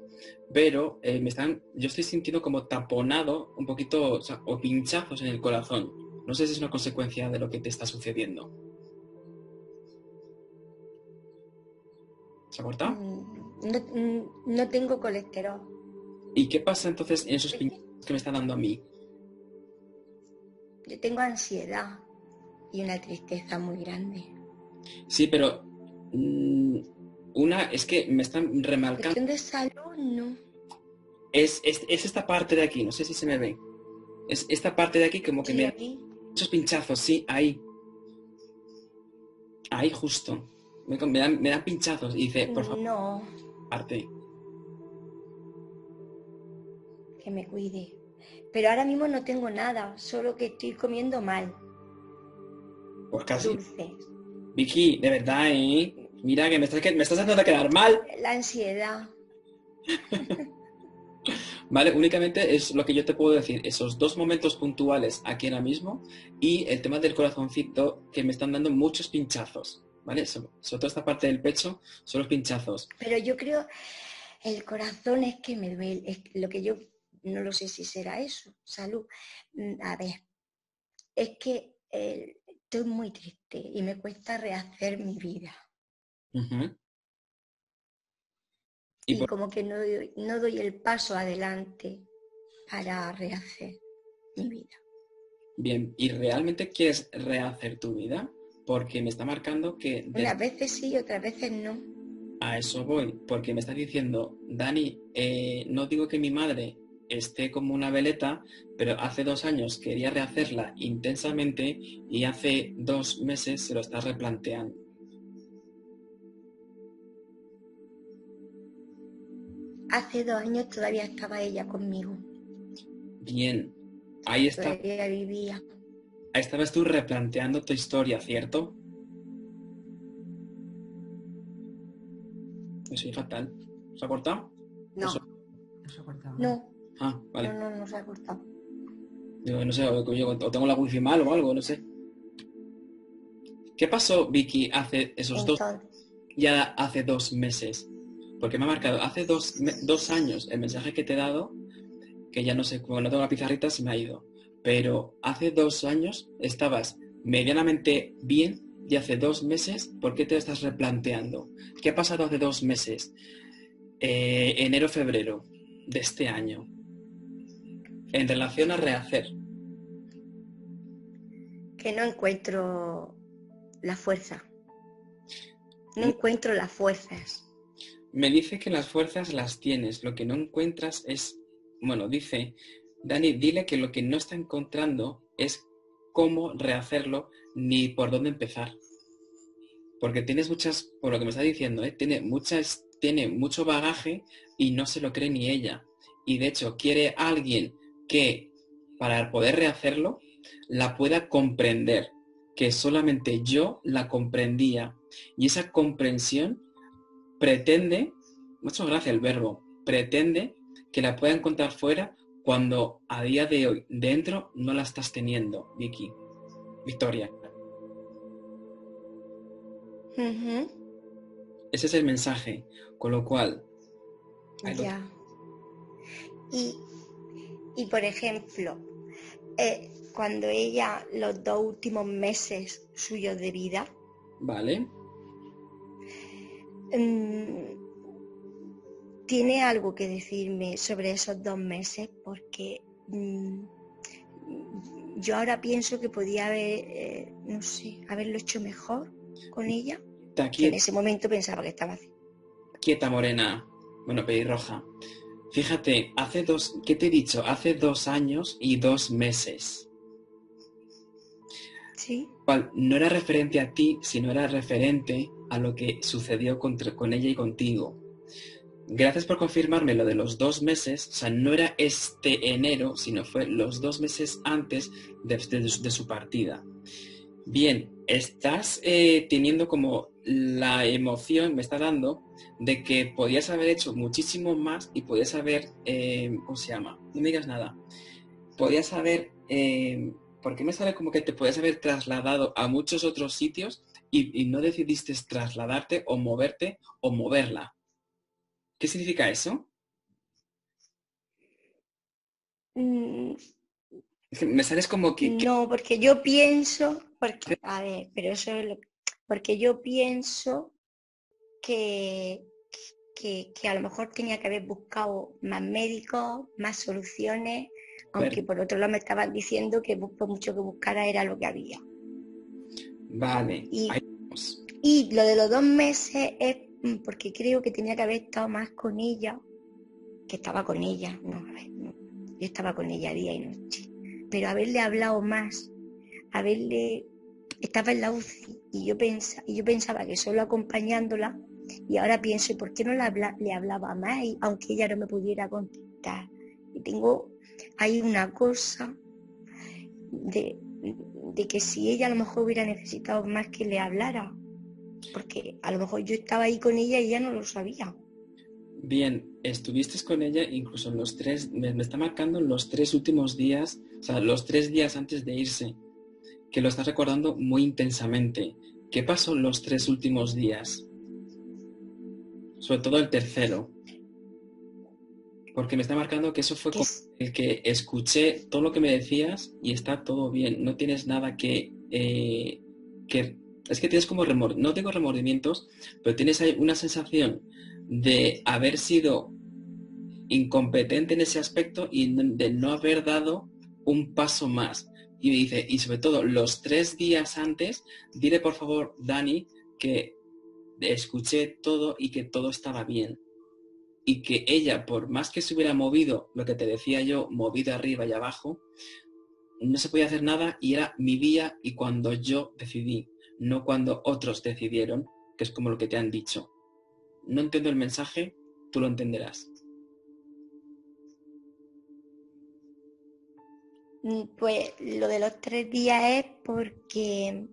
pero yo estoy sintiendo como taponado un poquito, o pinchazos en el corazón. No sé si es una consecuencia de lo que te está sucediendo. ¿Se ha cortado? No tengo colesterol. ¿Y qué pasa entonces en esos pinchazos que me está dando a mí? Yo tengo ansiedad y una tristeza muy grande. Sí, pero es que me están remarcando. Cuestión de salud, no. Es esta parte de aquí, no sé si se me ve. Es esta parte de aquí como que sí, me... Aquí. Esos pinchazos, sí, ahí. Ahí justo. Me dan pinchazos y dice, por favor, no. Parte. Que me cuide. Pero ahora mismo no tengo nada, solo que estoy comiendo mal. Pues casi. Dulces. Vicky, de verdad, Mira que me estás haciendo quedar mal. La ansiedad. Vale, únicamente es lo que yo te puedo decir, esos 2 momentos puntuales aquí ahora mismo y el tema del corazoncito que me están dando muchos pinchazos, ¿vale? Sobre todo esta parte del pecho son los pinchazos. Pero yo creo, el corazón es que me duele, es lo que yo, no lo sé si será eso, salud. A ver, es que estoy muy triste y me cuesta rehacer mi vida. Uh-huh. Y como que no doy el paso adelante para rehacer mi vida. Bien, ¿y realmente quieres rehacer tu vida? Porque me está marcando que... Unas veces sí, otras veces no. A eso voy, porque me está diciendo, Dani, no digo que mi madre esté como una veleta, pero hace 2 años quería rehacerla intensamente y hace 2 meses se lo está replanteando. Hace 2 años todavía estaba ella conmigo. Bien, ahí está. Todavía vivía. Ahí estabas tú replanteando tu historia, ¿cierto? Me soy fatal. ¿Se ha cortado? No, no se ha cortado. No. Ah, vale. No se ha cortado. Yo no sé, o tengo la wifi mal o algo, no sé. ¿Qué pasó, Vicky, hace esos ya hace 2 meses? Porque me ha marcado hace 2 años el mensaje que te he dado, que ya no sé, como no tengo la pizarrita se me ha ido. Pero hace 2 años estabas medianamente bien y hace 2 meses, ¿por qué te estás replanteando? ¿Qué ha pasado hace 2 meses? Enero, febrero de este año. En relación a rehacer. Que no encuentro la fuerza. No encuentro las fuerzas. Me dice que las fuerzas las tienes. Lo que no encuentras es... Bueno, dice... Dani, dile que lo que no está encontrando es cómo rehacerlo ni por dónde empezar. Porque tienes muchas... Por lo que me está diciendo, tiene mucho bagaje y no se lo cree ni ella. Y de hecho quiere a alguien que para poder rehacerlo la pueda comprender, que solamente yo la comprendía y esa comprensión pretende, muchas gracias el verbo, pretende que la pueda encontrar fuera cuando a día de hoy dentro no la estás teniendo, Victoria. Uh-huh. Ese es el mensaje, con lo cual... Ya. Y por ejemplo, cuando ella, los 2 últimos meses suyos de vida, vale, ¿tiene algo que decirme sobre esos 2 meses? Porque yo ahora pienso que podía haber, no sé, haberlo hecho mejor con ella. Que en ese momento pensaba que estaba así. Quieta, morena. Bueno, pelirroja. Fíjate, ¿qué te he dicho? Hace 2 años y 2 meses. Sí. Cual no era referente a ti, sino era referente a lo que sucedió con ella y contigo. Gracias por confirmarme lo de los 2 meses. O sea, no era este enero, sino fue los 2 meses antes de su partida. Bien, estás teniendo como la emoción, me está dando, de que podías haber hecho muchísimo más y podías haber, ¿cómo se llama? No me digas nada. Podías haber, ¿por qué me sale como que te podías haber trasladado a muchos otros sitios y no decidiste trasladarte o moverte o moverla? ¿Qué significa eso? Me sales como que... No, porque yo pienso, a ver, pero eso es porque yo pienso que a lo mejor tenía que haber buscado más médicos, más soluciones, aunque por otro lado me estaban diciendo que por mucho que buscara era lo que había. Vale. Y lo de los 2 meses es porque creo que tenía que haber estado más con ella, que estaba con ella, yo estaba con ella día y noche, pero haberle hablado más, estaba en la UCI y yo pensaba que solo acompañándola, y ahora pienso, ¿por qué no le hablaba más? Aunque ella no me pudiera contestar. Y hay una cosa de que si ella a lo mejor hubiera necesitado más que le hablara, porque a lo mejor yo estaba ahí con ella y ella no lo sabía. Bien, estuviste con ella incluso en los 3, me está marcando en los 3 últimos días, o sea, los 3 días antes de irse, que lo estás recordando muy intensamente. ¿Qué pasó en los 3 últimos días? Sobre todo el tercero. Porque me está marcando que eso fue como el que escuché todo lo que me decías y está todo bien. No tienes nada que es que tienes como no tengo remordimientos, pero tienes ahí una sensación de haber sido incompetente en ese aspecto y de no haber dado un paso más. Y me dice, y sobre todo los 3 días antes, dile por favor, Dani, que escuché todo y que todo estaba bien. Y que ella, por más que se hubiera movido, lo que te decía yo, movido arriba y abajo, no se podía hacer nada y era mi día y cuando yo decidí, no cuando otros decidieron, que es como lo que te han dicho. No entiendo el mensaje, tú lo entenderás. Pues lo de los 3 días es porque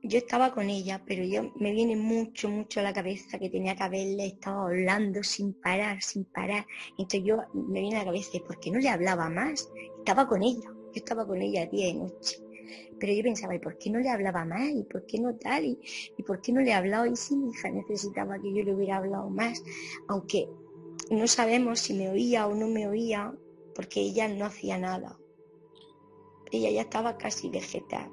yo estaba con ella, pero me viene mucho a la cabeza que tenía que haberle estado hablando sin parar. Entonces me viene a la cabeza, ¿por qué no le hablaba más? Estaba con ella, yo estaba con ella día y noche. Pero yo pensaba, ¿y por qué no le hablaba más? ¿Y por qué no tal? ¿Y por qué no le he hablado? Y si mi hija necesitaba que yo le hubiera hablado más, aunque no sabemos si me oía o no me oía, porque ella no hacía nada. Ella ya estaba casi vegetal.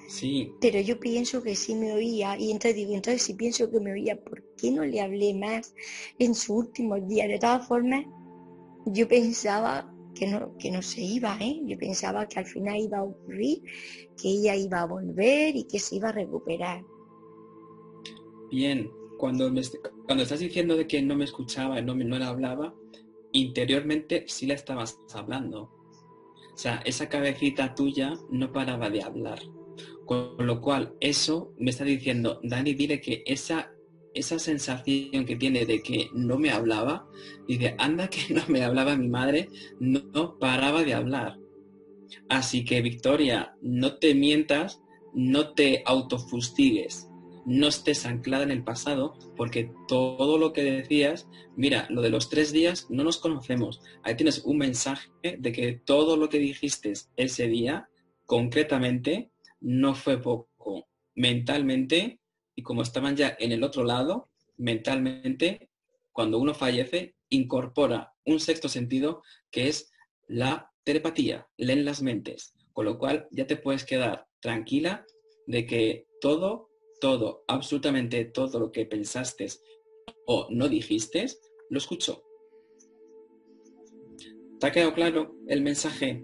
Sí. Pero yo pienso que sí me oía, y entonces si pienso que me oía, ¿por qué no le hablé más en sus últimos días? De todas formas, yo pensaba que no se iba, ¿eh? Yo pensaba que al final iba a ocurrir, que ella iba a volver y que se iba a recuperar. Bien, cuando estás diciendo de que no me escuchaba, no le hablaba, interiormente sí le estabas hablando. O sea, esa cabecita tuya no paraba de hablar. Con lo cual, eso me está diciendo, Dani, dile que esa sensación que tiene de que no me hablaba, dice, anda que no me hablaba mi madre, no paraba de hablar. Así que, Victoria, no te mientas, no te autofustigues, no estés anclada en el pasado, porque todo lo que decías, mira, lo de los 3 días no nos conocemos. Ahí tienes un mensaje de que todo lo que dijiste ese día, concretamente, no fue poco. Mentalmente, y como estaban ya en el otro lado, mentalmente, cuando uno fallece, incorpora un sexto sentido que es la telepatía, leen las mentes, con lo cual ya te puedes quedar tranquila de que todo, absolutamente todo lo que pensaste o no dijiste, lo escuchó. ¿Te ha quedado claro el mensaje?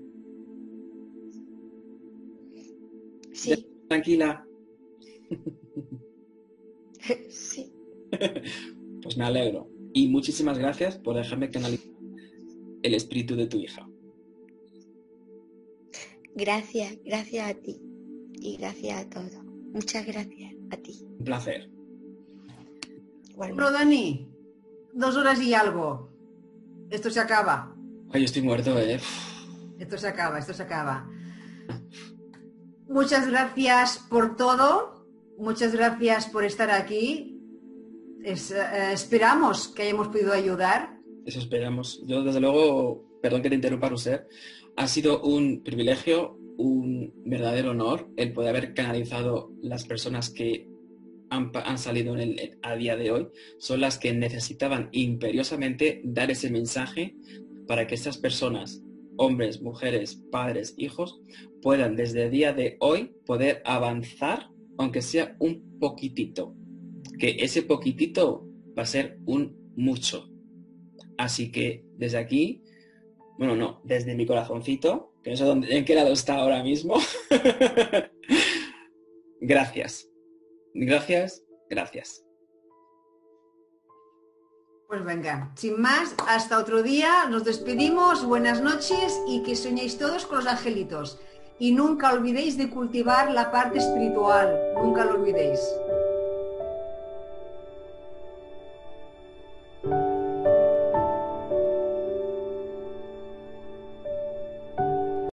Sí. Tranquila. Sí. Pues me alegro. Y muchísimas gracias por dejarme canalizar el espíritu de tu hija. Gracias a ti. Y gracias a todos. Muchas gracias a ti. Un placer. Bueno, Dani, 2 horas y algo. Esto se acaba. Ay, yo estoy muerto, Esto se acaba. Muchas gracias por todo. Muchas gracias por estar aquí. Esperamos que hayamos podido ayudar. Eso esperamos. Yo, desde luego, perdón que te interrumpa, Roser, ha sido un privilegio, un verdadero honor el poder haber canalizado las personas que han salido a día de hoy. Son las que necesitaban imperiosamente dar ese mensaje para que estas personas, hombres, mujeres, padres, hijos, puedan desde el día de hoy poder avanzar, aunque sea un poquitito. Que ese poquitito va a ser un mucho. Así que desde aquí, bueno, no, desde mi corazoncito, que no sé en qué lado está ahora mismo, gracias. Gracias. Pues venga, sin más, hasta otro día, nos despedimos, buenas noches y que soñéis todos con los angelitos. Y nunca olvidéis de cultivar la parte espiritual, nunca lo olvidéis.